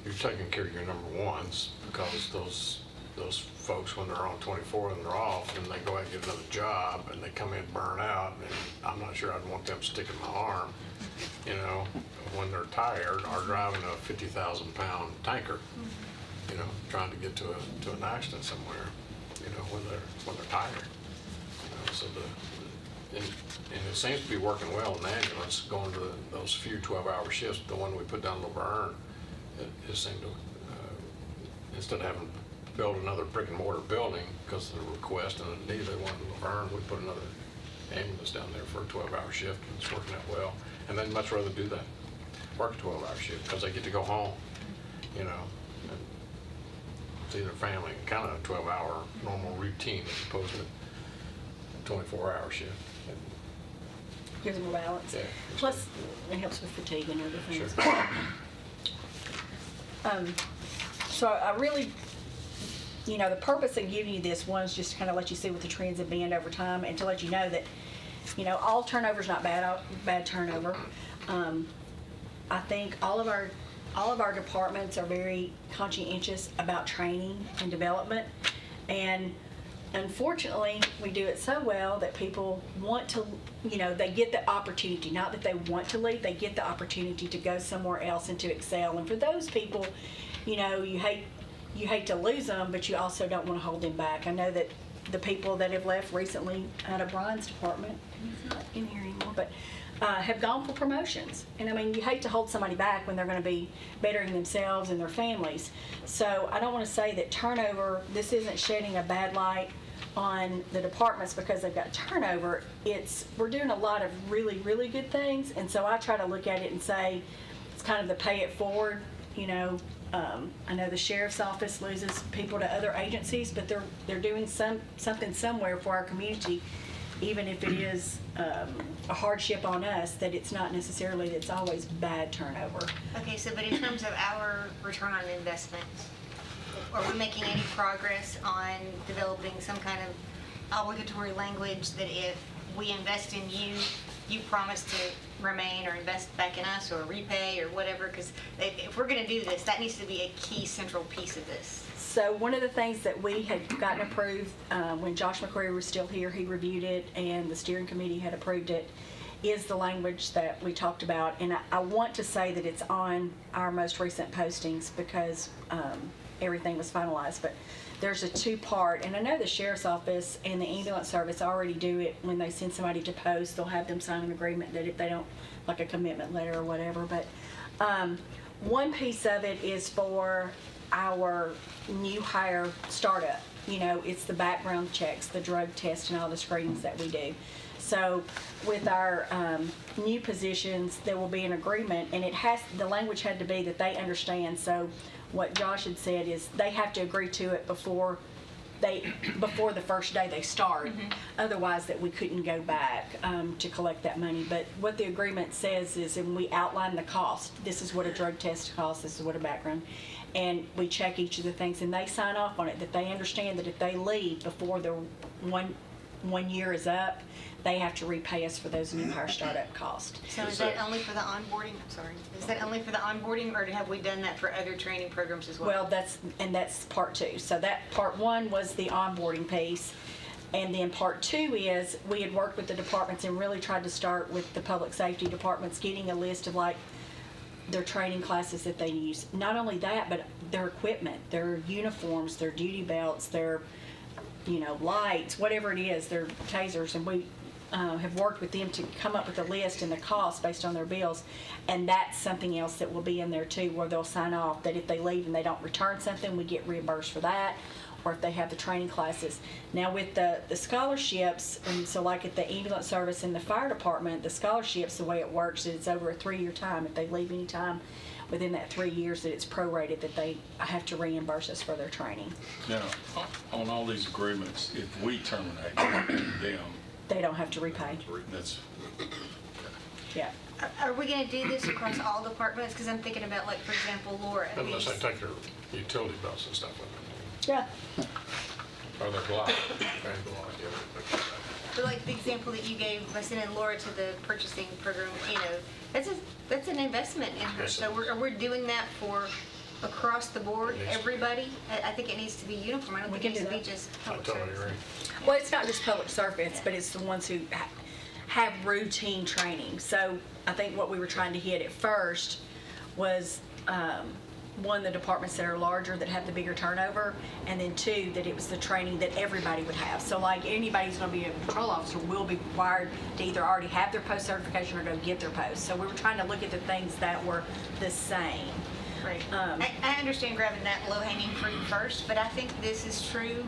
you're taking care of your number ones, because those folks, when they're on 24 and they're off, and they go out and get another job and they come in burnt out, and I'm not sure I'd want them sticking my arm, you know, when they're tired, or driving a 50,000-pound tanker, you know, trying to get to an accident somewhere, you know, when they're tired. You know, so and it seems to be working well in the ambulance, going to those few 12-hour shifts. The one we put down in Laverne, it just seemed to, instead of having to build another brick and mortar building because of the request and the need they wanted in Laverne, we put another ambulance down there for a 12-hour shift, and it's working out well. And they'd much rather do that, work a 12-hour shift, because they get to go home, you know, and see their family, kind of a 12-hour normal routine as opposed to a 24-hour shift. Gives them a balance. Yeah, Plus, it helps with fatigue and other things. Sure. So I really, you know, the purpose of giving you this one is just to kind of let you see what the trends have been over time, and to let you know that, you know, all turnover is not bad turnover. I think all of our departments are very conscientious about training and development, and unfortunately, we do it so well that people want to, you know, they get the opportunity, not that they want to leave, they get the opportunity to go somewhere else and to excel. And for those people, you know, you hate to lose them, but you also don't want to hold them back. I know that the people that have left recently out of Brian's department, he's not in here anymore, but have gone for promotions. And I mean, you hate to hold somebody back when they're going to be bettering themselves and their families. So I don't want to say that turnover, this isn't shedding a bad light on the departments because they've got turnover, we're doing a lot of really, really good things. And so I try to look at it and say, it's kind of the pay it forward, you know. I know the sheriff's office loses people to other agencies, but they're doing something somewhere for our community, even if it is a hardship on us, that it's not necessarily that it's always bad turnover. Okay, so but in terms of our return on investment, are we making any progress on developing some kind of obligatory language that if we invest in you, you promise to remain or invest back in us or repay or whatever? Because if we're going to do this, that needs to be a key central piece of this. So one of the things that we had gotten approved when Josh McCreary was still here, he reviewed it and the steering committee had approved it, is the language that we talked about. And I want to say that it's on our most recent postings because everything was finalized. But there's a two-part, and I know the sheriff's office and the ambulance service already do it when they send somebody to post. They'll have them sign an agreement that if they don't, like a commitment letter or whatever. But one piece of it is for our new hire startup. You know, it's the background checks, the drug test, and all the screenings that we do. So with our new positions, there will be an agreement, and the language had to be that they understand. So what Josh had said is they have to agree to it before the first day they start. Otherwise, that we couldn't go back to collect that money. But what the agreement says is, and we outline the cost. This is what a drug test costs. This is what a background. And we check each of the things, and they sign off on it, that they understand that if they leave before the one year is up, they have to repay us for those new hire startup costs. So is that only for the onboarding? I'm sorry. Is that only for the onboarding, or have we done that for other training programs as well? Well, that's part two. So that part one was the onboarding piece. And then part two is we had worked with the departments and really tried to start with the public safety departments, getting a list of like their training classes that they use. Not only that, but their equipment, their uniforms, their duty belts, their lights, whatever it is, their tasers. And we have worked with them to come up with a list and the cost based on their bills. And that's something else that will be in there too, where they'll sign off that if they leave and they don't return something, we get reimbursed for that, or if they have the training classes. Now with the scholarships, and so like at the ambulance service and the fire department, the scholarships, the way it works is it's over a 3-year time. If they leave any time within that 3 years, that it's prorated, that they have to reimburse us for their training. Now, on all these agreements, if we terminate them, They don't have to repay. that's, Yeah. Are we going to do this across all departments? Because I'm thinking about, like, for example, Laura. Unless they take their utility bills and stuff with them. Yeah. Or their glide. Yeah. But like the example that you gave by sending Laura to the purchasing program, that's an investment in her. Yes, So we're doing that for across the board, everybody. I think it needs to be uniform. I don't think it needs to be just I public totally service. agree. Well, it's not just public service, but it's the ones who have routine training. So I think what we were trying to hit at first was, one, the departments that are larger that have the bigger turnover, and then two, that it was the training that everybody would have. So like anybody who's going to be a patrol officer will be required to either already have their post certification or go get their post. So we were trying to look at the things that were the same. Right. I understand grabbing that low-hanging fruit first, but I think this is true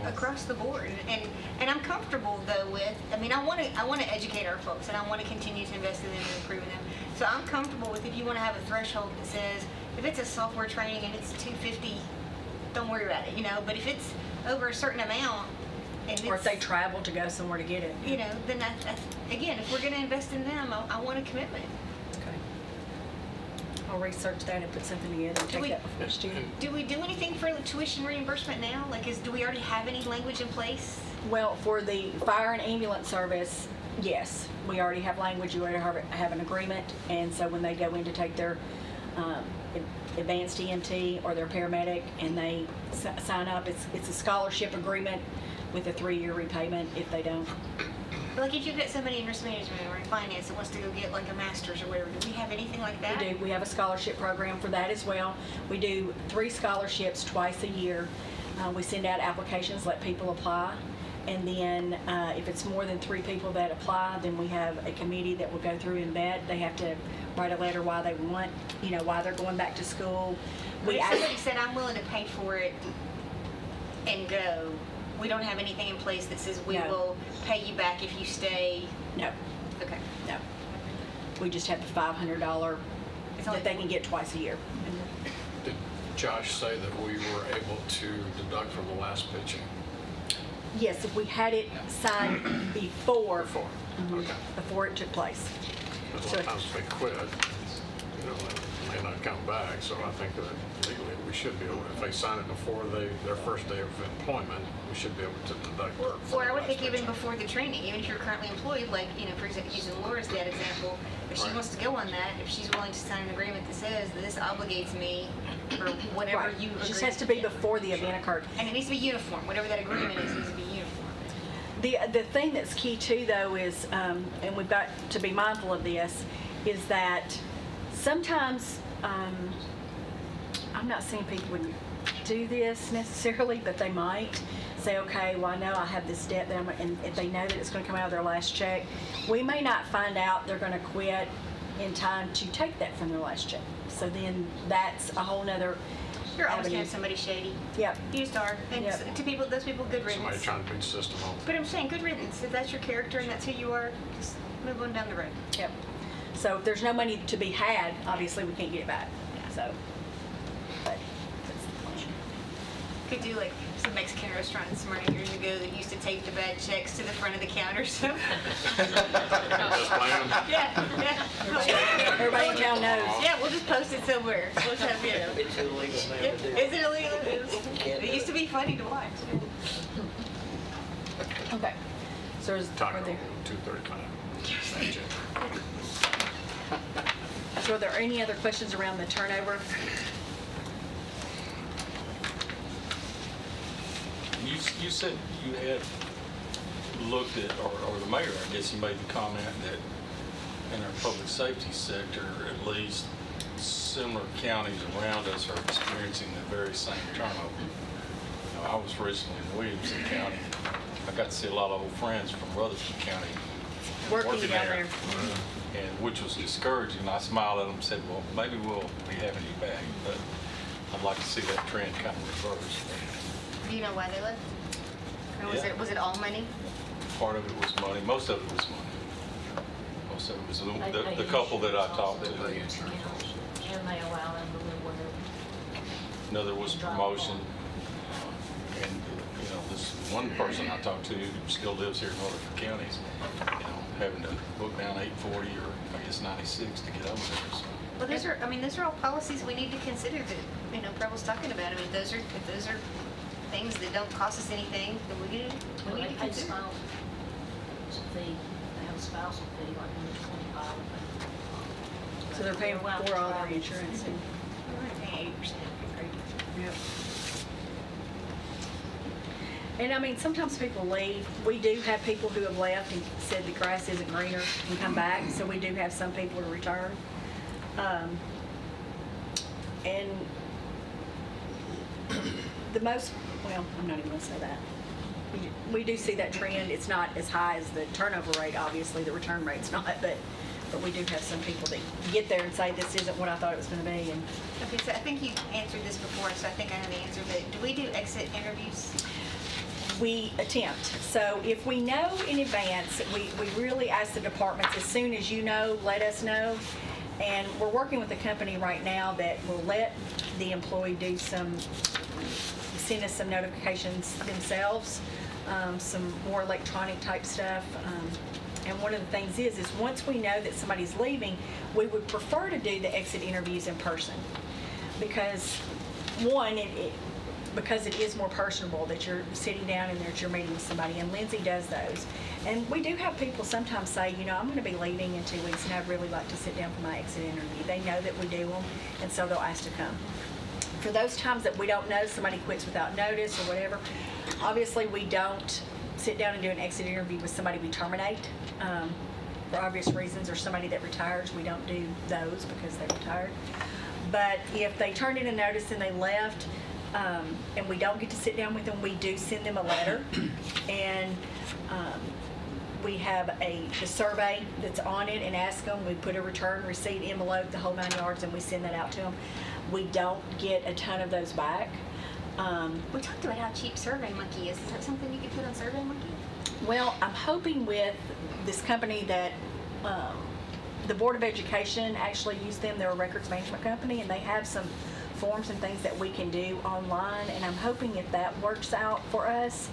across the board. And I'm comfortable though with, I want to educate our folks, and I want to continue to invest in them and improve them. So I'm comfortable with, if you want to have a threshold that says, if it's a software training and it's $250, don't worry about it, But if it's over a certain amount, or if they travel to go somewhere to get it, then again, if we're going to invest in them, I want a commitment. Okay. I'll research that and put something together and take that before student. Do we do anything for tuition reimbursement now? Do we already have any language in place? Well, for the fire and ambulance service, yes, we already have language. You already have an agreement, and so when they go in to take their advanced EMT or their paramedic, and they sign up, it's a scholarship agreement with a 3-year repayment if they don't. Like if you've got somebody in risk management or in finance that wants to go get like a master's or whatever, do we have anything like that? We do. We have a scholarship program for that as well. We do 3 scholarships twice a year. We send out applications, let people apply. And then if it's more than 3 people that apply, then we have a committee that will go through and vet. They have to write a letter why they want, why they're going back to school. If somebody said, I'm willing to pay for it and go, we don't have anything in place that says we No. will pay you back if you stay? No, Okay. no. We just have the $500 that they can get twice a year. Did Josh say that we were able to deduct from the last pitching? Yes, if we had it signed before. Okay. Before it took place. Because a lot of times if they quit, they may not come back, so I think that legally we should be able, if they sign it before their first day of employment, we should be able to deduct. Well, from or the I would last think even paycheck. before the training, even if you're currently employed, like, for example, using Laura's dad example, if she Right. wants to go on that, if she's willing to sign an agreement that says that this obligates me for whatever Right. you It just agree- has to be before the event occurred. And it needs to be uniform, whatever that agreement is, needs to be uniform. The thing that's key too, though, is, and we've got to be mindful of this, is that sometimes, I'm not saying people would do this necessarily, but they might say, okay, well, I know I have this debt, and if they know that it's going to come out of their last check, we may not find out they're going to quit in time to take that from their last check. So then that's a whole nother You're always gonna avenue. have somebody shady. Yep. You just are. And Yep. to people, those people, good Somebody riddance. trying to beat the system on. But I'm saying, good riddance. If that's your character and that's who you are, just move on down the road. Yep. So if there's no money to be had, obviously we can't get it back. So, but that's the plan. Could do like some Mexican restaurant in Smyrna years ago that used to tape the bad checks to the front of the counter. So. Just plan. Yeah. Everybody in town knows. Yeah, we'll just post it somewhere. We'll just have, It's illegal now Yeah. to do. Is it illegal? It used to be funny to watch. Okay. So is, Taco, are there, 235. so are there any other questions around the turnover? You said you had looked at, or the mayor, I guess, he made the comment that in our public safety sector, at least similar counties around us are experiencing the very same turnover. You know, I was recently in Williamson County. I got to see a lot of old friends from Rutherford County Working down there. and which was discouraging. I smiled at them and said, well, maybe we'll be having you back, but I'd like to see that trend kind of reverse. Do you know why they left? Or Yeah. was it all money? Part of it was money, most of it was money. Most of it was the couple that I talked to. And they allow them to live wherever. Another was promotion. And, this one person I talked to who still lives here in Rutherford County, having to book down 840 or I guess 96 to get over there. So. Well, those are all policies we need to consider that, Preble's talking about. I mean, if those are things that don't cost us anything, then we need They to pay consider. spousal fee, they have a spousal fee, like 125. So they're paying for all their insurance and. We're paying 80%. Yep. And I mean, sometimes people leave. We do have people who have left and said the grass isn't greener and come back, so we do have some people to return. And the most, well, I'm not even gonna say that. We do see that trend. It's not as high as the turnover rate, obviously, the return rate's not, but we do have some people that get there and say, this isn't what I thought it was gonna be, and Okay, so I think you answered this before, so I think I know the answer, but do we do exit interviews? we attempt. So if we know in advance, we really ask the departments, as soon as you know, let us know. And we're working with a company right now that will let the employee do send us some notifications themselves, some more electronic type stuff. And one of the things is once we know that somebody's leaving, we would prefer to do the exit interviews in person. Because one, because it is more personable that you're sitting down and that you're meeting with somebody, and Lindsay does those. And we do have people sometimes say, I'm going to be leaving in 2 weeks and I'd really like to sit down for my exit interview. They know that we do them, and so they'll ask to come. For those times that we don't know, somebody quits without notice or whatever, obviously we don't sit down and do an exit interview with somebody we terminate for obvious reasons, or somebody that retires. We don't do those because they retired. But if they turned in a notice and they left, and we don't get to sit down with them, we do send them a letter, and we have the survey that's on it and ask them. We put a return receipt envelope, the whole 9 yards, and we send that out to them. We don't get a ton of those back. We talked about how cheap SurveyMonkey is. Is that something you survey market? Well, I'm hoping with this company that the Board of Education actually used them. They're a records management company, and they have some forms and things that we can do online. And I'm hoping if that works out for us,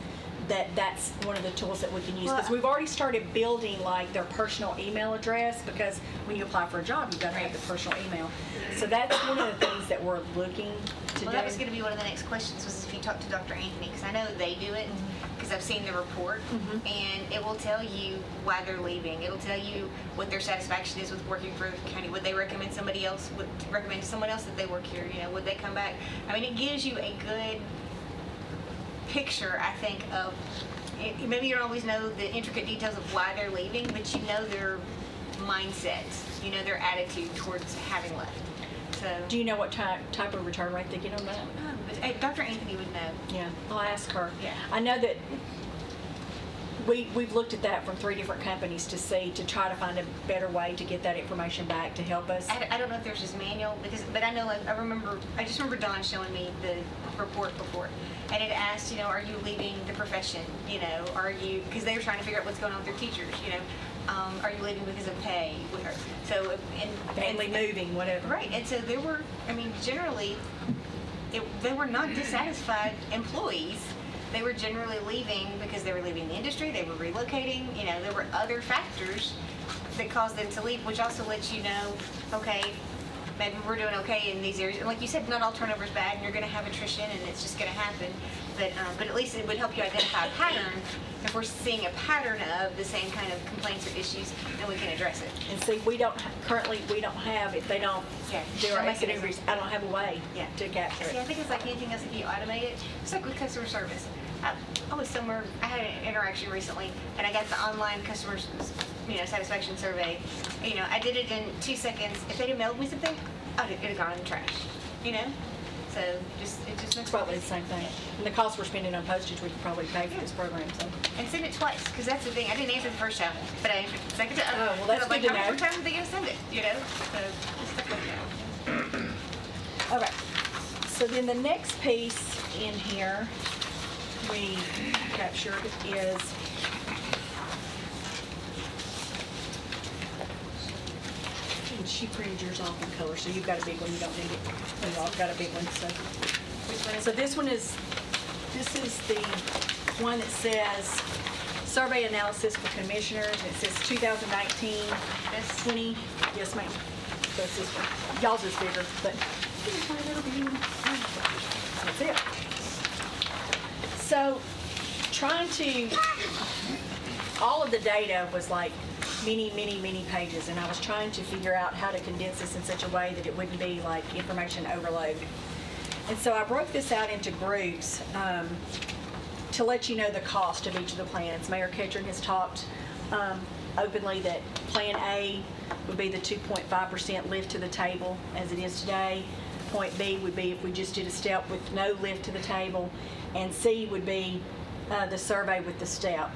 that's one of the tools that we can use. Because we've already started building like their personal email address, because when you apply for a job, you've got to have the personal email. So that's one of the things that we're looking to do. Well, that was going to be one of the next questions, was if you talk to Dr. Anthony, because I know they do it, because I've seen the report, and it will tell you why they're leaving. It'll tell you what their satisfaction is with working for the county. Would they recommend somebody else? Would recommend to someone else that they work here? You know, would they come back? I mean, it gives you a good picture, I think, of maybe you don't always know the intricate details of why they're leaving, but you know their mindset, you know their attitude towards having left. So, do you know what type of return rate they get on that? But Dr. Anthony would know. Yeah, I'll ask her. Yeah. I know that we've looked at that from 3 different companies to try to find a better way to get that information back to help us. I don't know if there's this manual, but I know, like, I just remember Dawn showing me the report before, and it asked, you know, are you leaving the profession? You know, are you, because they were trying to figure out what's going on with their teachers, you know. Are you leaving because of pay? So, family moving, whatever. Right, and so there were, I mean, generally, they were not dissatisfied employees. They were generally leaving because they were leaving the industry, they were relocating, you know, there were other factors that caused them to leave, which also lets you know, okay, maybe we're doing okay in these areas. And like you said, not all turnover is bad, and you're going to have attrition, and it's just going to happen. But at least it would help you identify a pattern. If we're seeing a pattern of the same kind of complaints or issues, then we can address it. And see, currently we don't have, if they don't do our exit interviews, I don't have a way to capture it. See, I think it's like anything else, if you automate it, it's like with customer service. I was somewhere, I had an interaction recently, and I got the online customer satisfaction survey. You know, I did it in 2 seconds. If they'd have mailed me something, it'd have gone in the trash, you know? So it just makes It's probably the same thing. And the cost we're spending on postage, we could probably pay for this program. So. And send it twice, because that's the thing. I didn't answer the first time, but I answered the second time. Oh, well, that's like, good to how know. many more times are they going to send it, you know? So just stuff like that. Okay. So then the next piece in here we captured is she printed yours off in color, so you've got a big one. You don't need it. We've all got a big one. So this is the one that says survey analysis for commissioners. And it says 2019, 20. Yes, ma'am. So it's this one. Y'all's is bigger, but here's my little view. That's it. So all of the data was like many pages, and I was trying to figure out how to condense this in such a way that it wouldn't be like information overload. And so I broke this out into groups to let you know the cost of each of the plans. Mayor Kedron has talked openly that Plan A would be the 2.5% lift to the table as it is today. Point B would be if we just did a step with no lift to the table, and C would be the survey with the step.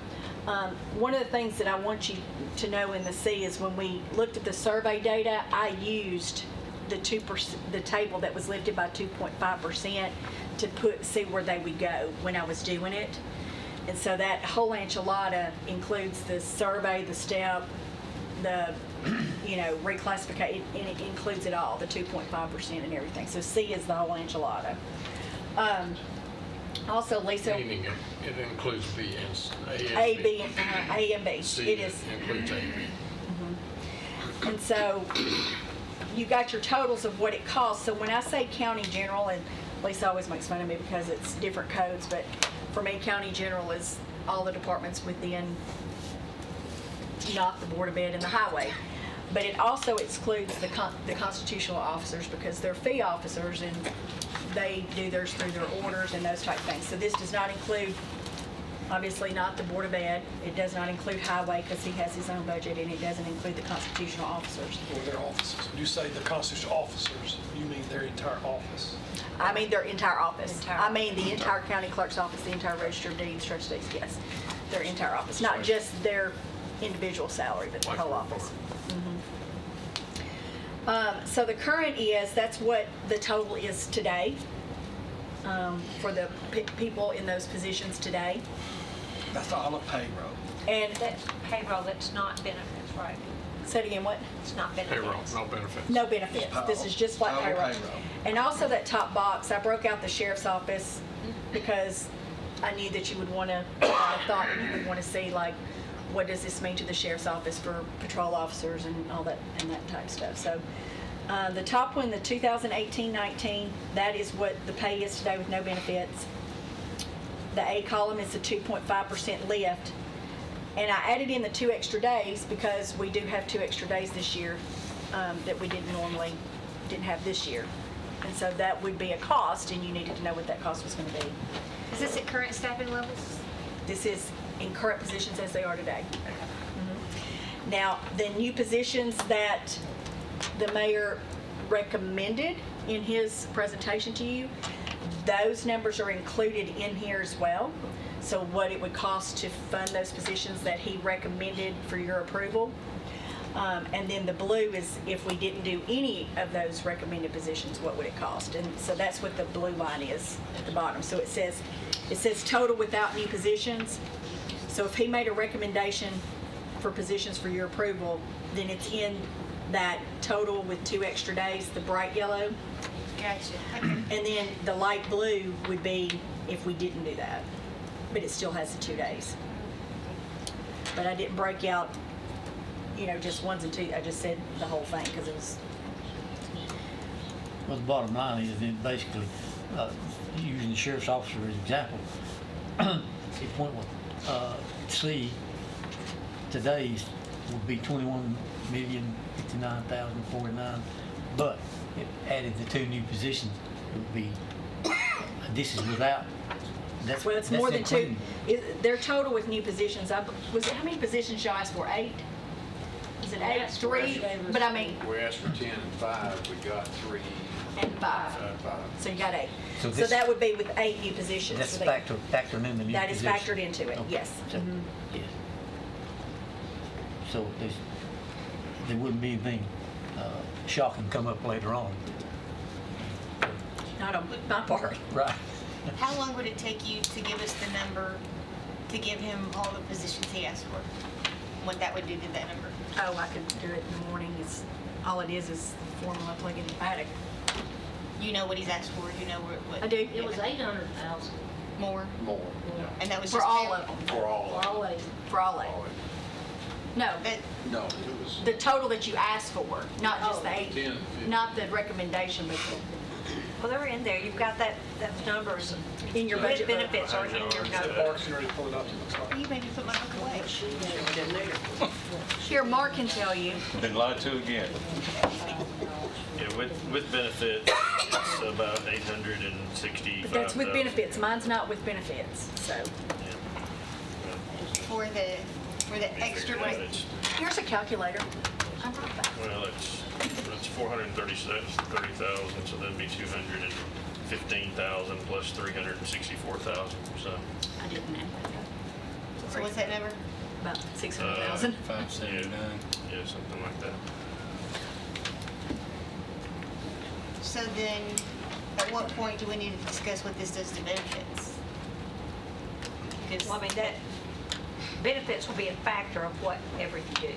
One of the things that I want you to know in the C is when we looked at the survey data, I used the table that was lifted by 2.5% to see where they would go when I was doing it. And so that whole enchilada includes the survey, the step, the reclassification, and it includes it all, the 2.5% and everything. So C is the whole enchilada. Also, Lisa. Meaning it includes B and A, B, A and B. C It is. includes A and B. And so you got your totals of what it costs. So when I say county general, and Lisa always makes fun of me because it's different codes, but for me, county general is all the departments within, not the Board of Ed and the highway. But it also excludes the constitutional officers because they're fee officers and they do theirs through their orders and those type of things. So this does not include, obviously not the Board of Ed. It does not include highway because he has his own budget, and it doesn't include the constitutional officers. Or their offices. When you say the constitutional officers, you mean their entire office? I mean their entire office. I mean the entire county clerk's office, the entire register of deeds, trustees, yes. Their entire office, not just their individual salary, but the whole office. So the current that's what the total is today for the people in those positions today. That's all of payroll. And That's payroll, that's not benefits, right? say it again, what? It's not Payroll, benefits. no benefits. No benefits. This is just flat All payroll. payroll. And also that top box, I broke out the sheriff's office because I knew that you would want to, I thought that you would want to see like, what does this mean to the sheriff's office for patrol officers and all that, and that type of stuff. So the top one, the 2018-19, that is what the pay is today with no benefits. The A column is the 2.5% lift. And I added in the 2 extra days because we do have 2 extra days this year that we didn't have this year. And so that would be a cost, and you needed to know what that cost was going to be. Is this at current staffing levels? This is in current positions as they are today. Mhm. Now, the new positions that the mayor recommended in his presentation to you, those numbers are included in here as well. So what it would cost to fund those positions that he recommended for your approval. And then the blue is if we didn't do any of those recommended positions, what would it cost? And so that's what the blue line is at the bottom. So it says total without new positions. So if he made a recommendation for positions for your approval, then it's in that total with 2 extra days, the bright yellow. Gotcha. And then the light blue would be if we didn't do that. But it still has the 2 days. But I didn't break out, just ones and two. I just said the whole thing because it was. Well, the bottom line is then basically, using the sheriff's officer as an example, if went with C, today's would be 21,059,049, but if added the 2 new positions, it would be, this is without, Well, it's more than 2. including- Their total with new positions, how many positions y'all asked for? 8? Is it 8? 3? But I mean, We asked for 10 and 5, we got 3 and 5. and 5. So you got 8. So So this- that would be with 8 new positions. That's for them. factoring in the new That is position. factored into it, Okay. yes. So, Mhm. yes. So there wouldn't be anything shocking come up later on. Not on my part. Right. How long would it take you to give us the number, to give him all the positions he asked for? What that would do to that number? Oh, I could do it in the morning. All it is formula plug in the attic. You know what he's asked for, you know what? I do. It was 800,000. More? More, And that was For just all payroll? of them. for all For of all 8. For all 8. No, That, No, it was the total that you asked for, not just the 8. 10, 15. Not the recommendation, but Well, they're in there. You've got that numbers. in your budget. Benefits are in your numbers. Already pulled it up. you made me put my book away. Here, Mark can tell you. Been lied to again. Yeah, with benefits, it's about 865,000. But that's with benefits. Mine's not with benefits, so. For the extra, Figure it out, it's- Here's a calculator. I brought that. Well, it's 430,000, so that'd be 215,000 plus 364,000, so. I didn't add that. so what's that number? About 600,000. 579. Yeah, something like that. So then, at what point do we need to discuss what this does to benefits? Because, Well, I mean, that benefits will be a factor of whatever you do.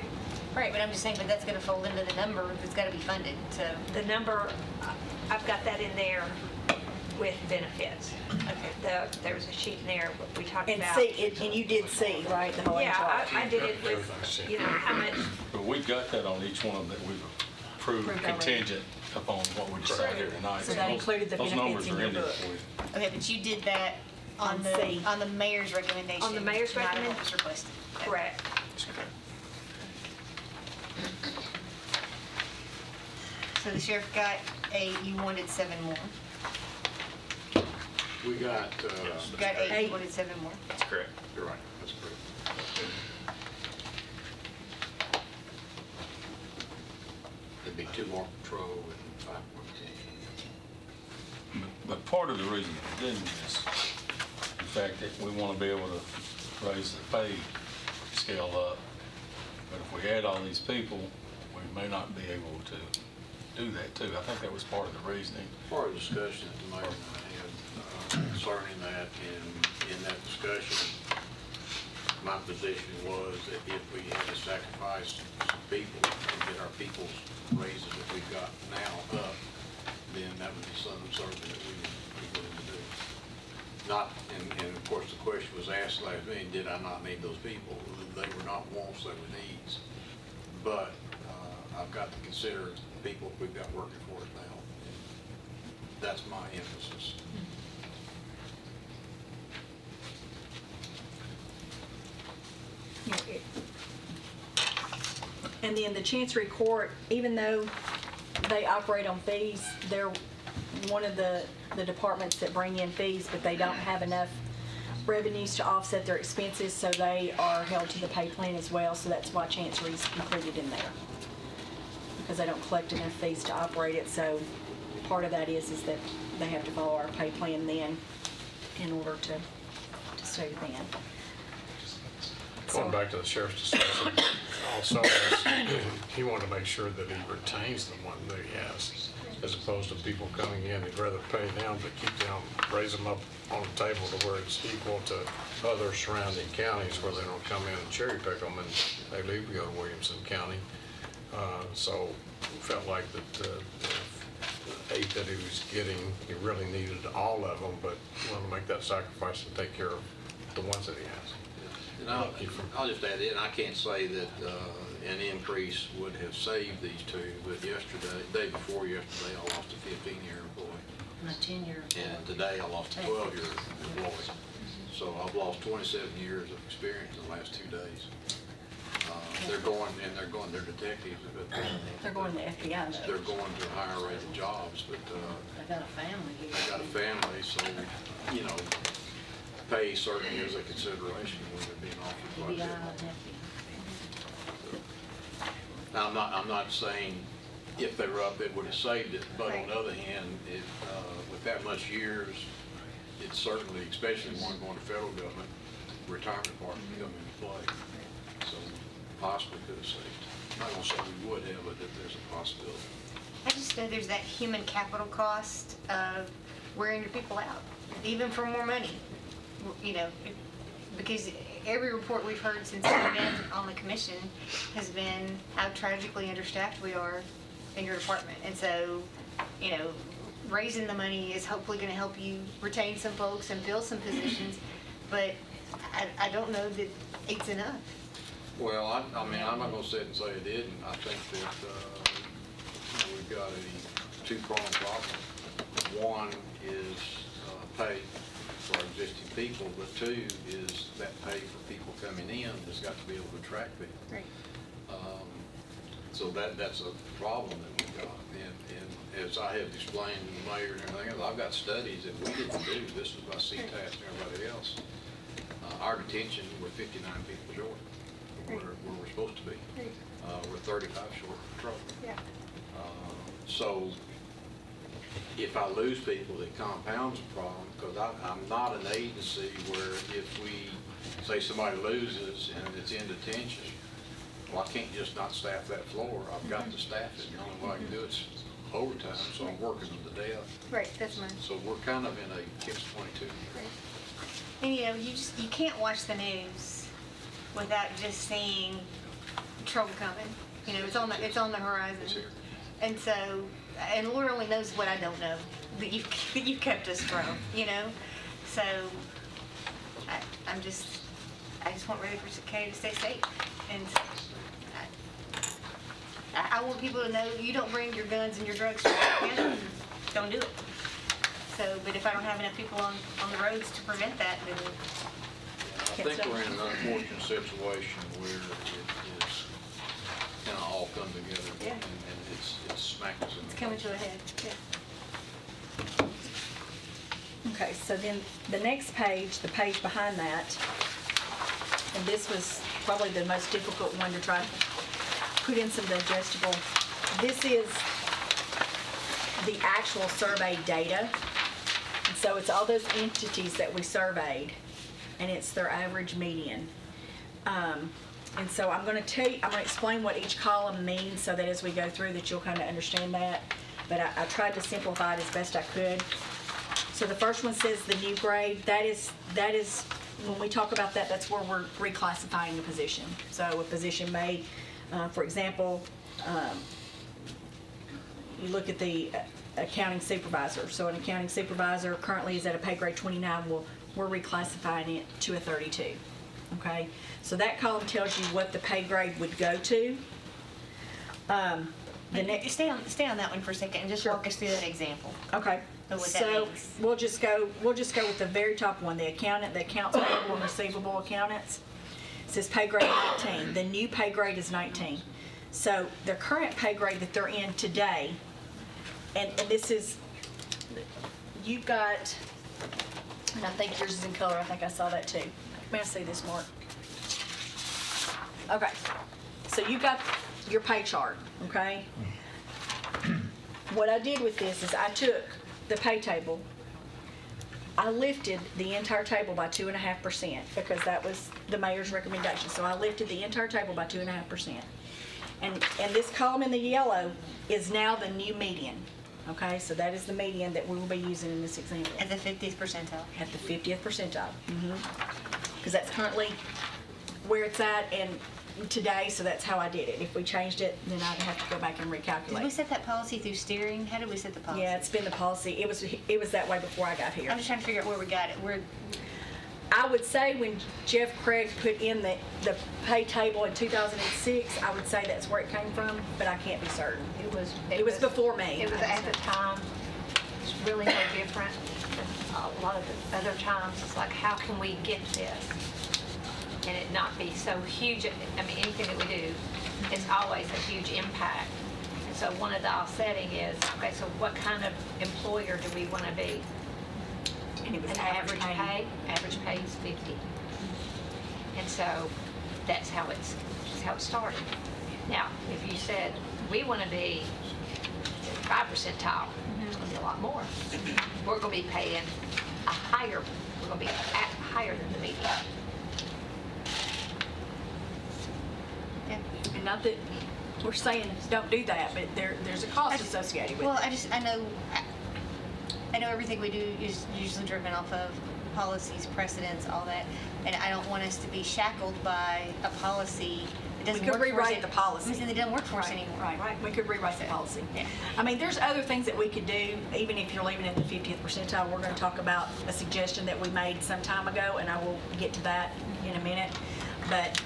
right, but I'm just saying, but that's gonna fold into the number that's gotta be funded, so. The number, I've got that in there with benefits. Okay. There's a sheet in there we talked And about. see, and you did see, right, the whole Yeah, enchilada? I did it with, how much, But we've got that on each one of them that we've approved Approved already. contingent upon what we decide here tonight. So that included the Those numbers benefits in are your there book. for you. Okay, but you did that on On the, C. on the mayor's recommendation. On the mayor's not on recommend- what was requested. correct. So the sheriff got 8, you wanted 7 more. We got, Yes, You that's got 8, correct. you wanted 7 more. That's correct. you're right, that's correct. There'd be 2 more patrol and 5 more team. But part of the reason for doing this, the fact that we want to be able to raise the pay scale up. But if we add all these people, we may not be able to do that too. I think that was part of the reasoning. Part of the discussion that the mayor and I had concerning that, and in that discussion, my position was that if we had to sacrifice some people and get our people's raises that we've got now up, then that would be something certainly that we would be willing to do. Not, and of course, the question was asked last meeting, did I not need those people? They were not wants, they were needs. But I've got to consider the people we've got working for us now. That's my emphasis. And then the Chancery Court, even though they operate on fees, they're one of the departments that bring in fees, but they don't have enough revenues to offset their expenses, so they are held to the pay plan as well, so that's why Chancery's included in there. Because they don't collect enough fees to operate it, so part of that is that they have to follow our pay plan then in order to stay within. Going back to the sheriff's discussion, also, he wanted to make sure that he retains the one that he has, as opposed to people coming in, he'd rather pay them, but keep them, raise them up on the table to where it's equal to other surrounding counties where they don't come in and cherry pick them and they leave to go to Williamson County. So we felt like that the 8 that he was getting, he really needed all of them, but wanted to make that sacrifice to take care of the ones that he has. And I'll just add in, I can't say that an increase would have saved these two, but yesterday, day before yesterday, I lost a 15-year employee. And a 10-year. And today, I lost a 12-year employee. So I've lost 27 years of experience in the last 2 days. They're detectives, but They're going to the FBI though. they're going to higher rated jobs, but They got a family here. they got a family, so, you know, pay certainly is a consideration when they're being offered quite a bit. Now, I'm not saying if they were up, it would have saved it, but on the other hand, with that much years, it's certainly, especially one going to federal government, retirement department come into play. So possibly could have saved it. I'm not gonna say we would have, but that there's a possibility. I just know there's that human capital cost of wearing your people out, even for more money. You know, because every report we've heard since we've been on the commission has been how tragically understaffed we are in your department. And so, you know, raising the money is hopefully going to help you retain some folks and fill some positions, but I don't know that it's enough. Well, I mean, I'm not gonna sit and say it didn't. I think that we've got a two-pronged problem. One is pay for our existing people, but two is that pay for people coming in has got to be able to attract people. Right. So that's a problem that we've got. And as I have explained to the mayor and everything else, I've got studies that we didn't do. This was by CTAS and everybody else. Our detention, we're 59 people short where we're supposed to be. We're 35 short of patrol. Yeah. So if I lose people, it compounds the problem, because I'm not an agency where if we say somebody loses and it's in detention, well, I can't just not staff that floor. I've got to staff it. The only way I can do it's overtime, so I'm working them to death. Right, that's mine. So we're kind of in a catch-22. And you know, you can't watch the news without just seeing trouble coming. You know, it's on the horizon. It's here. And so, and Lord only knows what I don't know that you've kept us from. You know, so I just want Rutherford County to stay safe, and I want people to know you don't bring your guns and your drugs to the county. Don't do it. So, but if I don't have enough people on the roads to prevent that, then I think we're in an unfortunate situation where it is kind of all come together. Yeah. And it's smacked us in the it's coming to a head. Yeah. Okay, so then the next page, the page behind that, and this was probably the most difficult one to try to put in some digestible. This is the actual survey data. And so it's all those entities that we surveyed, and it's their average median. And so I'm going to explain what each column means so that as we go through that you'll kind of understand that. But I tried to simplify it as best I could. So the first one says the new grade. That is when we talk about that, that's where we're reclassifying a position. So a position may, for example, you look at the accounting supervisor. So an accounting supervisor currently is at a pay grade 29. Well, we're reclassifying it to a 32. Okay? So that column tells you what the pay grade would go to. Stay on that one for a second and just walk us through that example. Okay. Of what that So means. we'll just go with the very top one, the accountant, the accounts payable and receivable accountants. It says pay grade 19. The new pay grade is 19. So their current pay grade that they're in today, and this is, you've got, and I think yours is in color. I think I saw that too. May I see this, Mark? Okay. So you've got your pay chart, okay? What I did with this is I took the pay table, I lifted the entire table by 2.5% because that was the mayor's recommendation. So I lifted the entire table by 2.5%. And this column in the yellow is now the new median. Okay, so that is the median that we will be using in this example. At the 50th percentile. At the 50th percentile. Because that's currently where it's at and today, so that's how I did it. If we changed it, then I'd have to go back and recalculate. Did we set that policy through steering? How did we set the policy? Yeah, it's been the policy. It was that way before I got here. I'm just trying to figure out where we got it. I would say when Jeff Craig put in the pay table in 2006, I would say that's where it came from, but I can't be certain. It was before me. It was at the time. It's really no different than a lot of the other times. It's like, how can we get this and it not be so huge? I mean, anything that we do, it's always a huge impact. And so one of the offsetting is, okay, so what kind of employer do we want to be? And it was An average pay. Average pay is 50. And so that's how it started. Now, if you said, we want to be 5 percentile, it's going to be a lot more. We're going to be paying we're going to be higher than the median. Yeah. And not that we're saying don't do that, but there's a cost associated with it. Well, I know everything we do is usually driven off of policies, precedents, all that, and I don't want us to be shackled by a policy that doesn't We could work for us. rewrite the policy. That doesn't work for us anymore. Right. We could rewrite the policy. Yeah. I mean, there's other things that we could do, even if you're leaving at the 50th percentile. We're going to talk about a suggestion that we made some time ago, and I will get to that in a minute, but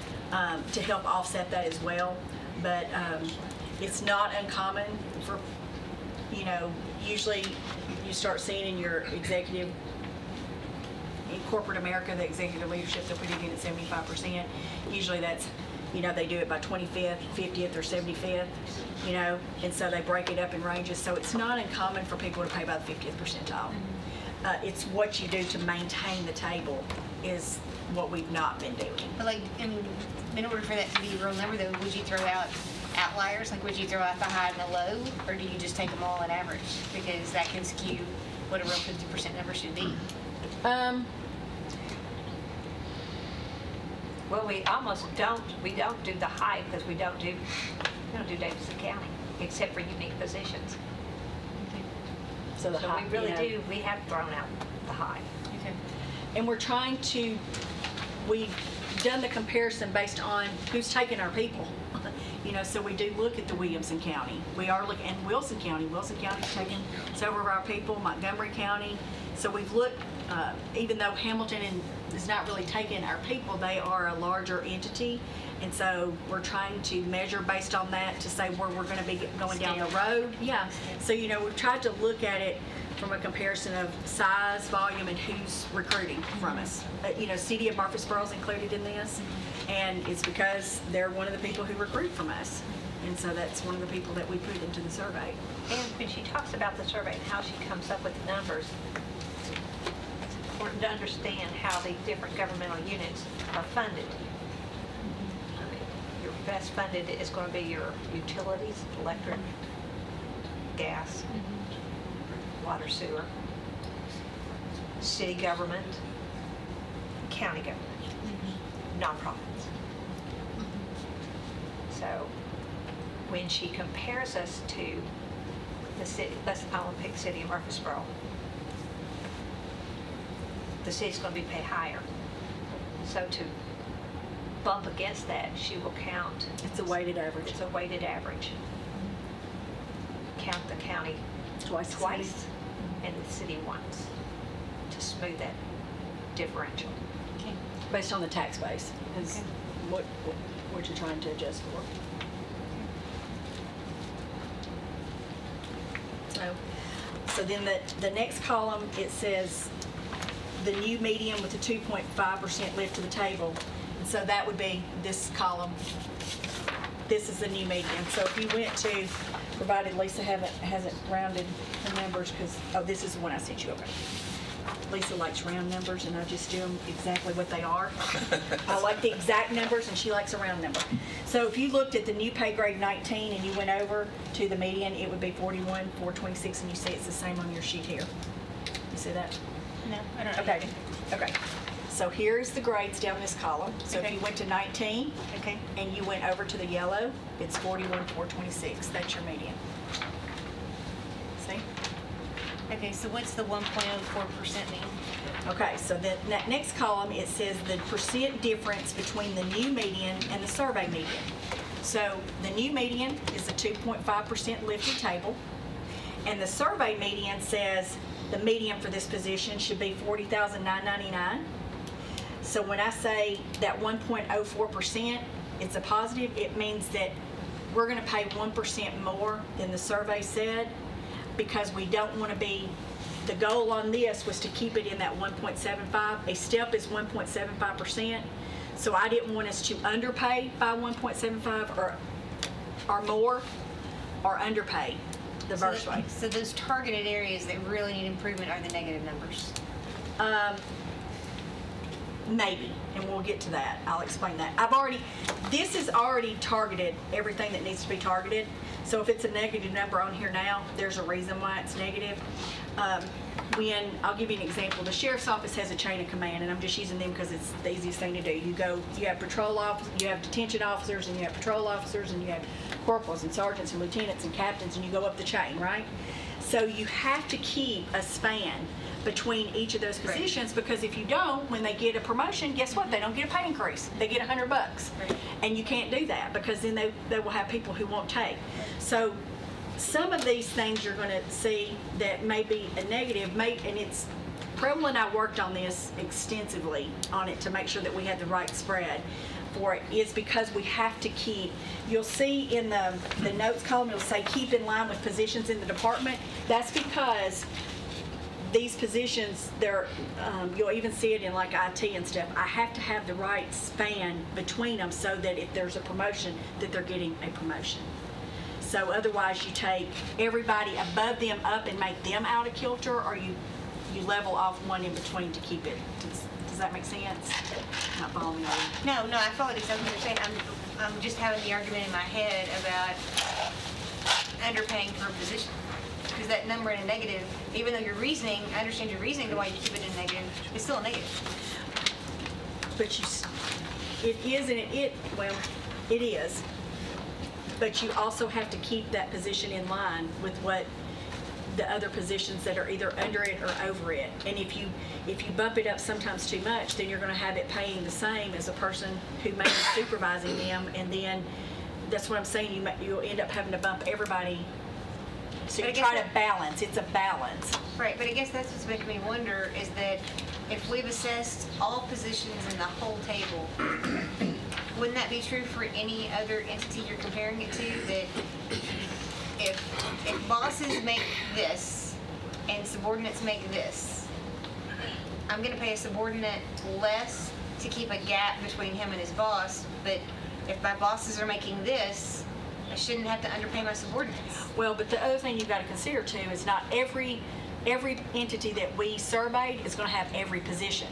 to help offset that as well. But it's not uncommon for, usually you start seeing in your executive, in corporate America, the executive leadership, they'll put it in at 75%. Usually that's, they do it by 25th, 50th, or 75th, and so they break it up in ranges. So it's not uncommon for people to pay by the 50th percentile. It's what you do to maintain the table is what we've not been doing. But like, in order for that to be a real number, though, would you throw out outliers? Like, would you throw out the high and the low, or do you just take them all on average? Because that can skew what a real 50% number should be. Well, we don't do the high because we don't do Davidson County, except for unique positions. So the high, we really we have thrown out the high. Okay. And we're trying to, we've done the comparison based on who's taking our people. So we do look at the Williamson County. We are looking, and Wilson County's taking several of our people, Montgomery County. So we've looked, even though Hamilton is not really taking our people, they are a larger entity. And so we're trying to measure based on that to say where we're going to be going down the road. Yeah. So, we've tried to look at it from a comparison of size, volume, and who's recruiting from us. City of Murfreesboro is included in this, and it's because they're one of the people who recruit from us. And so that's one of the people that we put into the survey. And when she talks about the survey and how she comes up with the numbers, it's important to understand how the different governmental units are funded. Your best funded is going to be your utilities, electric, gas, water, sewer, city government, county government, nonprofits. So when she compares us to the city, I'll pick City of Murfreesboro, the city's going to be paid higher So to bump against that, she will count. It's a weighted average. It's a weighted average. Count the county Twice. and the city once to smooth that differential. Okay. Based on the tax base is what you're trying to adjust for. So then the next column, it says the new median with the 2.5% lift to the table. And so that would be this column. This is the new median. So if you went to, provided Lisa hasn't rounded the numbers, because, oh, this is the one I sent you, okay. Lisa likes round numbers, and I just do them exactly what they are. I like the exact numbers, and she likes a round number. So if you looked at the new pay grade 19 and you went over to the median, it would be 41,426, and you see it's the same on your sheet here. You see that? No, I don't know. Okay, okay. So here's the grades down this column. So if Okay. you went to 19, Okay. and you went over to the yellow, it's 41,426. That's your median. See? Okay, so what's the 1.04% mean? Okay, so the next column, it says the percent difference between the new median and the survey median. So the new median is a 2.5% lifted table, and the survey median says the median for this position should be $40,999. So when I say that 1.04%, it's a positive, it means that we're going to pay 1% more than the survey said, because we don't want to be, the goal on this was to keep it in that 1.75. A step is 1.75%. So I didn't want us to underpay by 1.75 or more, or underpay the verse rate. So those targeted areas that really need improvement are the negative numbers? Maybe, and we'll get to that. I'll explain that. This is already targeted, everything that needs to be targeted. So if it's a negative number on here now, there's a reason why it's negative. I'll give you an example. The sheriff's office has a chain of command, and I'm just using them because it's the easiest thing to do. You have patrol officers, you have detention officers, and you have patrol officers, and you have corporals and sergeants and lieutenants and captains, and you go up the chain, right? So you have to keep a span between each of those positions, because if you don't, when they get a promotion, guess what? They don't get a pay increase. They get $100. Right. And you can't do that, because then they will have people who won't take. So some of these things you're going to see that may be a negative, and it's, Preble and I worked on this extensively on it to make sure that we had the right spread for it, is because we have to keep, you'll see in the notes column, it'll say keep in line with positions in the department. That's because these positions, you'll even see it in like IT and stuff. I have to have the right span between them so that if there's a promotion, that they're getting a promotion. So otherwise, you take everybody above them up and make them out of kilter, or you level off one in between to keep it. Does that make sense? Not following me. No, I follow exactly what you're saying. I'm just having the argument in my head about underpaying for a position. Because that number in a negative, even though your reasoning, I understand your reasoning to why you keep it in negative, it's still a negative. But it is, and it is. But you also have to keep that position in line with what the other positions that are either under it or over it. And if you bump it up sometimes too much, then you're going to have it paying the same as a person who may be supervising them, and then that's what I'm saying, you'll end up having to bump everybody. So you try to balance. It's a balance. Right, but I guess that's what's making me wonder is that if we've assessed all positions in the whole table, wouldn't that be true for any other entity you're comparing it to? That if bosses make this and subordinates make this, I'm going to pay a subordinate less to keep a gap between him and his boss, but if my bosses are making this, I shouldn't have to underpay my subordinates. Well, but the other thing you've got to consider too is not every entity that we surveyed is going to have every position.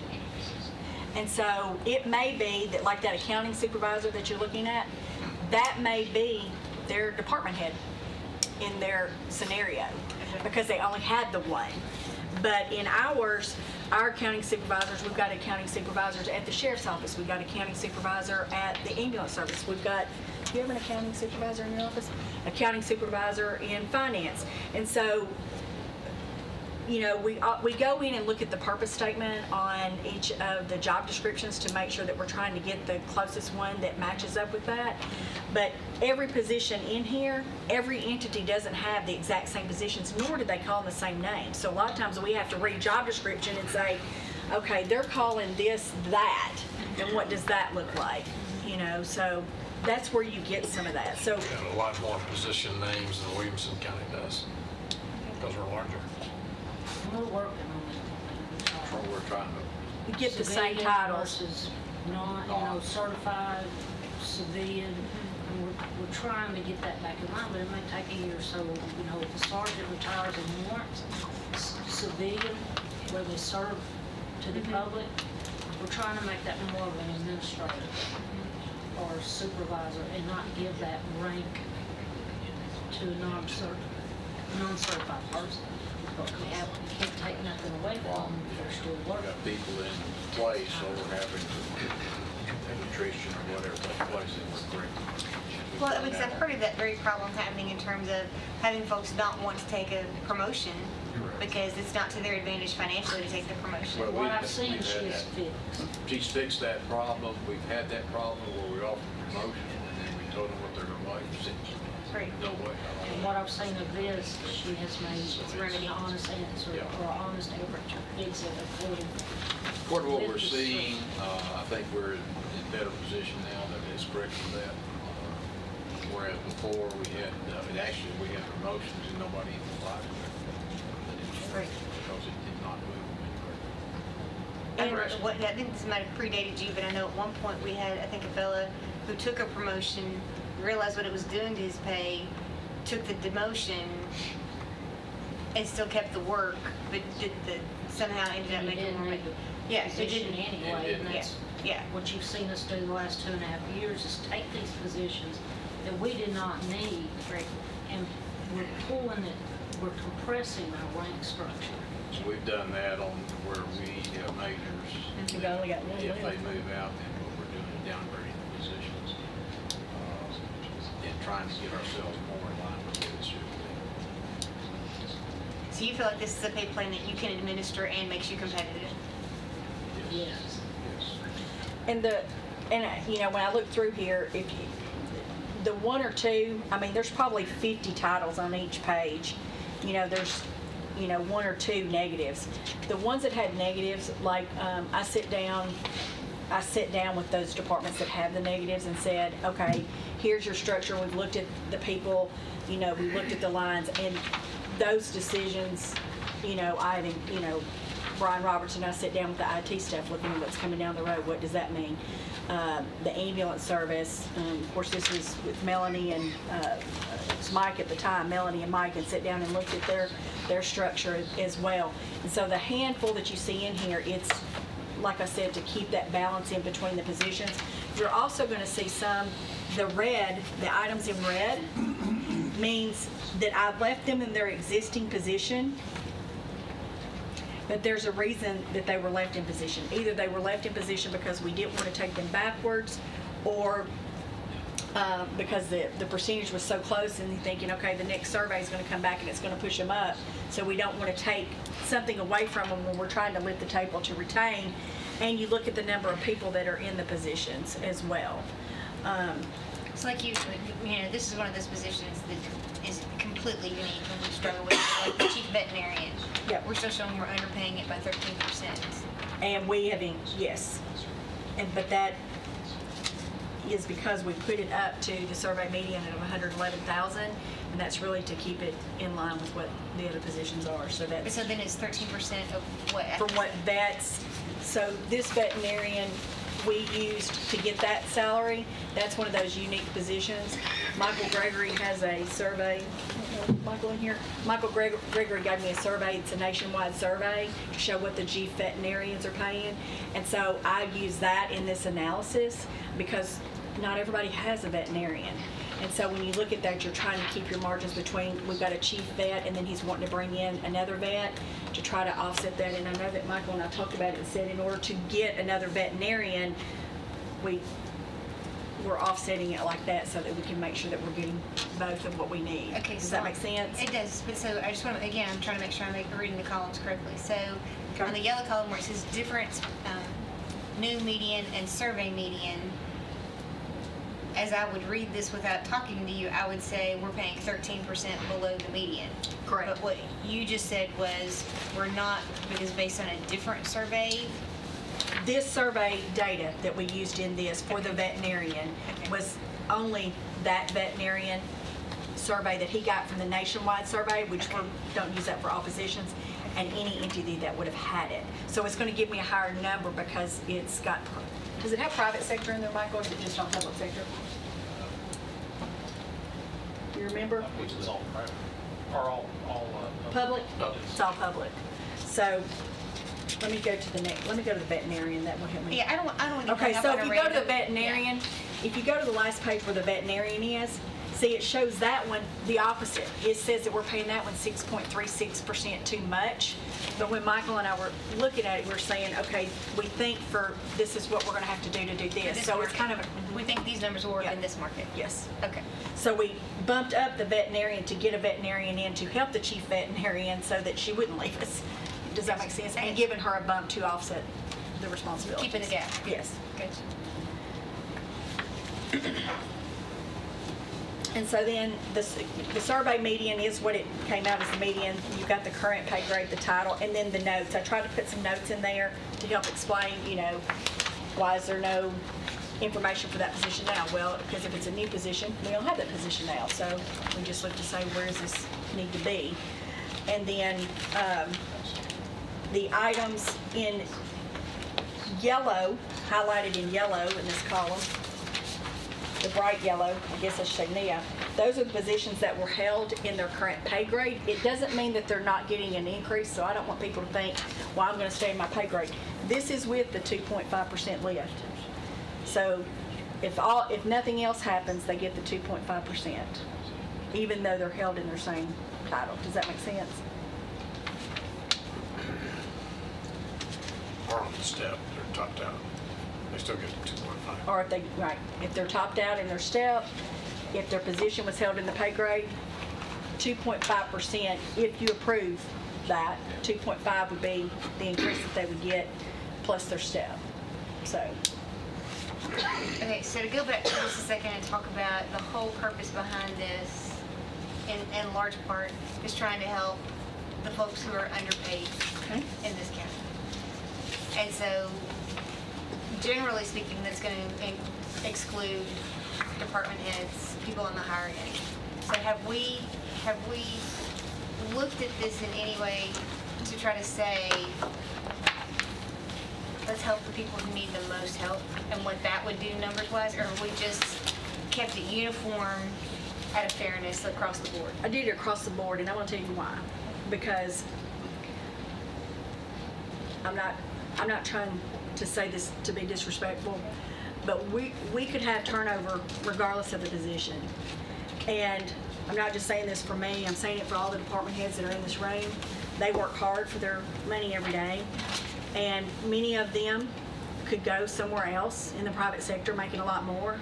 And so it may be that, like that accounting supervisor that you're looking at, that may be their department head in their scenario, because they only had the one. But in ours, our accounting supervisors, we've got accounting supervisors at the sheriff's office. We've got accounting supervisor at the ambulance service. We've got, do you have an accounting supervisor in your office? Accounting supervisor in finance. And so we go in and look at the purpose statement on each of the job descriptions to make sure that we're trying to get the closest one that matches up with that. But every position in here, every entity doesn't have the exact same positions, nor do they call them the same name. So a lot of times we have to read job description and say, okay, they're calling this that, and what does that look like? So that's where you get some of that. So We got a lot more position names than Williamson County does, because we're larger. We're working on it. That's what we're trying to. get the same Civilian titles. Versus certified civilian. And we're trying to get that back in line, but it may take a year or so. If the sergeant retires and warrants civilian, where they serve to the public, we're trying to make that more of an administrator or supervisor and not give that rank to a non-certified person. Because we can't take nothing away from them if they're still We've working. got people in place, so we're having attrition or whatever takes place, and we're correcting. Well, because I've heard of that very problem happening in terms of having folks not want to take a promotion because it's not to their advantage financially to take the promotion. Well, What I've we've seen, had she has that. fixed. She's fixed that problem. We've had that problem where we offered promotion, and then we told them what they're gonna like. She said, Right. no way. And what I've seen of this, she has made an honest answer or an honest effort to fix it according. According to what with we're the seeing, I think we're in better position now that it's correcting that. Whereas before, we had promotions and nobody even applied for it. Right. Because it did not move And I think this might have predated you, but I know at one point we had, I think, a fella who took a promotion, realized what it was doing to his pay, took the demotion, and still kept the work, but somehow ended up You making didn't more need money. the Yeah, it position didn't. anyway, and that's Yeah. what you've seen us do the last 2.5 years, is take these positions that we did not need, and we're pulling it, we're compressing our rank structure. So we've done that on where we have majors. We've only got one If they left. move out, then what we're doing is downgrading the positions and trying to get ourselves more in line with what it should be. So you feel like this is a pay plan that you can administer and makes you competitive? Yes. And when I look through here, the one or two, there's probably 50 titles on each page. There's, one or two negatives. The ones that had negatives, like, I sit down with those departments that have the negatives and said, okay, here's your structure. We've looked at the people, we looked at the lines, and those decisions, Brian Roberts and I sit down with the IT staff looking at what's coming down the road. What does that mean? The ambulance service, of course, this was with Melanie and it's Mike at the time. Melanie and Mike had sit down and looked at their structure as well. And so the handful that you see in here, it's, like I said, to keep that balance in between the positions. You're also going to see the items in red means that I've left them in their existing position, but there's a reason that they were left in position. Either they were left in position because we didn't want to take them backwards, or because the percentage was so close, and you're thinking, okay, the next survey is going to come back and it's going to push them up, so we don't want to take something away from them when we're trying to lift the table to retain. And you look at the number of people that are in the positions as well. It's like this is one of those positions that is completely unique when we struggle with it, like the chief veterinarian. Yep. We're still showing we're underpaying it by 13%. And we have, yes. But that is because we put it up to the survey median of 111,000, and that's really to keep it in line with what the other positions are. So that's So then it's 13% of what? for what vets. So this veterinarian we used to get that salary, that's one of those unique positions. Michael Gregory has a survey. Michael in here? Michael Gregory gave me a survey. It's a nationwide survey to show what the chief veterinarians are paying. And so I use that in this analysis because not everybody has a veterinarian. And so when you look at that, you're trying to keep your margins between, we've got a chief vet and then he's wanting to bring in another vet to try to offset that. And I know that Michael and I talked about it and said in order to get another veterinarian, we we're offsetting it like that so that we can make sure that we're getting both of what we need. Okay, Does so that make sense? It does, but so I just want to, again, I'm trying to make sure I'm reading the columns correctly. So on the yellow column where it says difference, new median and survey median, as I would read this without talking to you, I would say we're paying 13% below the median. Correct. But what you just said was we're not, because based on a different survey. This survey data that we used in this for the veterinarian was only that veterinarian survey that he got from the nationwide survey, which we don't use that for all positions, and any entity that would have had it. So it's going to give me a higher number because it's got, does it have private sector in there, Michael, or is it just on public sector? You remember? It's all private, or all Public? It's all public. So let me go to the next, let me go to the veterinarian, that will help me. Yeah, I don't want to Okay, get so hung if up you on go a to the random- veterinarian, if you go to the last page where the veterinarian is, see, it shows that one the opposite. It says that we're paying that one 6.36% too much. But when Michael and I were looking at it, we were saying, okay, we think this is what we're going to have to do this. this So it's kind of, We think these numbers will work in this market. yes. Okay. So we bumped up the veterinarian to get a veterinarian in to help the chief veterinarian so that she wouldn't leave us. Does that make sense? And giving her a bump to offset the responsibility. Keeping the gap. Yes. Good. And so then the survey median is what it came out as the median. You've got the current pay grade, the title, and then the notes. I tried to put some notes in there to help explain, why is there no information for that position now? Well, because if it's a new position, we don't have that position now. So we just look to say, where does this need to be? And then the items in yellow, highlighted in yellow in this column, the bright yellow, I guess I should say NIA, those are the positions that were held in their current pay grade. It doesn't mean that they're not getting an increase, so I don't want people to think, well, I'm going to stay in my pay grade. This is with the 2.5% lift. So if nothing else happens, they get the 2.5%, even though they're held in their same title. Does that make sense? Or on the step, they're topped out. They still get 2.5. Or if they're topped out in their step, if their position was held in the pay grade, 2.5%, if you approve that, 2.5 would be the increase that they would get plus their step. So, Okay, so to go back for just a second and talk about the whole purpose behind this, in large part, is trying to help the folks who are underpaid in this county. And so, generally speaking, that's going to exclude department heads, people on the higher end. So have we looked at this in any way to try to say, let's help the people who need the most help, and what that would do numbers-wise, or have we just kept it uniform out of fairness across the board? I did it across the board, and I want to tell you why. Because I'm not trying to say this to be disrespectful, but we could have turnover regardless of the position. And I'm not just saying this for me, I'm saying it for all the department heads that are in this room. They work hard for their money every day, and many of them could go somewhere else in the private sector making a lot more.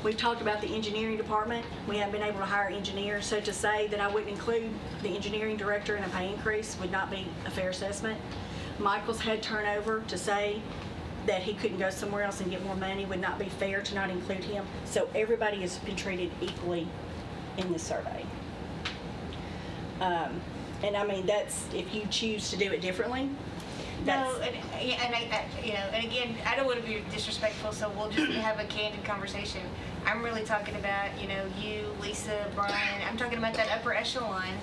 We've talked about the engineering department. We haven't been able to hire engineers, so to say that I wouldn't include the engineering director in a pay increase would not be a fair assessment. Michael's had turnover. To say that he couldn't go somewhere else and get more money would not be fair to not include him. So everybody has been treated equally in this survey. And I mean, that's, if you choose to do it differently, No, and again, I don't want to be disrespectful, so we'll just have a candid conversation. I'm really talking about, you, Lisa, Brian, I'm talking about that upper echelon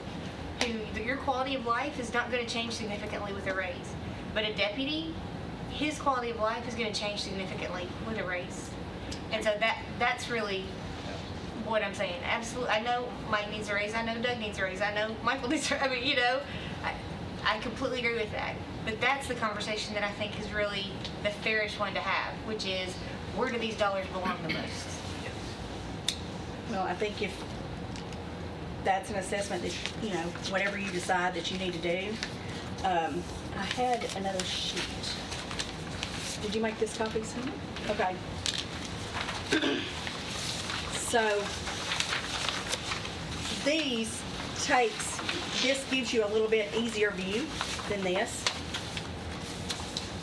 who, your quality of life is not going to change significantly with a raise. But a deputy, his quality of life is going to change significantly with a raise. And so that's really what I'm saying. Absolutely. I know Mike needs a raise. I know Doug needs a raise. I know Michael needs a raise. I mean, I completely agree with that. But that's the conversation that I think is really the fairest one to have, which is, where do these dollars belong the most? well, I think if that's an assessment that, whatever you decide that you need to do. I had another sheet. Did you make this copy, Sam? Okay. So this gives you a little bit easier view than this.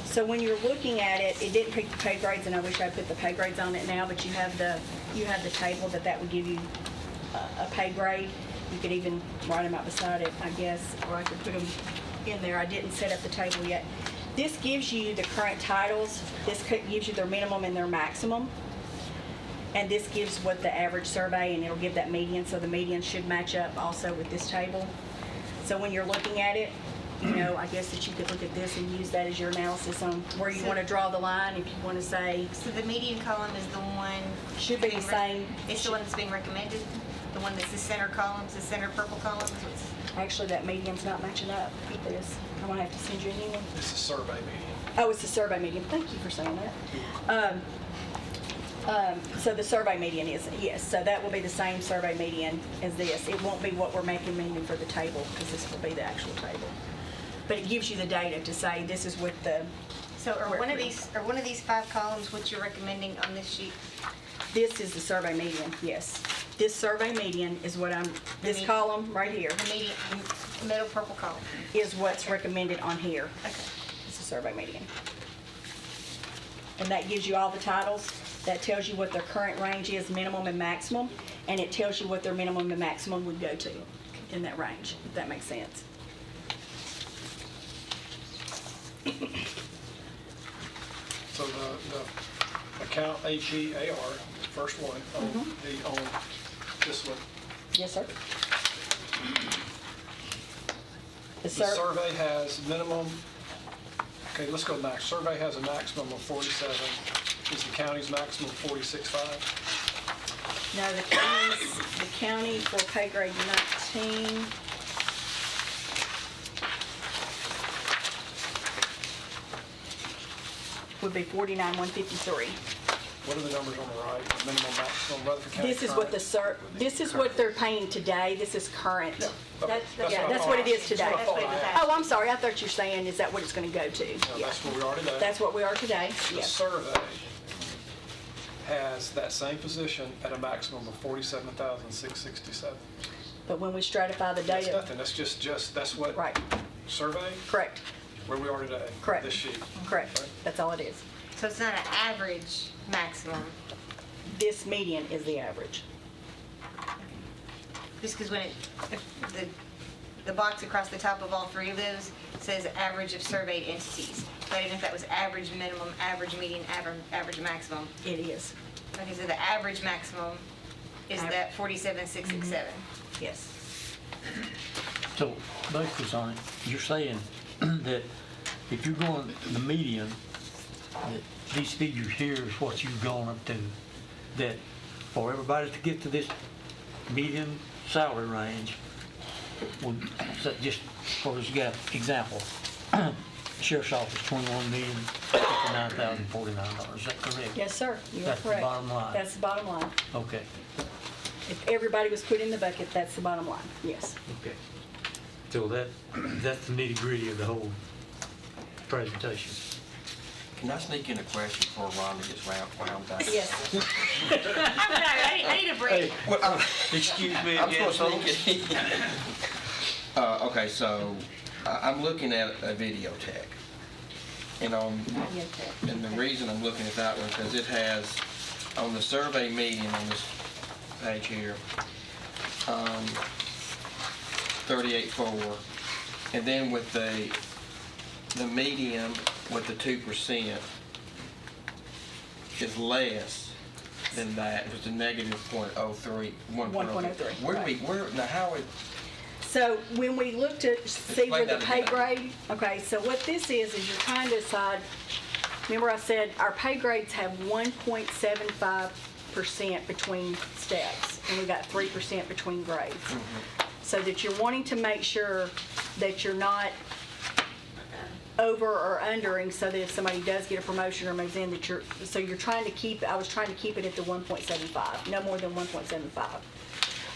So when you're looking at it, it didn't pick the pay grades, and I wish I put the pay grades on it now, but you have the table that would give you a pay grade. You could even write them out beside it, I guess, or I could put them in there. I didn't set up the table yet. This gives you the current titles. This gives you their minimum and their maximum. And this gives what the average survey, and it'll give that median, so the median should match up also with this table. So when you're looking at it, you know, I guess that you could look at this and use that as your analysis on where you want to draw the line, if you want to say. So the median column is the one. Should be the same. It's the one that's being recommended? The one that's the center columns, the center purple columns? Actually, that median's not matching up with this. I'm going to have to send you a new one. It's a survey median. Oh, it's the survey median. Thank you for saying that. So the survey median is, yes, so that will be the same survey median as this. It won't be what we're making median for the table, because this will be the actual table. But it gives you the data to say this is what the. So are one of these 5 columns what you're recommending on this sheet? This is the survey median, yes. This survey median is what this column right here. The median, middle purple column. Is what's recommended on here. Okay. It's the survey median. And that gives you all the titles. That tells you what their current range is, minimum and maximum, and it tells you what their minimum and maximum would go to in that range, if that makes sense. So the account AGAR, first one, on this one. Yes, sir. The survey has minimum, okay, let's go max. Survey has a maximum of 47. Is the county's maximum 46.5? No, the county for pay grade 19. Would be 49,153. What are the numbers on the right? The minimum, maximum, Rutherford County? This is what this is what they're paying today. This is current. That's what it is today. Oh, I'm sorry. I thought you were saying, is that what it's going to go to? No, that's what we are today. That's what we are today. The Yes. survey has that same position at a maximum of 47,667. But when we stratify the That's data. nothing. That's just that's what. Right. Survey. Correct. Where we are today. Correct. This sheet. Correct. That's all it is. So it's not an average maximum, This median is the average. just because when the box across the top of all 3 of those says average of surveyed entities. So I didn't know if that was average minimum, average median, average maximum. It is. Okay, so the average maximum is that 47,667. Yes. So basically, Sonny, you're saying that if you're going the median, that these figures here is what you've gone up to, that for everybody to get to this median salary range, well, so just for example, Sheriff's Office, $21,059,049. Is that correct? Yes, sir. You are That's the correct. bottom line. That's the bottom line. Okay, If everybody was put in the bucket, that's the bottom line. Yes. okay. So that's the nitty gritty of the whole presentation. Can I sneak in a question before Rhonda gets wound back? Yes. I'm sorry, I need a break. Excuse me again, folks. Okay, so I'm looking at a video tech. And and the reason I'm looking at that one, because it has, on the survey median on this page here, 38.4. And then with the median with the 2% is less than that. It's a negative 0.03, 1.03. Now how it, So when we look to see where the pay grade, okay, so what this is you're trying to decide, remember I said our pay grades have 1.75% between steps, and we got 3% between grades. So that you're wanting to make sure that you're not over or undering, so that if somebody does get a promotion or moves in, that you're trying to keep, I was trying to keep it at the 1.75, no more than 1.75.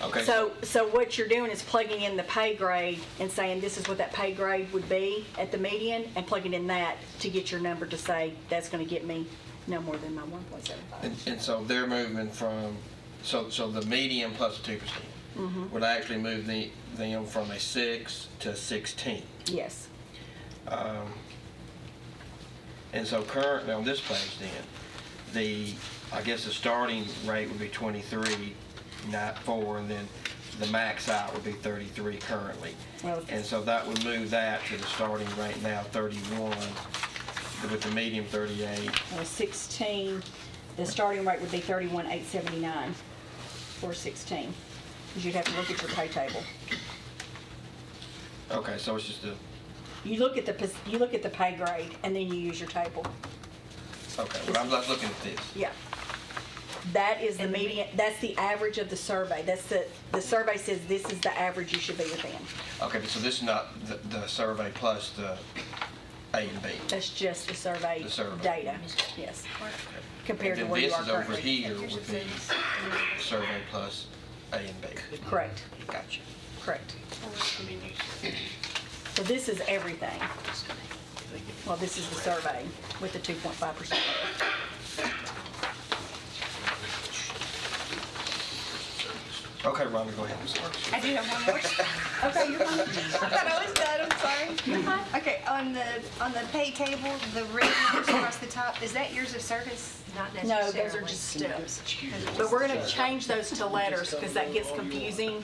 okay. So what you're doing is plugging in the pay grade and saying this is what that pay grade would be at the median, and plugging in that to get your number to say that's going to get me no more than my 1.75. And so they're moving from so the medium plus the 2% would actually move them from a 6 to 16. Yes. And so currently on this page then, I guess the starting rate would be 23.94, and then the max out would be 33 currently. Well, And so that would move that to the starting rate now 31, with the medium 38. 16, the starting rate would be 31,879 for 16. Because you'd have to look at your pay table. Okay, so it's just You look at the pay grade and then you use your table. okay, but I'm just looking at this. Yeah. That is the median, that's the average of the survey. That's the survey says this is the average you should be within. Okay, but so this is not the survey plus the A and B. That's just the survey data, yes. Compared to And where then you are this is over currently. here would be survey plus A and B. Correct. Gotcha. Correct. So this is everything. Well, this is the survey with the 2.5%. Okay, Rhonda, go ahead. I do have one more. Okay, you're fine. I thought I was done, I'm sorry. Okay, on the pay table, the red marks across the top, is that years of service? Not No, necessarily. those are just steps. But we're going to change those to letters because that gets confusing.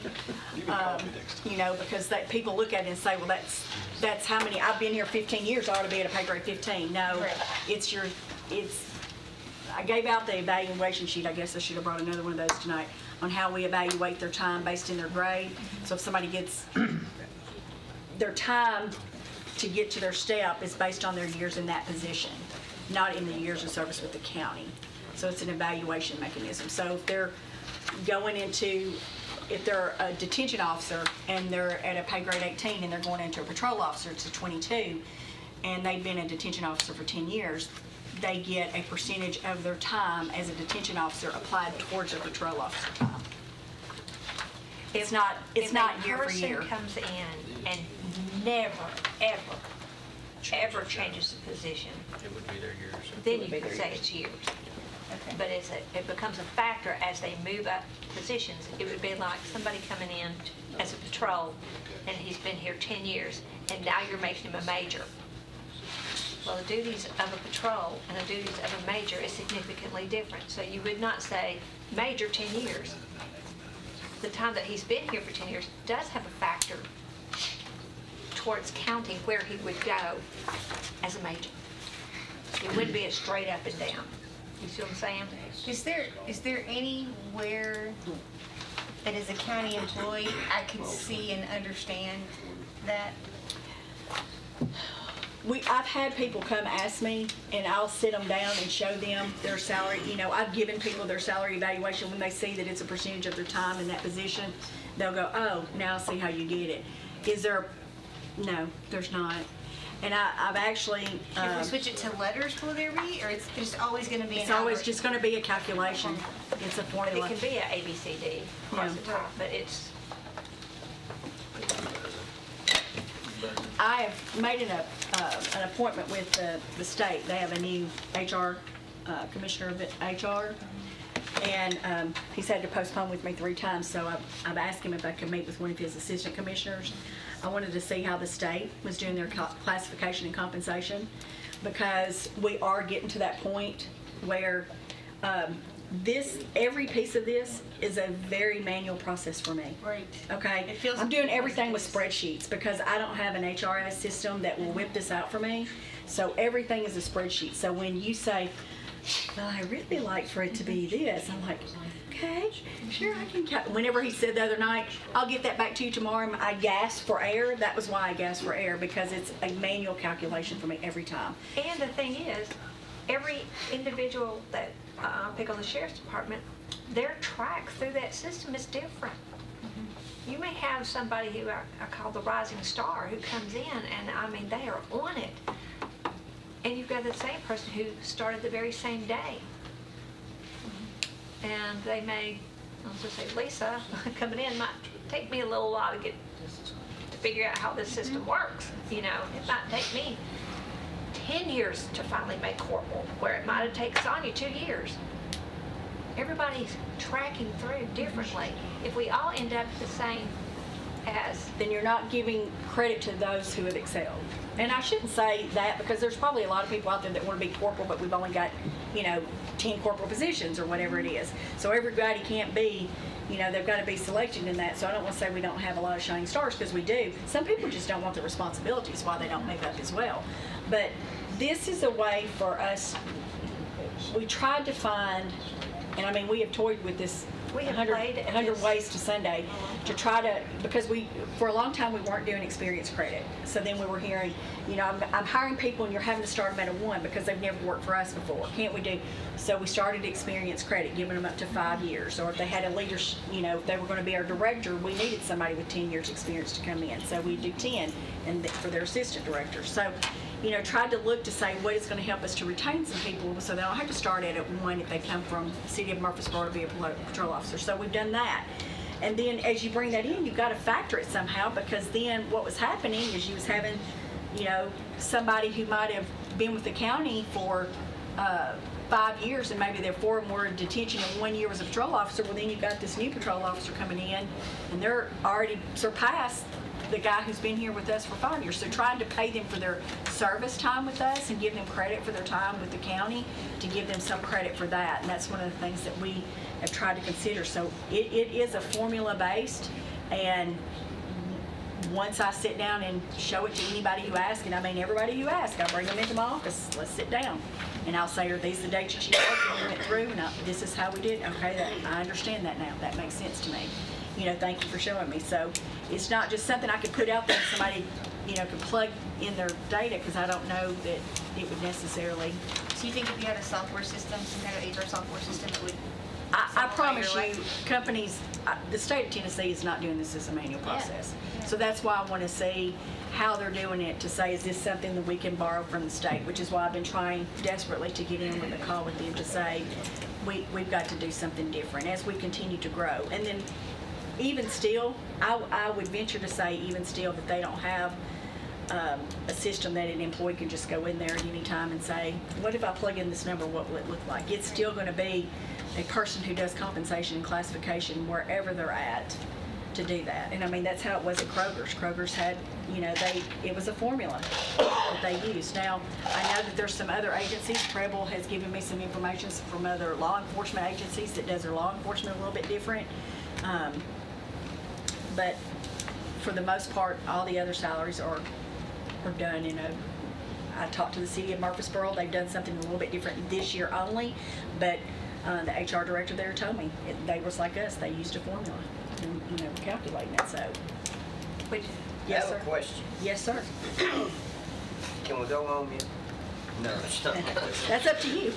Because people look at it and say, well, that's how many, I've been here 15 years, I ought to be at a pay grade 15. No, I gave out the evaluation sheet, I guess I should have brought another one of those tonight, on how we evaluate their time based in their grade. So if somebody gets, their time to get to their step is based on their years in that position, not in the years of service with the county. So it's an evaluation mechanism. So if they're if they're a detention officer and they're at a pay grade 18 and they're going into a patrol officer, it's a 22, and they've been a detention officer for 10 years, they get a percentage of their time as a detention officer applied towards a patrol officer time. It's not year for year. If a person comes in and never, ever changes the position, It would be their years. then you can say it's years. But it becomes a factor as they move up positions. It would be like somebody coming in as a patrol, and he's been here 10 years, and now you're making him a major. Well, the duties of a patrol and the duties of a major is significantly different. So you would not say major 10 years. The time that he's been here for 10 years does have a factor towards counting where he would go as a major. It wouldn't be a straight up and down. You see what I'm saying? Is there anywhere that as a county employee I could see and understand that? I've had people come ask me, and I'll sit them down and show them their salary. I've given people their salary evaluation when they see that it's a percentage of their time in that position. They'll go, oh, now I see how you get it. No, there's not. And I've actually... If we switch it to letters, will there be? Or it's just always going to be an It's always hour? just going to be a calculation. It's a But formula. it can be a ABCD across the top, but it's... I have made an appointment with the state. They have a new HR, commissioner of HR, and he's had to postpone with me 3 times, so I've asked him if I could meet with one of his assistant commissioners. I wanted to see how the state was doing their classification and compensation, because we are getting to that point where every piece of this is a very manual process for me. Right. Okay? I'm doing everything with spreadsheets because I don't have an HRIS system that will whip this out for me. So everything is a spreadsheet. So when you say, well, I really like for it to be this, I'm like, okay, sure, I can. Whenever he said the other night, I'll get that back to you tomorrow, I gasped for air. That was why I gasped for air, because it's a manual calculation for me every time. And the thing is, every individual that pick on the sheriff's department, their track through that system is different. You may have somebody who I call the rising star who comes in, and I mean, they are on it. And you've got the same person who started the very same day. And they may, I'll just say, Lisa, coming in might take me a little while to figure out how this system works. It might take me 10 years to finally make corporal, where it might have taken Sonia 2 years. everybody's tracking through differently. If we all end up the same as, then you're not giving credit to those who have excelled. And I shouldn't say that because there's probably a lot of people out there that want to be corporal, but we've only got, 10 corporal positions or whatever it is. So everybody can't be, they've got to be selected in that. So I don't want to say we don't have a lot of shining stars, because we do. Some people just don't want the responsibilities, why they don't move up as well. But this is a way for us, we tried to find, and I mean, we have toyed with this We have 100, played at 100 this. ways to Sunday to try to, because for a long time we weren't doing experience credit. So then we were hearing, I'm hiring people and you're having to start them at a 1 because they've never worked for us before. Can't we do? So we started experience credit, giving them up to 5 years. Or if they had a leadership, if they were going to be our director, we needed somebody with 10 years experience to come in. So we do 10 and for their assistant director. So, tried to look to say what is going to help us to retain some people so they don't have to start at 1 if they come from the city of Murfreesboro to be a patrol officer. So we've done that. And then as you bring that in, you've got to factor it somehow, because then what was happening is you was having, somebody who might have been with the county for 5 years and maybe they're 4 more in detention and 1 year was a patrol officer. Well, then you've got this new patrol officer coming in and they're already surpassed the guy who's been here with us for 5 years. So trying to pay them for their service time with us and give them credit for their time with the county, to give them some credit for that. And that's one of the things that we have tried to consider. So it is a formula based, and once I sit down and show it to anybody who asks, and I mean everybody who asks, I bring them into my office, let's sit down. And I'll say, are these the dates that you worked and we went through? And this is how we did it. Okay, I understand that now. That makes sense to me. Thank you for showing me. So it's not just something I could put out there and somebody, could plug in their data, because I don't know that it would necessarily. So you think if you had a software system, some kind of HR software system, it would? I promise you, companies, the state of Tennessee is not doing this as a manual process. Yeah. So that's why I want to see how they're doing it, to say, is this something that we can borrow from the state? Which is why I've been trying desperately to get in with a call with them to say, we've got to do something different as we continue to grow. And then even still, I would venture to say, even still, that they don't have a system that an employee can just go in there at any time and say, what if I plug in this number, what will it look like? It's still going to be a person who does compensation and classification wherever they're at to do that. And I mean, that's how it was at Kroger's. Kroger's had, it was a formula that they used. Now, I know that there's some other agencies. Preble has given me some information from other law enforcement agencies that does their law enforcement a little bit different. But for the most part, all the other salaries are done in I talked to the city of Murfreesboro. They've done something a little bit different this year only, but the HR director there told me they was like us. They used a formula and calculating it. So, yes, I sir. have a question. Yes, sir. Can we go home yet? No, it's not. That's up to you.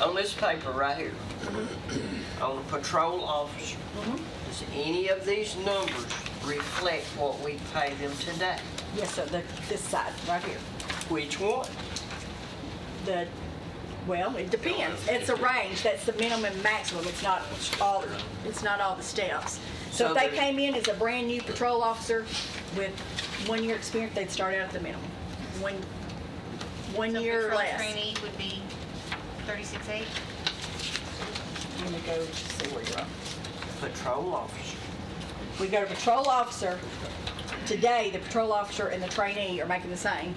On this paper right here, on the patrol officer, does any of these numbers reflect what we pay them today? Yes, sir. This side right here. Which one? Well, it depends. It's a range. That's the minimum and maximum. It's not all. It's not all the steps. So if they came in as a brand new patrol officer with 1 year experience, they'd start out at the minimum. One year or less. Patrol trainee would be 36.8. Let me go see where you're at. Patrol officer. We go to patrol officer. Today, the patrol officer and the trainee are making the same,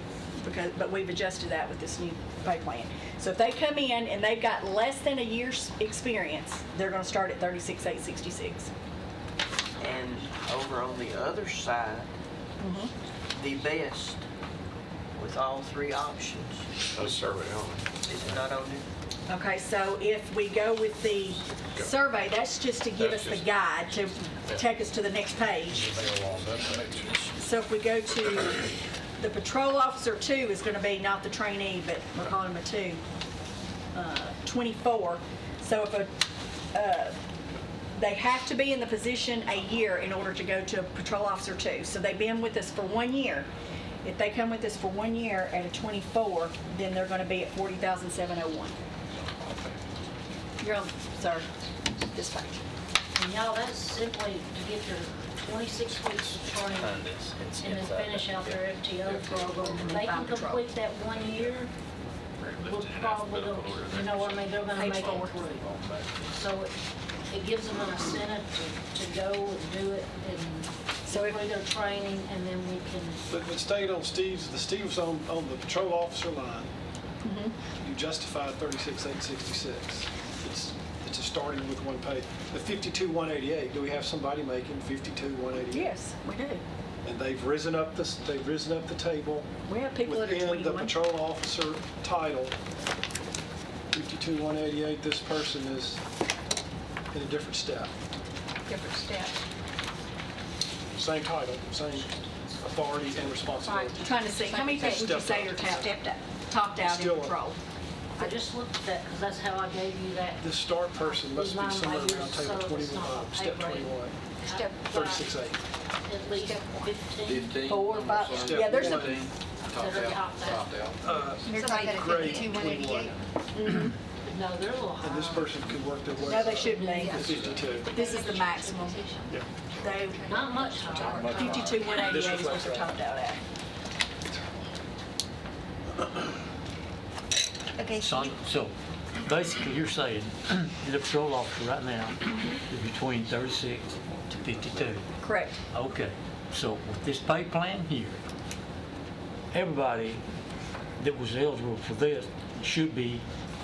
but we've adjusted that with this new pay plan. So if they come in and they've got less than a year's experience, they're going to start at 36,866. And over on the other side, the best with all 3 options. That's survey only. Is it not on there? Okay, so if we go with the survey, that's just to give us the guide to take us to the next page. So if we go to the patrol officer 2 is going to be not the trainee, but we're calling him a 2, 24. So if they have to be in the position a year in order to go to patrol officer 2. So they've been with us for 1 year. If they come with us for 1 year at a 24, then they're going to be at 40,701. You're on, sir, this page. And y'all, that's simply to get your 26 weeks of training and then finish out their FTO program. If they can complete that 1 year, will probably, you know what I mean, they're gonna make it through. So it gives them an incentive to go and do it and complete their training, and then we can. But staying on Steve's on the patrol officer line, you justified 36,866. It's a starting with one pay. The 52,188, do we have somebody making 52,188? Yes, we do. And they've risen up the table. We have people that are within the 21. patrol officer title. 52,188, this person is in a different step. Different step. Same title, same authority and responsibility. Trying to see, how many people would you say are topped out in Still patrol? I just looked at that because that's how I gave you that. The start person must be somewhere around table 21, step 21. Step 36.8. At least 15. 4 or 5. Step Yeah, there's a, That are topped out. You're talking about grade 52,188? No, they're a little higher. And this person could work their way no, they up shouldn't be. to 52. This is the maximum. Yeah. They, Not much higher. 52,188 is what they're topped out at. Okay, so So basically, you're saying the patrol officer right now is between 36 to 52. Correct. Okay, so with this pay plan here, everybody that was eligible for this should be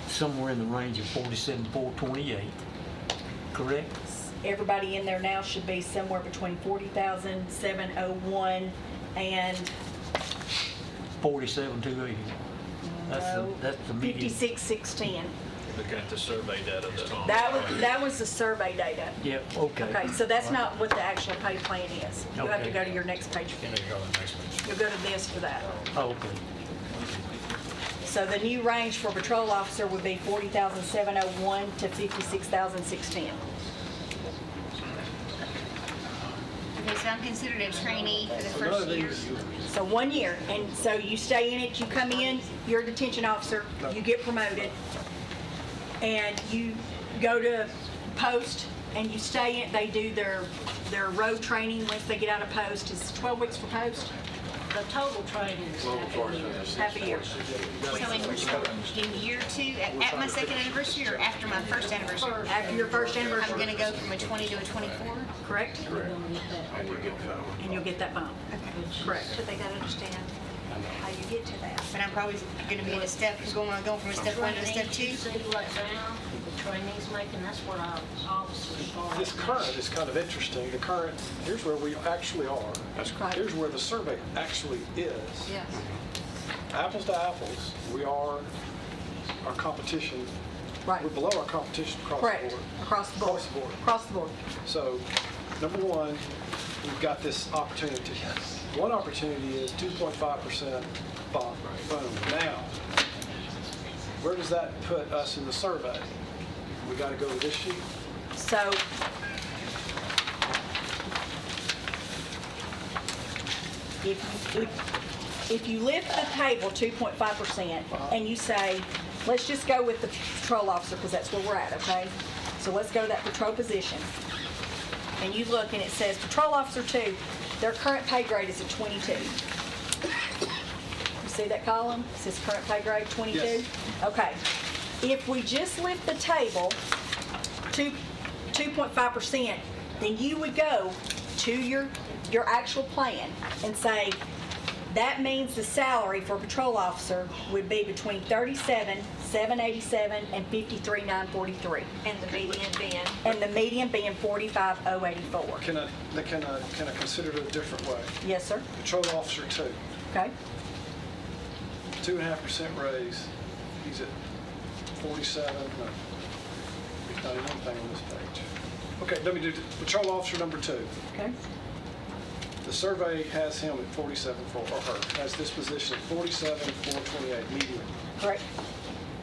somewhere in the range of 47,428, correct? Everybody in there now should be somewhere between 40,701 and 47,281. That's the median. 56,610. Looking at the survey data that's That was the survey data. Yeah, okay. Okay, so that's not what the actual pay plan is. You'll have to Okay. go to your next page. You'll go to this for that. Oh, okay. So the new range for patrol officer would be 40,701 to 56,610. okay, so I'm considered a trainee for the So none of first year. these, So 1 year, and so you stay in it, you come in, you're a detention officer, you get promoted, and you go to post, and you stay in, they do their road training once they get out of post. It's 12 weeks for post, The total training is half a year. So in year 2, at my second anniversary or after my first anniversary? After your first I'm anniversary, gonna go from a 20 to a 24? correct? And you'll get that bump. Correct. So they gotta understand how you get to that. But I'm probably gonna be in a step, going from a step 1 to a step 2? You see right now, the trainees making, that's what our officers are. this current is kind of interesting. The current, here's where we actually are. Here's where the survey actually is. Yes. Apples to apples, we are, our competition, Right. we're below our competition across the Correct, board. across the board. Across the board. Across the board. So, number one, we've got this opportunity. One opportunity is 2.5% bump. Boom. Now, where does that put us in the survey? We got to go to this sheet. So if you lift the table 2.5% and you say, let's just go with the patrol officer because that's where we're at, okay? So let's go to that patrol position. And you look and it says patrol officer 2, their current pay grade is a 22. You see that column? It says current pay grade 22? Yes. Okay. If we just lift the table 2.5%, then you would go to your actual plan and say, that means the salary for a patrol officer would be between 37,787 and 53,943. And the median being? And the median being 45,084. Can I consider it a different way? Yes, sir. Patrol officer 2, Okay. 2.5% raise. He's at 47. No, there's not even anything on this page. Okay, let me do patrol officer number 2. Okay. The survey has him at 47.4, or her, has this position at 47.428 median. Correct.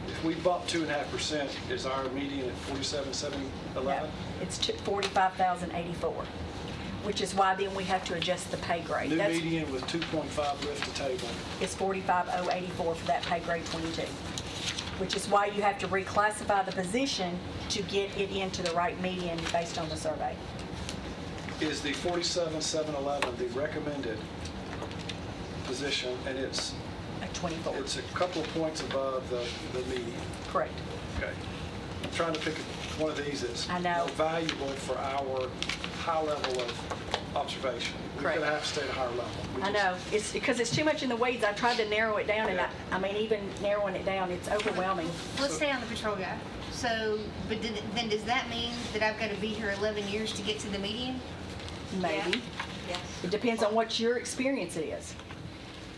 If we bump 2.5%, is our median at 47.711? No, it's 45,084, which is why then we have to adjust the pay grade. New That's- median with 2.5 lift to table. It's 45,084 for that pay grade 22, which is why you have to reclassify the position to get it into the right median based on the survey. Is the 47.711 the recommended position, and it's 24. It's a couple of points above the median. Correct. Okay. I'm trying to pick one of these that's I know. more valuable for our high level of observation. We're Correct. going to have to stay at a higher level. We I just- know, it's because it's too much in the weeds. I tried to narrow it down, and I mean, even narrowing it down, it's overwhelming. Let's stay on the patrol guy. So, but then does that mean that I've got to be here 11 years to get to the median? Maybe. Yes. It depends on what your experience is.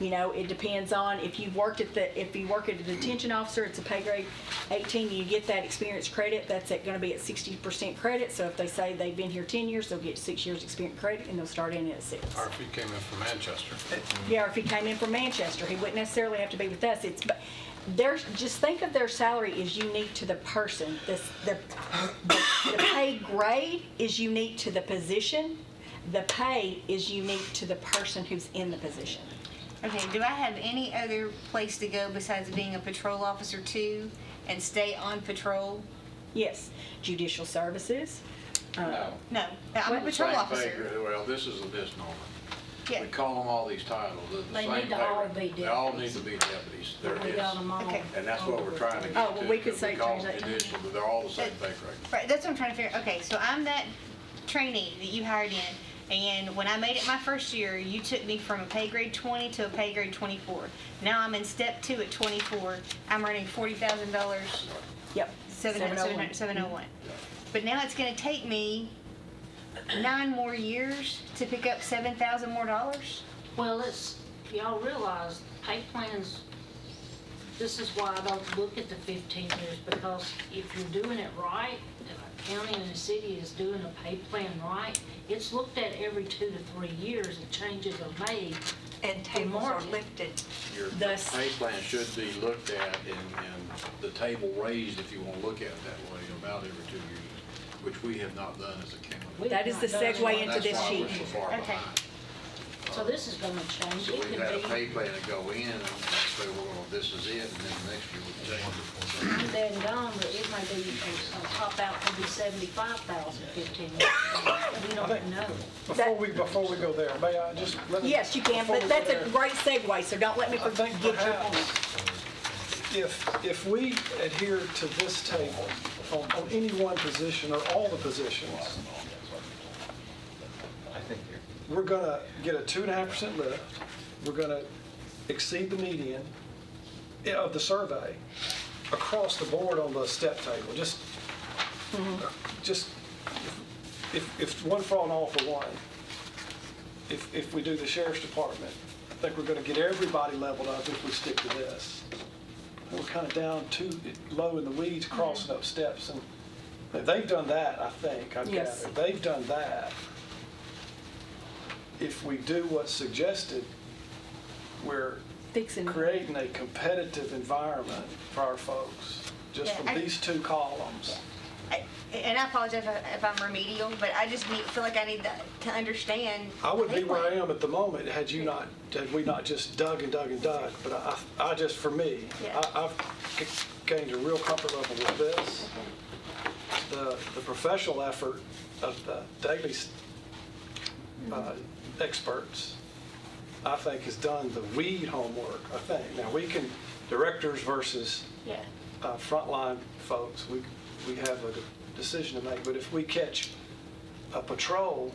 You know, it depends on if you work at a detention officer, it's a pay grade 18, you get that experience credit, that's going to be at 60% credit. So if they say they've been here 10 years, they'll get 6 years experience credit, and they'll start in at 6. Or if you came in from Manchester. Yeah, or if he came in from Manchester, he wouldn't necessarily have to be with us. But just think of their salary is unique to the person. The pay grade is unique to the position. The pay is unique to the person who's in the position. Okay, do I have any other place to go besides being a patrol officer too and stay on patrol? Yes, judicial services. No. No, I'm a patrol Same officer. pay grade. Well, this is a misnomer. Yeah. We call them all these titles, they're the They same need to pay all grade. be They all need deputies. to be deputies. There We is. got 'em all. Okay. And that's what we're trying to get Oh, well, to. we could because say call change them that to- judicial, but they're all the same pay grade. Right, that's what I'm trying to figure. Okay, so I'm that trainee that you hired in, and when I made it my first year, you took me from a pay grade 20 to a pay grade 24. Now I'm in step 2 at 24. I'm earning $40,000. Yep. 701. But now it's going to take me 9 more years to pick up $7,000 more dollars. Well, y'all realize pay plans, this is why I don't look at the 15 years, because if you're doing it right, if a county and a city is doing a pay plan right, it's looked at every 2 to 3 years and changes are made. And tables are market. lifted. Your Thus- pay plan should be looked at and the table raised, if you want to look at it that way, about every 2 years, which we have not done as a county. That is the segue into this That's why sheet. we're so far Okay. behind. So this is gonna change. So It we've could had a be, pay plan to go in and say, well, this is it, and then the next year we change it. I'm dead and gone, but it may be, top out could be 75,000, 15 years. We don't know. Before we go there, may I just? let me- Yes, you can, before but we go that's a there, great segue, so don't let me I think forget your perhaps point. if we adhere to this table on any one position or all the positions, we're going to get a 2.5% lift. We're going to exceed the median of the survey across the board on the step table. Just if one for all and all for one, if we do the sheriff's department, I think we're going to get everybody leveled up if we stick to this. We're kind of down too low in the weeds, crossing up steps, and they've done that, I think, I've Yes. gathered. They've done that. If we do what's suggested, we're Fixing. creating a competitive environment for our folks, just Yeah, from these 2 columns. And I apologize if I'm remedial, but I just feel like I need to understand. I would pay be where I plan. am at the moment had we not just dug and dug and dug. But I just, for me, Yeah. I've gained a real comfort level with this. The professional effort of the daily experts, I think, has done the weed homework, I think. Now, we can, directors versus Yeah. frontline folks, we have a decision to make. But if we catch a patrol,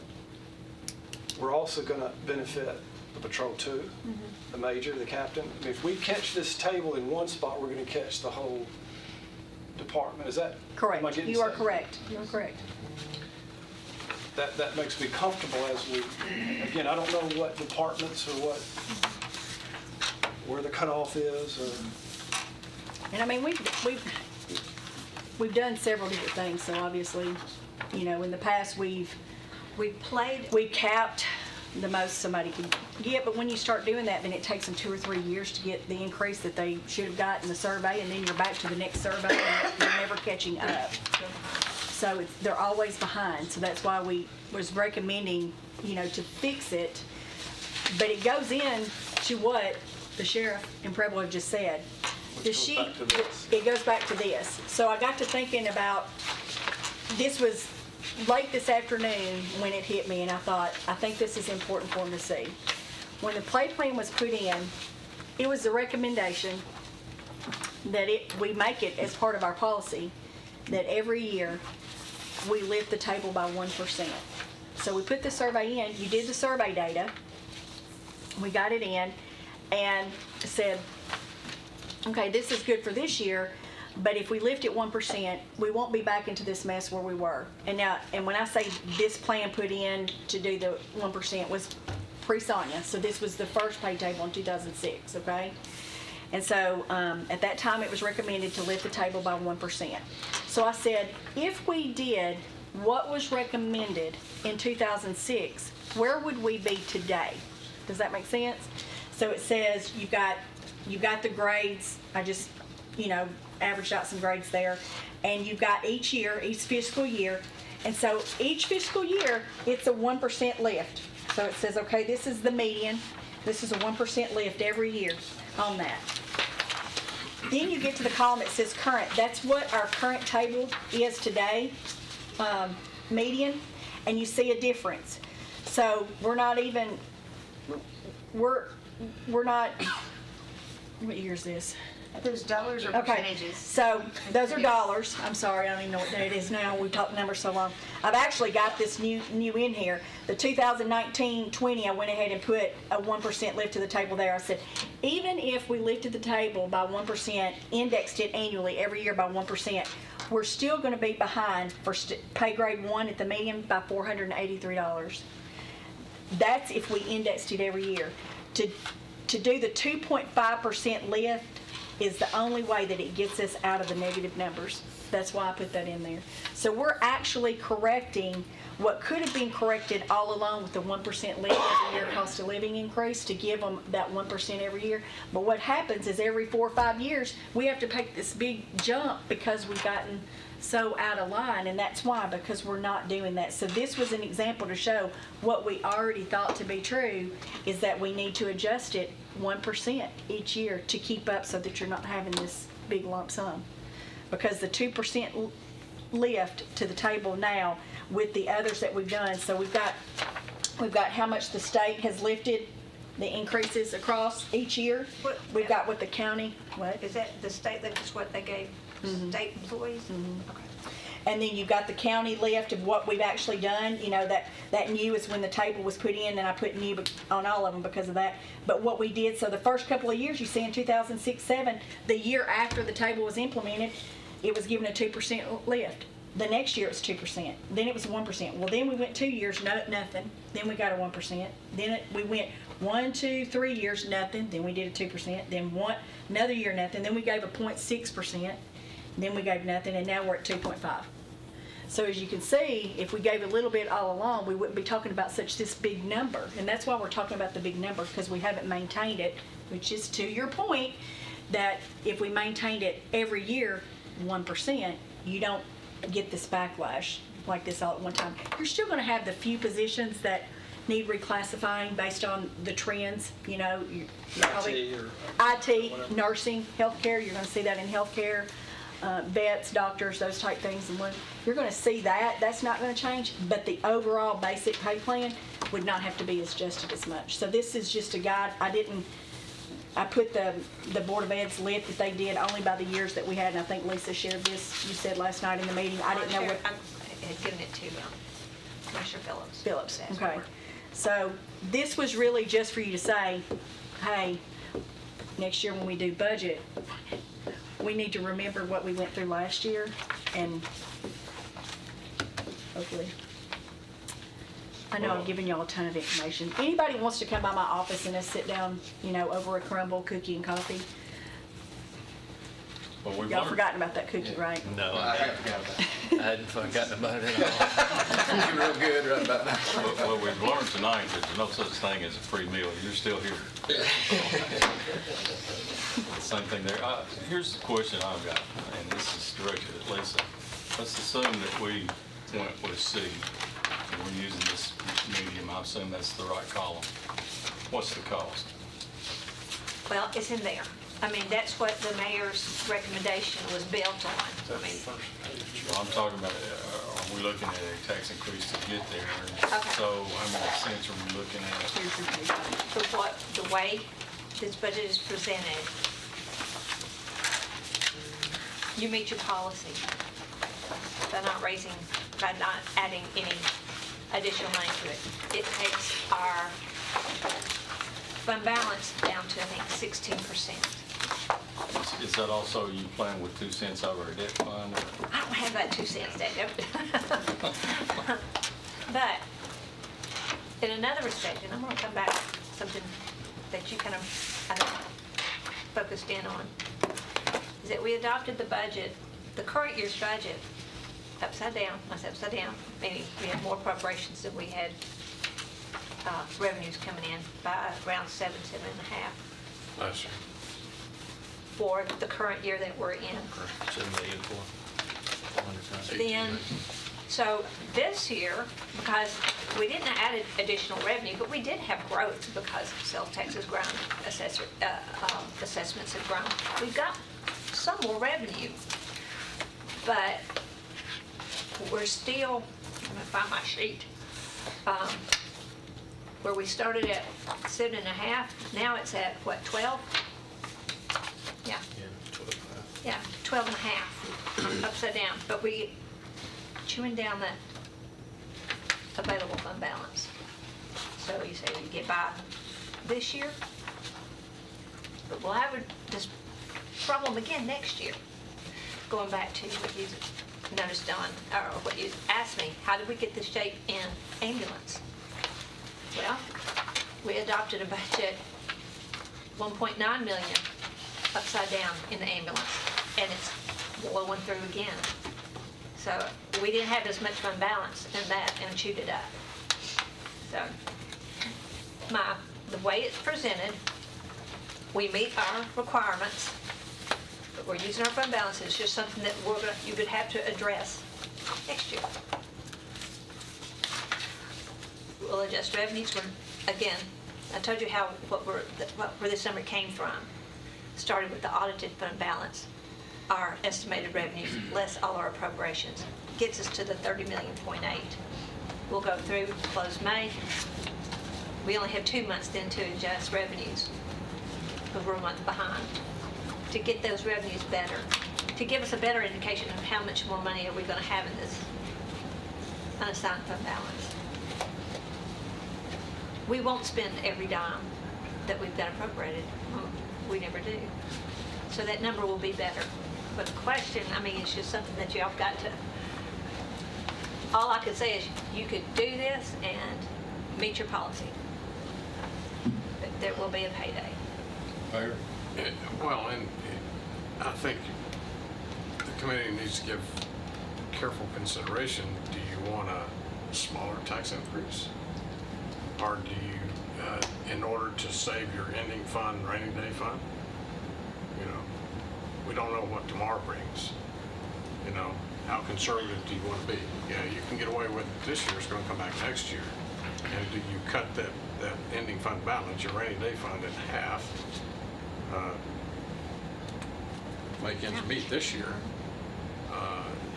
we're also going to benefit the patrol too, the major, the captain. I mean, if we catch this table in one spot, we're going to catch the whole department. Is that Correct. am I getting You are set? correct. You are correct. That makes me comfortable as we, again, I don't know what departments or where the cutoff is or. And I mean, we've done several different things, so obviously, you know, in the past, we've capped the most somebody could get, but when you start doing that, then it takes them 2 or 3 years to get the increase that they should have got in the survey, and then you're back to the next survey, and you're never catching up. So they're always behind, so that's why we was recommending, you know, to fix it. But it goes in to what the sheriff and Preble have just said. The sheet, it goes back to this. So I got to thinking about, this was late this afternoon when it hit me, and I thought, I think this is important for them to see. When the pay plan was put in, it was a recommendation that we make it as part of our policy that every year we lift the table by 1%. So we put the survey in, you did the survey data, we got it in, and said, okay, this is good for this year, but if we lift it 1%, we won't be back into this mess where we were. And when I say this plan put in to do the 1% was pre-Sonia, so this was the first pay table in 2006, okay? And so at that time, it was recommended to lift the table by 1%. So I said, if we did what was recommended in 2006, where would we be today? Does that make sense? So it says you've got the grades. I just, averaged out some grades there. And you've got each year, each fiscal year. And so each fiscal year, it's a 1% lift. So it says, okay, this is the median. This is a 1% lift every year on that. Then you get to the column that says current. That's what our current table is today, median, and you see a difference. So we're not, what year is this? Those dollars or Okay, percentages? so those are dollars. I'm sorry, I don't even know what day it is now. We've talked numbers so long. I've actually got this new in here. The 2019-20, I went ahead and put a 1% lift to the table there. I said, even if we lifted the table by 1%, indexed it annually every year by 1%, we're still going to be behind for pay grade 1 at the median by $483. That's if we indexed it every year. To do the 2.5% lift is the only way that it gets us out of the negative numbers. That's why I put that in there. So we're actually correcting what could have been corrected all along with the 1% lift every year cost of living increase to give them that 1% every year. But what happens is every 4 or 5 years, we have to take this big jump because we've gotten so out of line, and that's why, because we're not doing that. So this was an example to show what we already thought to be true is that we need to adjust it 1% each year to keep up so that you're not having this big lump sum. Because the 2% lift to the table now with the others that we've done, so we've got how much the state has lifted the increases across each year. We've got what the county, what? Is that the state, that's what they gave state employees? Okay. And then you've got the county lift of what we've actually done. That new is when the table was put in, and I put new on all of them because of that. But what we did, so the first couple of years, you see in 2006-07, the year after the table was implemented, it was given a 2% lift. The next year it was 2%. Then it was 1%. Well, then we went 2 years, nothing. Then we got a 1%. Then we went 1, 2, 3 years, nothing. Then we did a 2%. Then another year, nothing. Then we gave a 0.6%. Then we gave nothing, and now we're at 2.5. So as you can see, if we gave a little bit all along, we wouldn't be talking about this big number. And that's why we're talking about the big number, because we haven't maintained it, which is to your point, that if we maintained it every year, 1%, you don't get this backlash like this all at one time. You're still going to have the few positions that need reclassifying based on the trends. You're probably IT, nursing, healthcare. You're going to see that in healthcare. Vets, doctors, those type things, and you're going to see that. That's not going to change, but the overall basic pay plan would not have to be adjusted as much. So this is just a guide. I put the Board of Ed's lift that they did only by the years that we had, and I think Lisa shared this, you said last night in the meeting. I didn't know what. I had given it to Commissioner Phillips. Phillips, okay. So this was really just for you to say, hey, next year when we do budget, we need to remember what we went through last year, and hopefully, I know I'm giving y'all a ton of information. Anybody wants to come by my office and us sit down, over a crumble, cookie, and coffee? Well, Y'all forgotten about that cookie, right? No, I forgot about it. I hadn't forgotten about it at all. You're real good right about now. Well, we've learned tonight that there's no such thing as a free meal. You're still here. Same thing there. Here's the question I've got, and this is directed at Lisa. Let's assume that we went with C, and we're using this medium. I assume that's the right column. What's the cost? Well, it's in there. I mean, that's what the mayor's recommendation was built on. I mean, Well, I'm talking about, are we looking at a tax increase to get there? Okay. So how many cents are we looking at? for what, the way this budget is presented, you meet your policy by not adding any additional money to it. It takes our fund balance down to, I think, 16%. Is that also you plan with 2 cents over a debt fund? Or? I don't have that 2 cents, Dave. But in another respect, and I'm going to come back to something that you kind of, I think, focused in on, is that we adopted the budget, the current year's budget, upside down. I said upside down, meaning we had more appropriations than we had revenues coming in by around 7.5 Last year. for the current year that we're in. 7 million for. Then, so this year, because we didn't add additional revenue, but we did have growth because sales tax has grown, assessments have grown. We've got some more revenue, but we're still, I'm gonna find my sheet, where we started at 7.5, now it's at what, 12? Yeah. Yeah, 12 and a half, upside down, but we chewing down that available fund balance. So you say we get by this year, but we'll have this problem again next year. Going back to what you noticed, Don, or what you asked me, how did we get this shape in ambulance? Well, we adopted a budget 1.9 million upside down in the ambulance, and it's blowing through again. So we didn't have as much fund balance in that and chewed it up. So the way it's presented, we meet our requirements, but we're using our fund balance. It's just something that you would have to address next year. We'll adjust revenues for, again, I told you where this number came from. Started with the audited fund balance, our estimated revenues, less all our appropriations, gets us to the 30.8 million. We'll go through, close May. We only have 2 months then to adjust revenues, because we're a month behind, to get those revenues better, to give us a better indication of how much more money are we going to have in this unassigned fund balance. We won't spend every dime that we've got appropriated. We never do. So that number will be better. But the question, I mean, it's just something that y'all got to, all I could say is you could do this and meet your policy. But there will be a payday. Mayor? Well, and I think the committee needs to give careful consideration. Do you want a smaller tax increase? Or do you, in order to save your ending fund, rainy day fund? You know, we don't know what tomorrow brings. You know, how conservative do you want to be? Yeah, you can get away with it this year, it's going to come back next year. And do you cut that ending fund balance, your rainy day fund, in half, make ends meet this year?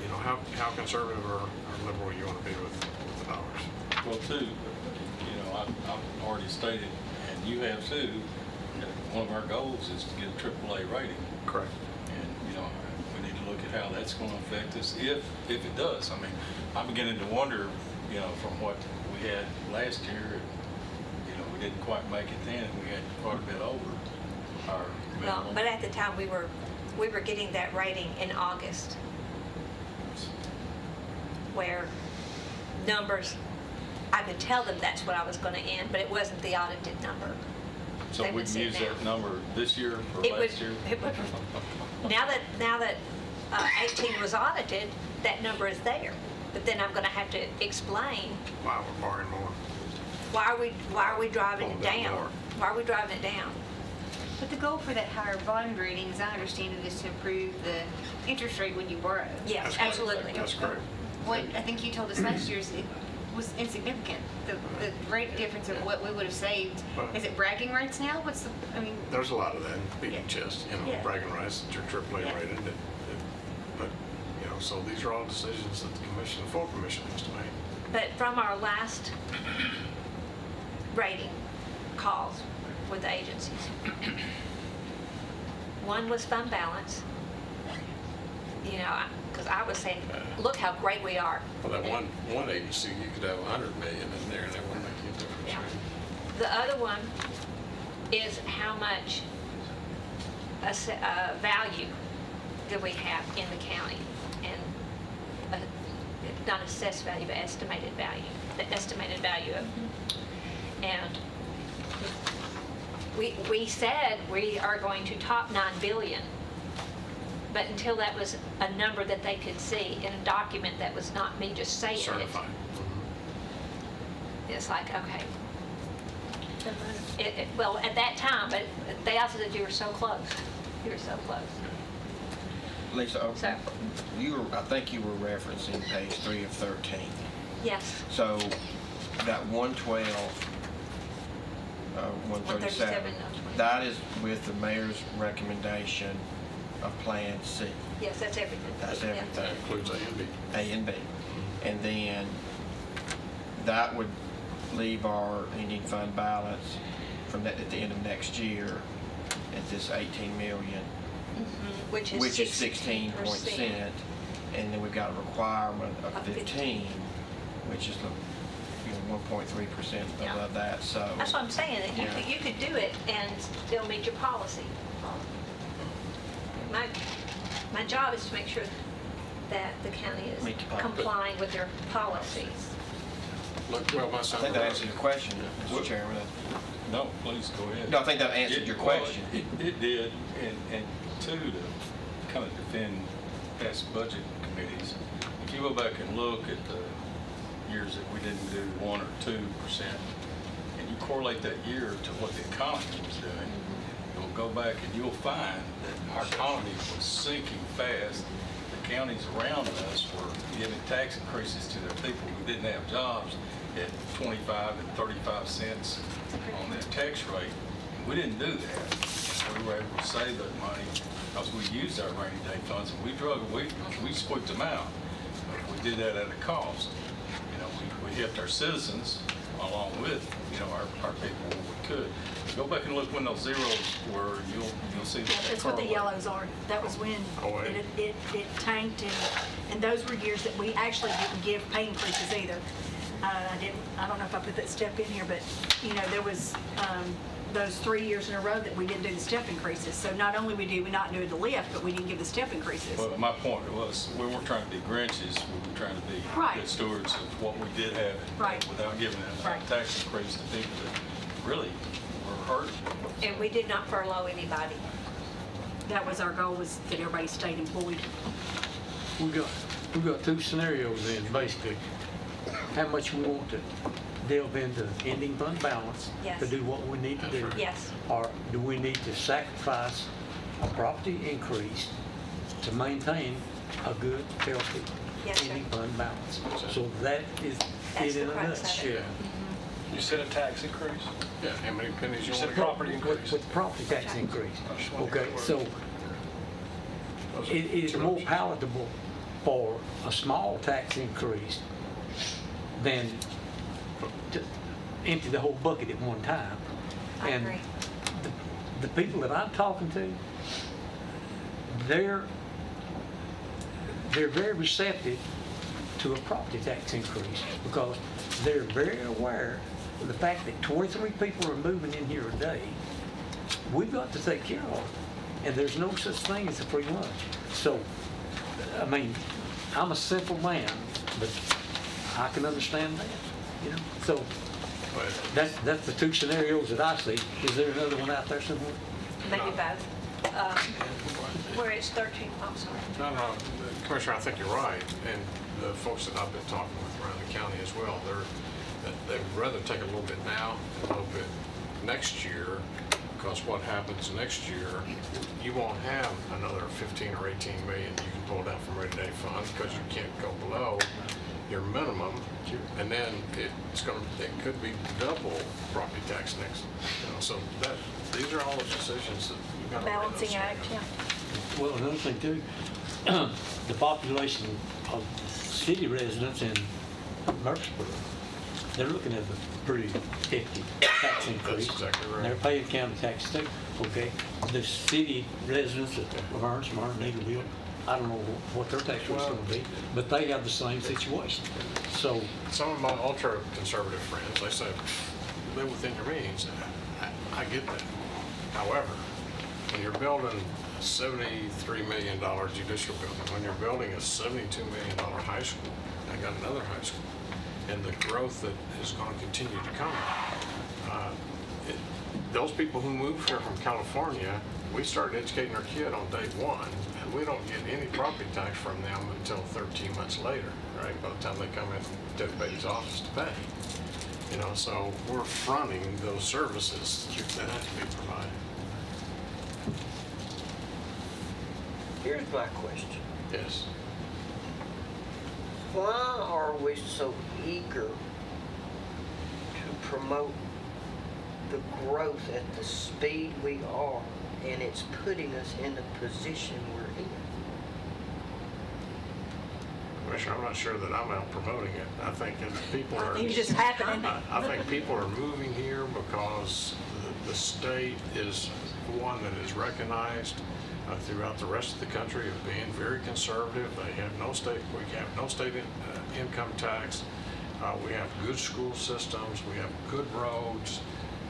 You know, how conservative or liberal you want to be with the dollars? Well, too, you know, I've already stated, and you have too, that one of our goals is to get a AAA rating. Correct. And, you know, we need to look at how that's going to affect us, if it does. I mean, I'm beginning to wonder, you know, from what we had last year, you know, we didn't quite make it then, and we had quite a bit over our Well, minimum. but at the time, we were getting that rating in August, where numbers, I could tell them that's what I was going to end, but it wasn't the audited number. So They we would can see use now. that number this year or It would- last year? it would- Now that 18 was audited, that number is there. But then I'm going to have to explain Why we're borrowing more. why are we driving it Pulling down down? more. Why are we driving it down? But the goal for that higher bond rating, as I understand it, is to improve the interest rate when you borrow. Yes, That's correct. absolutely. That's correct. What I think you told us last year is it was insignificant. The rate difference of what we would have saved. Right. Is it bragging rights now? What's the, I mean, There's a lot of that, beating chest, you know, Yeah. bragging rights that you're AAA Yeah. rated. But, you know, so these are all decisions that the commission, the full commission has to make. But from our last rating calls, with the agencies. One was fund balance, you know, because I was saying, look how great we are. Well, that one agency, you could have 100 million in there and that wouldn't make any difference. Yeah. right? The other one is how much value do we have in the county? And not assessed value, but estimated value, the estimated value of. And we said we are going to top 9 billion, but until that was a number that they could see in a document that was not me just saying it. Certified. It's like, okay. Well, at that time, but they also said you were so close. You were so close. Lisa, So, I think you were referencing page 3 of 13. yes, So that 112, 137, that is with the mayor's recommendation of Plan C. yes, that's everything. That's Yeah. everything. That includes A and B. A and B. And then that would leave our ending fund balance from that at the end of next year at this 18 million, Which is 16%. And then we've got a requirement of 15, which is 1.3% Yeah. above that, so. That's what I'm saying, that Yeah. you could do it and still meet your policy. My job is to make sure that the county is Meet the policy. complying with their policies. Look, well, my I son. think that answered your question, Mr. Chairman. No, please go ahead. No, I think that answered your Well, question. It did, and two, to kind of defend past budget committees, if you go back and look at the years that we didn't do 1 or 2%, and you correlate that year to what the economy was doing, you'll go back and you'll find that our economy was sinking fast. The counties around us were giving tax increases to their people who didn't have jobs at 25 and 35 cents on their tax rate. We didn't do that. We were able to save that money because we used our rainy day funds, and we squeaked them out. But we did that at a cost. You know, we helped our citizens along with, you know, our people where we could. Go back and look when those zeros were, and you'll see that. Yeah, that's what the correlate. yellows are. That was when it tanked, and those were years that we actually didn't give pay increases either. I don't know if I put that step in here, but, you know, there was those 3 years in a row that we didn't do the step increases. So not only did we not do the lift, but we didn't give the step increases. Well, my point was, we weren't trying to be Grinches, we were trying to be Right. good stewards of what we did have, Right. without giving a Right. tax increase to people that really were hurting. And we did not furlough anybody. That was our goal, was that everybody stayed employed. We got two scenarios then, basically. How much we want to delve into ending fund balance Yes. to do what we need to do. Yes. Or do we need to sacrifice a property increase to maintain a good, healthy Yes, sir. ending fund balance? So that is That's it in the a crux of it. nutshell. You said a tax increase? Yeah, how many pennies you You want said to go? property increase? With property tax increase. just wanna Okay, make so Those are it is two more options. palatable for a small tax increase than to empty the whole bucket at one time. I And agree. the people that I'm talking to, they're very receptive to a property tax increase because they're very aware of the fact that 23 people are moving in here a day. We've got to take care of them, and there's no such thing as a free lunch. So, I mean, I'm a simple man, but I can understand that, you know? So, that's the two scenarios that I see. Is there another one out there somewhere? Maybe both. Where it's 13, I'm sorry. No, Commissioner, I think you're right, and the folks that I've been talking with around the county as well, they'd rather take a little bit now, and a little bit next year, because what happens next year, you won't have another 15 or 18 million you can pull down from rainy day funds, because you can't go below your minimum, and then it could be double property tax next, you know, so these are all the decisions that you've got to weigh those Balancing act, things. yeah. Well, another thing too, the population of city residents in Murfreesboro they're looking at a pretty hefty tax increase. That's exactly right. And they're paying county tax too, okay? The city residents of Ernst, Martin, Eagleville, I don't know what their tax rate's gonna be, but they have the same situation. So, Some of my ultra-conservative friends, they say, live within your means. I get that. However, when you're building a $73 million judicial building, when you're building a $72 million high school, I got another high school, and the growth that is going to continue to come, those people who moved here from California, we started educating our kid on day one, and we don't get any property tax from them until 13 months later, right? By the time they come in to Beatty's office to pay. You know, so we're fronting those services that have to be provided. Here's my question. Yes. Why are we so eager to promote the growth at the speed we are, and it's putting us in the position we're in? Commissioner, I'm not sure that I'm out promoting it. I think that people are. think it's just happening. I think people are moving here because the state is one that is recognized throughout the rest of the country of being very conservative. They have no state, we have no state income tax. We have good school systems. We have good roads.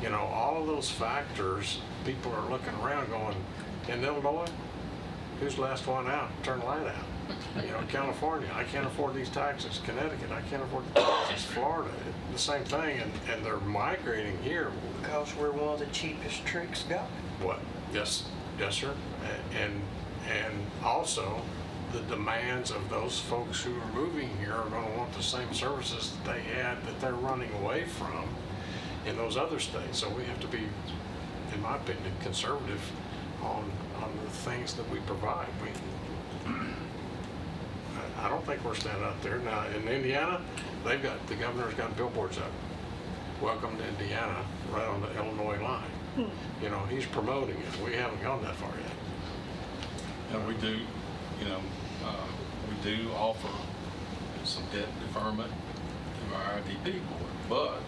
You know, all of those factors, people are looking around going, in Illinois, who's the last one out? Turn the light out. You know, California, I can't afford these taxes. Connecticut, I can't afford the taxes. Florida, the same thing, and they're migrating here. Because we're one of the cheapest tricks going. What? Yes, yes, sir. And also, the demands of those folks who are moving here are going to want the same services that they had that they're running away from in those other states. So we have to be, in my opinion, conservative on the things that we provide. I don't think we're standing out there. Now, in Indiana, the governor's got billboards up. Welcome to Indiana, right on the Illinois line. You know, he's promoting it. We haven't gone that far yet. And we do, you know, we do offer some debt deferment through our IDP board, but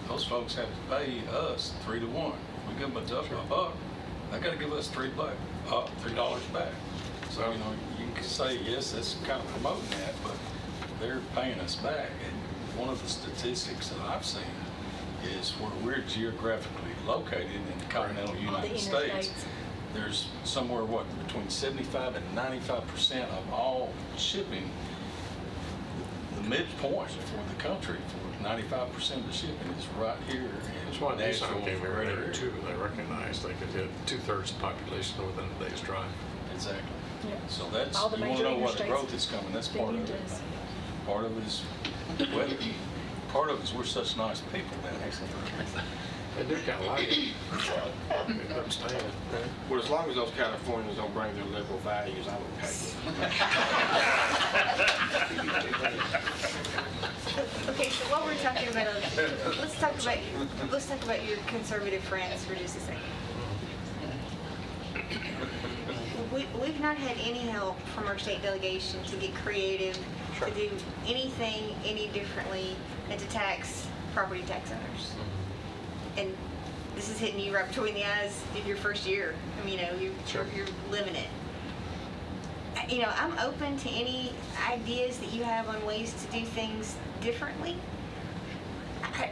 those folks have to pay us 3 to 1. We give them a buck, they got to give us $3 back. So, you know, you can say, yes, that's kind of promoting that, but they're paying us back. And one of the statistics that I've seen is where we're geographically located in the continental United States, there's somewhere, between 75 and 95% of all shipping, the midpoint for the country, for 95% of the shipping is right here in That's why Nashville, Nissan came here Frederick. earlier too. They recognized they could hit 2/3 the population within a day's drive. Exactly. Yeah. So that's, All the you want major to know where the interstates growth is coming, that's part of it. does. Part of it is, well, part of it is we're such nice people down here. They do kind of like it. They understand it. Well, as long as those Californians don't bring their liberal values, I'm Okay, so while we're talking about, let's talk about your conservative friends for just a second. We've not had any help from our state delegation to get creative, to do anything any differently, and to tax property tax owners. And this is hitting you right between the eyes in your first year. I mean, you know, you're living it. You know, I'm open to any ideas that you have on ways to do things differently.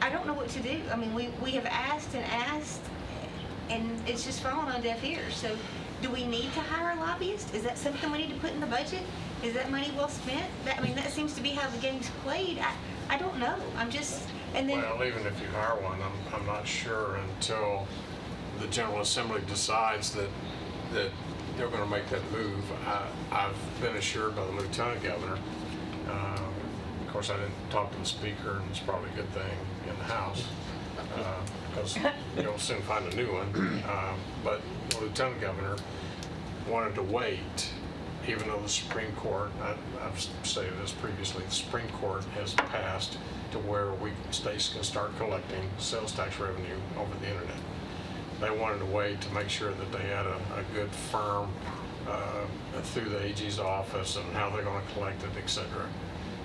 I don't know what to do. I mean, we have asked, and it's just fallen on deaf ears. So do we need to hire a lobbyist? Is that something we need to put in the budget? Is that money well spent? That seems to be how the game's played. I don't know. I'm just, and then. Well, even if you hire one, I'm not sure until the General Assembly decides that they're going to make that move. I've been assured by the Lieutenant Governor. Of course, I didn't talk to the Speaker, and it's probably a good thing in the House because you'll soon find a new one. But the Lieutenant Governor wanted to wait, even though the Supreme Court, I've stated this previously, the Supreme Court has passed to where states can start collecting sales tax revenue over the internet. They wanted to wait to make sure that they had a good firm through the AG's office and how they're going to collect it, et cetera.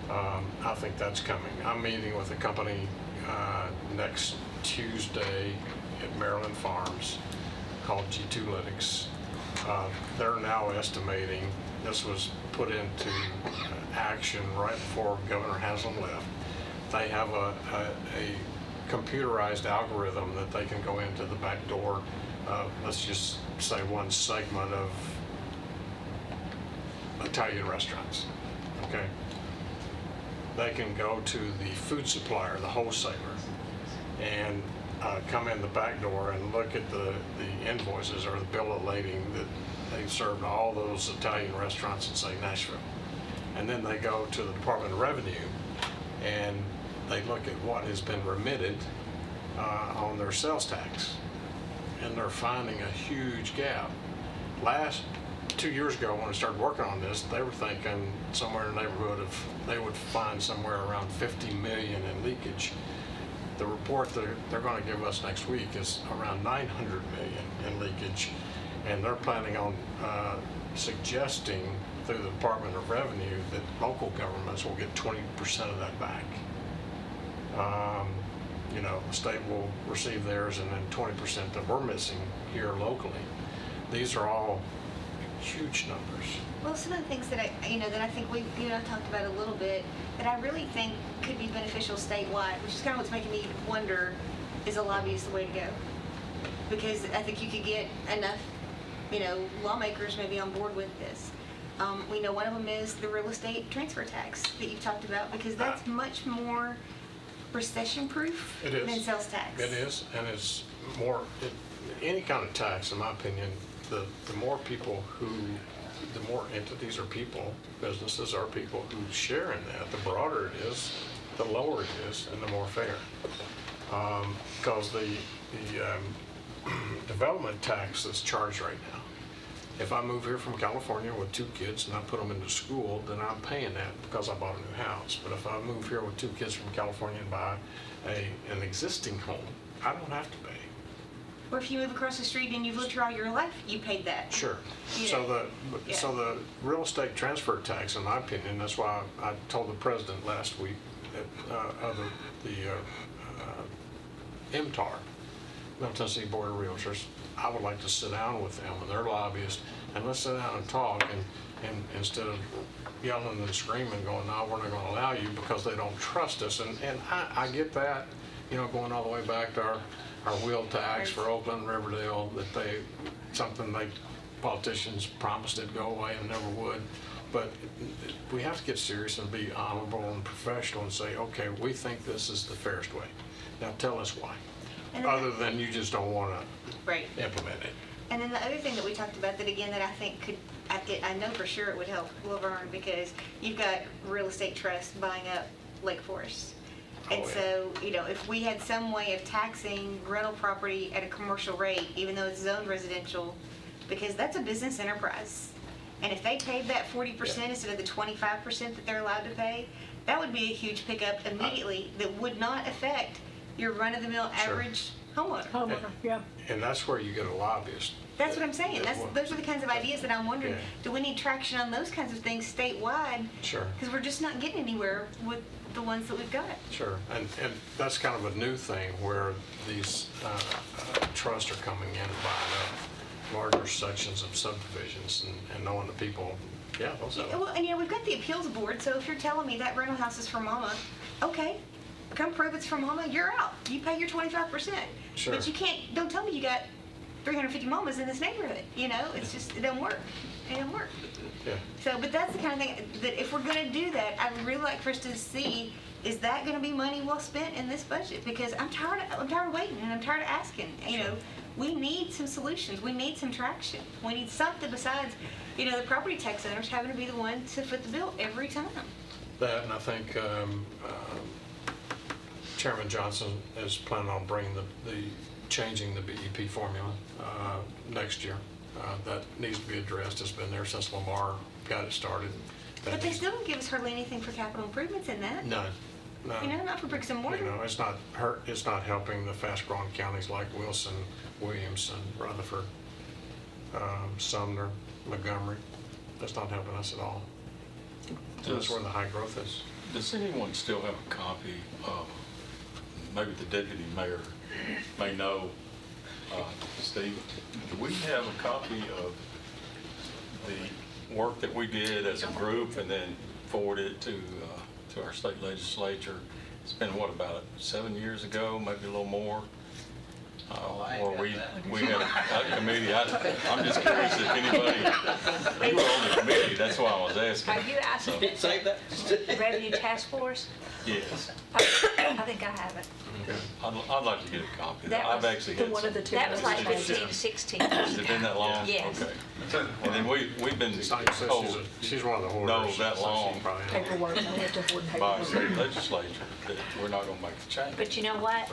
I think that's coming. I'm meeting with a company next Tuesday at Maryland Farms called G2 Lytics. They're now estimating, this was put into action right before Governor Haslam left. They have a computerized algorithm that they can go into the back door of, let's just say, one segment of Italian restaurants, okay? They can go to the food supplier, the wholesaler, and come in the back door and look at the invoices or the bill of lading that they served all those Italian restaurants in, say, Nashville. And then they go to the Department of Revenue and they look at what has been remitted on their sales tax. And they're finding a huge gap. 2 years ago, when I started working on this, they were thinking somewhere in the neighborhood of, they would find somewhere around 50 million in leakage. The report that they're going to give us next week is around 900 million in leakage, and they're planning on suggesting through the Department of Revenue that local governments will get 20% of that back. You know, the state will receive theirs, and then 20% that we're missing here locally. These are all huge numbers. Well, some of the things that I think we, talked about a little bit, that I really think could be beneficial statewide, which is kind of what's making me wonder, is a lobbyist the way to go? Because I think you could get enough, lawmakers maybe on board with this. We know one of them is the real estate transfer tax that you've talked about, because that's much more recession-proof than sales tax. It is, and it's more, any kind of tax, in my opinion, the more people the more entities or people, businesses are people who share in that, the broader it is, the lower it is, and the more fair. Because the development tax that's charged right now, if I move here from California with 2 kids and I put them into school, then I'm paying that because I bought a new house. But if I move here with 2 kids from California and buy an existing home, I don't have to pay. Or if you move across the street and you've lived here all your life, you paid that. Sure. So the real estate transfer tax, in my opinion, that's why I told the president last week that of the MTAR, Middle Tennessee Board of Realtors, I would like to sit down with them and their lobbyists, and let's sit down and talk, and instead of yelling and screaming, going, no, we're not going to allow you because they don't trust us. And I get that, going all the way back to our wheel tax for Oakland and Riverdale, that politicians promised it'd go away and never would. But we have to get serious and be honorable and professional and say, okay, we think this is the fairest way. Now tell us why. Other than you just don't want to implement it. And then the other thing that we talked about that I think I know for sure it would help Laverne, because you've got real estate trusts buying up Lake Forest. And so, if we had some way of taxing rental property at a commercial rate, even though it's zoned residential, because that's a business enterprise. And if they paid that 40% instead of the 25% that they're allowed to pay, that would be a huge pickup immediately that would not affect your run-of-the-mill average homeowner. And that's where you get a lobbyist. That's what I'm saying. Those are the kinds of ideas that I'm wondering, do we need traction on those kinds of things statewide? Sure. Because we're just not getting anywhere with the ones that we've got. Sure, and that's kind of a new thing where these trusts are coming in and buying up larger sections of subdivisions and knowing the people, those are. Well, and we've got the appeals board, so if you're telling me that rental house is for mama, okay, come prove it's for mama, you're out. You pay your 25%. Sure. But you don't tell me you got 350 mamas in this neighborhood, it's just, it doesn't work. It doesn't work. Yeah. So, but that's the kind of thing that if we're going to do that, I'd really like for us to see, is that going to be money well spent in this budget? Because I'm tired of waiting, and I'm tired of asking. We need some solutions. We need some traction. We need something besides, the property tax owners having to be the one to foot the bill every time. That, and I think Chairman Johnson is planning on bringing changing the BEP formula next year. That needs to be addressed. It's been there since Lamar got it started. But they still don't give us hardly anything for capital improvements in that. None. Not for bricks and mortar. It's not helping the fast-growing counties like Wilson, Williamson, Rutherford, Sumner, Montgomery. That's not helping us at all. That's where the high growth is. Does anyone still have a copy of, maybe the deputy mayor may know, Steve, do we have a copy of the work that we did as a group and then forwarded it to our state legislature? It's been, what, about 7 years ago, maybe a little more? Or we had a committee. I'm just curious if anybody, you were on the committee, that's why I was asking. Are you asking Say that. the Revenue Task Force? Yes. I think I have it. I'd like to get a copy of that. That I've was actually had one of the some. two. That was like 15, 16. Has it been that long? Yes. Okay. And then we've been Sonia says told, she's one of the hoarders. no, that so she long probably has. Paperwork, I have to hoard by the paperwork. state legislature that we're not gonna make a change. But you know what?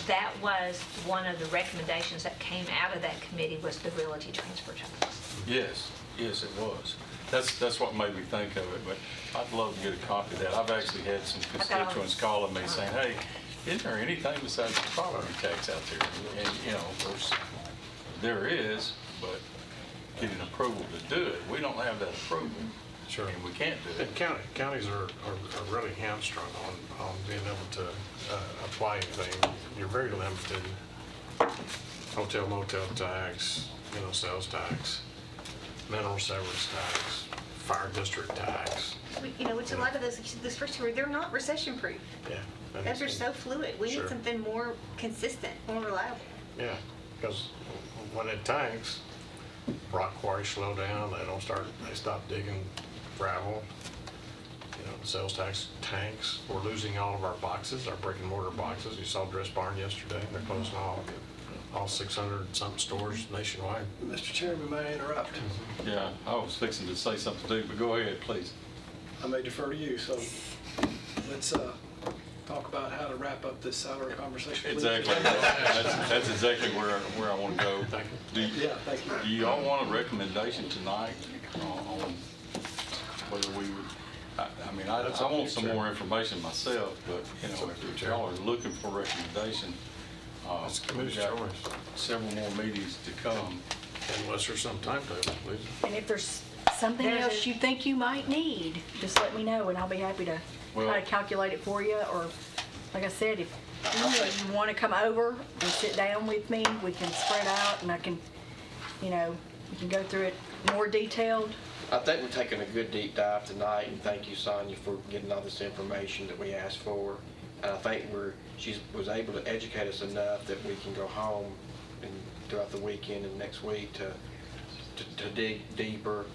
That was one of the recommendations that came out of that committee was the realty transfer tax. Yes, yes, it was. That's what made me think of it, but I'd love to get a copy of that. I've actually had some constituents calling me saying, hey, isn't there anything besides the property tax out there? And, you know, of course, there is, but getting approval to do it, we don't have that approval. Sure. And we can't do it. And counties are really hamstrung on being able to apply anything. You're very limited. Hotel motel tax, sales tax, mineral severance tax, fire district tax. Which a lot of those first two, they're not recession-proof. Yeah. and Those are it's- so fluid. We Sure. need something more consistent, more reliable. Yeah, because when it tanks, rock quarries slow down, they stop digging gravel. The sales tax tanks. We're losing all of our boxes, our brick and mortar boxes. You saw Dress Barn yesterday, they're closing all 600-something stores nationwide. Mr. Chairman, may I interrupt? Yeah, I was fixing to say something too, but go ahead, please. I may defer to you, so let's talk about how to wrap up this salary conversation. please. Exactly. That's exactly where I want to go. Thank Do you- Yeah, thank you. Do you all want a recommendation tonight on whether we would, I mean, I That's up to want you, some Chair. more information myself, but, That's up to you, if Chair. y'all are looking for a recommendation, It's the we've committee's got choice. several more meetings to come. Unless there's some timetable, please. And if there's something There's else you think you might need, just let me know and I'll be happy to Well- try to calculate it for you. Or, like I said, if you want to come over and sit down with me, we can spread out and I can, we can go through it more detailed. I think we're taking a good deep dive tonight, and thank you, Sonia, for getting all this information that we asked for. And I think she was able to educate us enough that we can go home and throughout the weekend and next week to dig deeper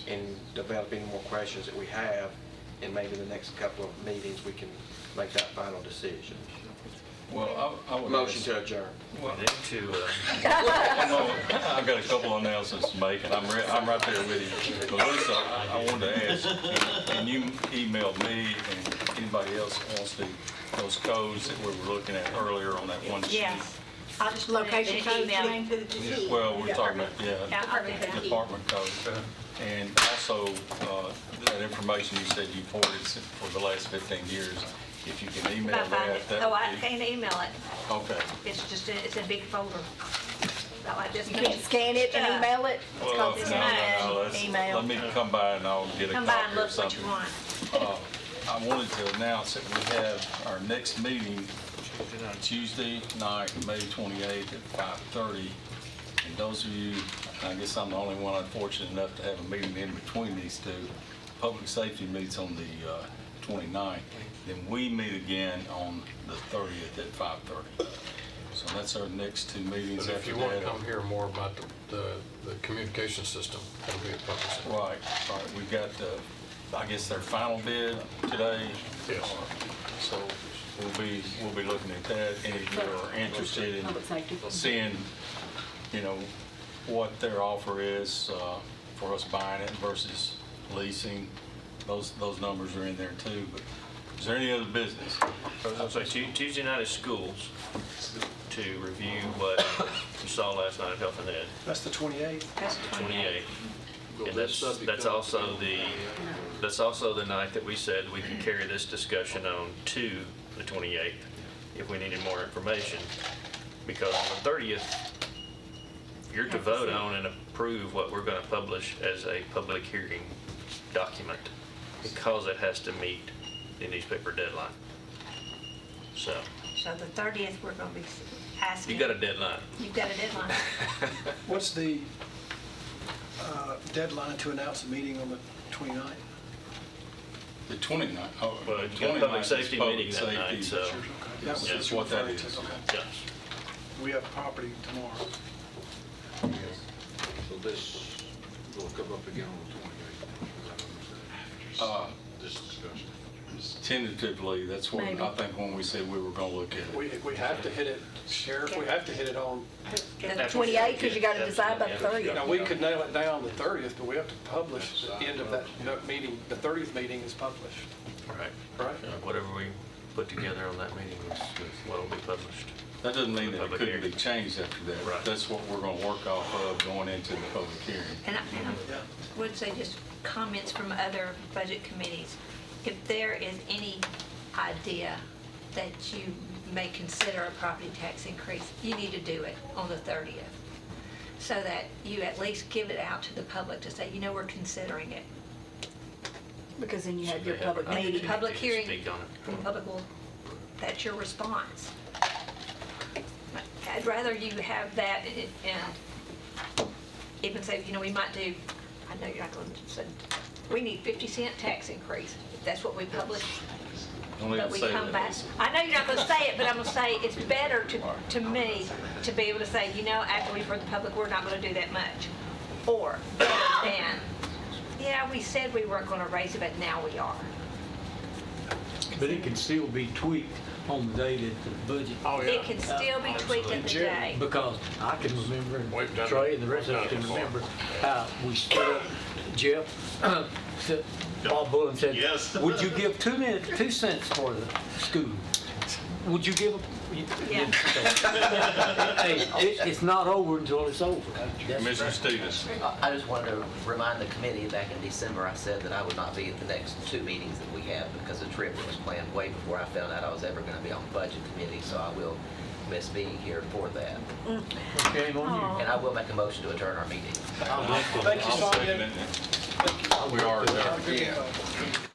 and develop any more questions that we have. And maybe the next couple of meetings, we can make that final decision. Well, I would. Motion to adjourn. Well, We need to, I've got a couple announcements to make, and I'm right there with you. Melissa, I wanted to ask, and you emailed me and anybody else wants those codes that we were looking at earlier on that one sheet. Yes. I'll just put it in Location the codes, email. you mean? Well, we're talking about, Yeah, I'll do that. department code. And also, that information you said you forwarded for the last 15 years, if you can email If I find it. that, that Oh, I would be. can't email it. Okay. It's a big folder. Not like this. You can't scan it and email it? It's Well, called no, scan let's- email. Let me come by and I'll get a Come by and copy or look what you something. want. I wanted to announce that we have our next meeting Tuesday night, May 28th at 5:30. And those of you, I guess I'm the only one unfortunate enough to have a meeting in between these two. Public safety meets on the 29th. Then we meet again on the 30th at 5:30. So that's our next two meetings But if after you want to that. come hear more about the communication system, it'll be at public safety. Right. We've got, I guess, their final bid today. Yes. So we'll be looking at that, and if you're interested in Public safety. seeing, what their offer is for us buying it versus leasing, those numbers are in there too. But is there any other business? I was gonna say, Tuesday night is schools to review what you saw last night at Health and Ed, That's the 28th. That's the 28th. And that's also the night that we said we can carry this discussion on to the 28th if we needed more information. Because on the 30th, you're to vote on and approve what we're going to publish as a public hearing document because it has to meet the newspaper deadline. So, So the 30th, we're going to be asking. you got a deadline. You've got a deadline. What's the deadline to announce a meeting on the 29th? The 29th. Oh, Well, the you got a 29th public is safety public meeting that night, safety. so. That's Yeah. That's what that is. Okay. Yes. We have property tomorrow. So this will come up again on the 28th. This discussion. Tentatively, that's what, Maybe. I think when we said we were going to look at it. We have to hit it, Sheriff, we have to hit it on, The 28th, because you got to decide by the 30th. now, we could nail it down the 30th, but we have to publish the end of that meeting. The 30th meeting is published, Right. right? Whatever we put together on that meeting is what will be published. That doesn't mean that it Public couldn't be hearing. changed after that. Right. That's what we're going to work off of going into the public hearing. And I would say just comments from other budget committees. If there is any idea that you may consider a property tax increase, you need to do it on the 30th. So that you at least give it out to the public to say, you know, we're considering it. Because then you have your They have public an And meeting. the public opportunity to hearing, speak on it. the public will, that's your response. I'd rather you have that and even say, you know, we might do, I know you're not going to say, we need 50-cent tax increase. If that's what we publish, Don't even but we say come that. back. I know you're not going to say it, but I'm going to say it's better to me to be able to say, you know, after we've heard the public, we're not going to do that much. Or better than, yeah, we said we weren't going to raise it, but now we are. But it can still be tweaked on the day that the budget. It can still be tweaked at the day. Because I can remember, and We've done Trey it. and the rest of us We've can done it remember how we stood up, Jeff, said, Bob Bullen said, Yes. would you give 2 cents for the school? Would you give them? Yeah. Hey, it's not over until it's over. That's- Commissioner Stevens. I just wanted to remind the committee, back in December, I said that I would not be at the next 2 meetings that we have because a trip was planned way before I found out I was ever going to be on the budget committee, so I will miss being here for that. Shame on you. And I will make a motion to adjourn our meeting. Thank you, I'll Sonia. second it. We are adjourned. Have a good one.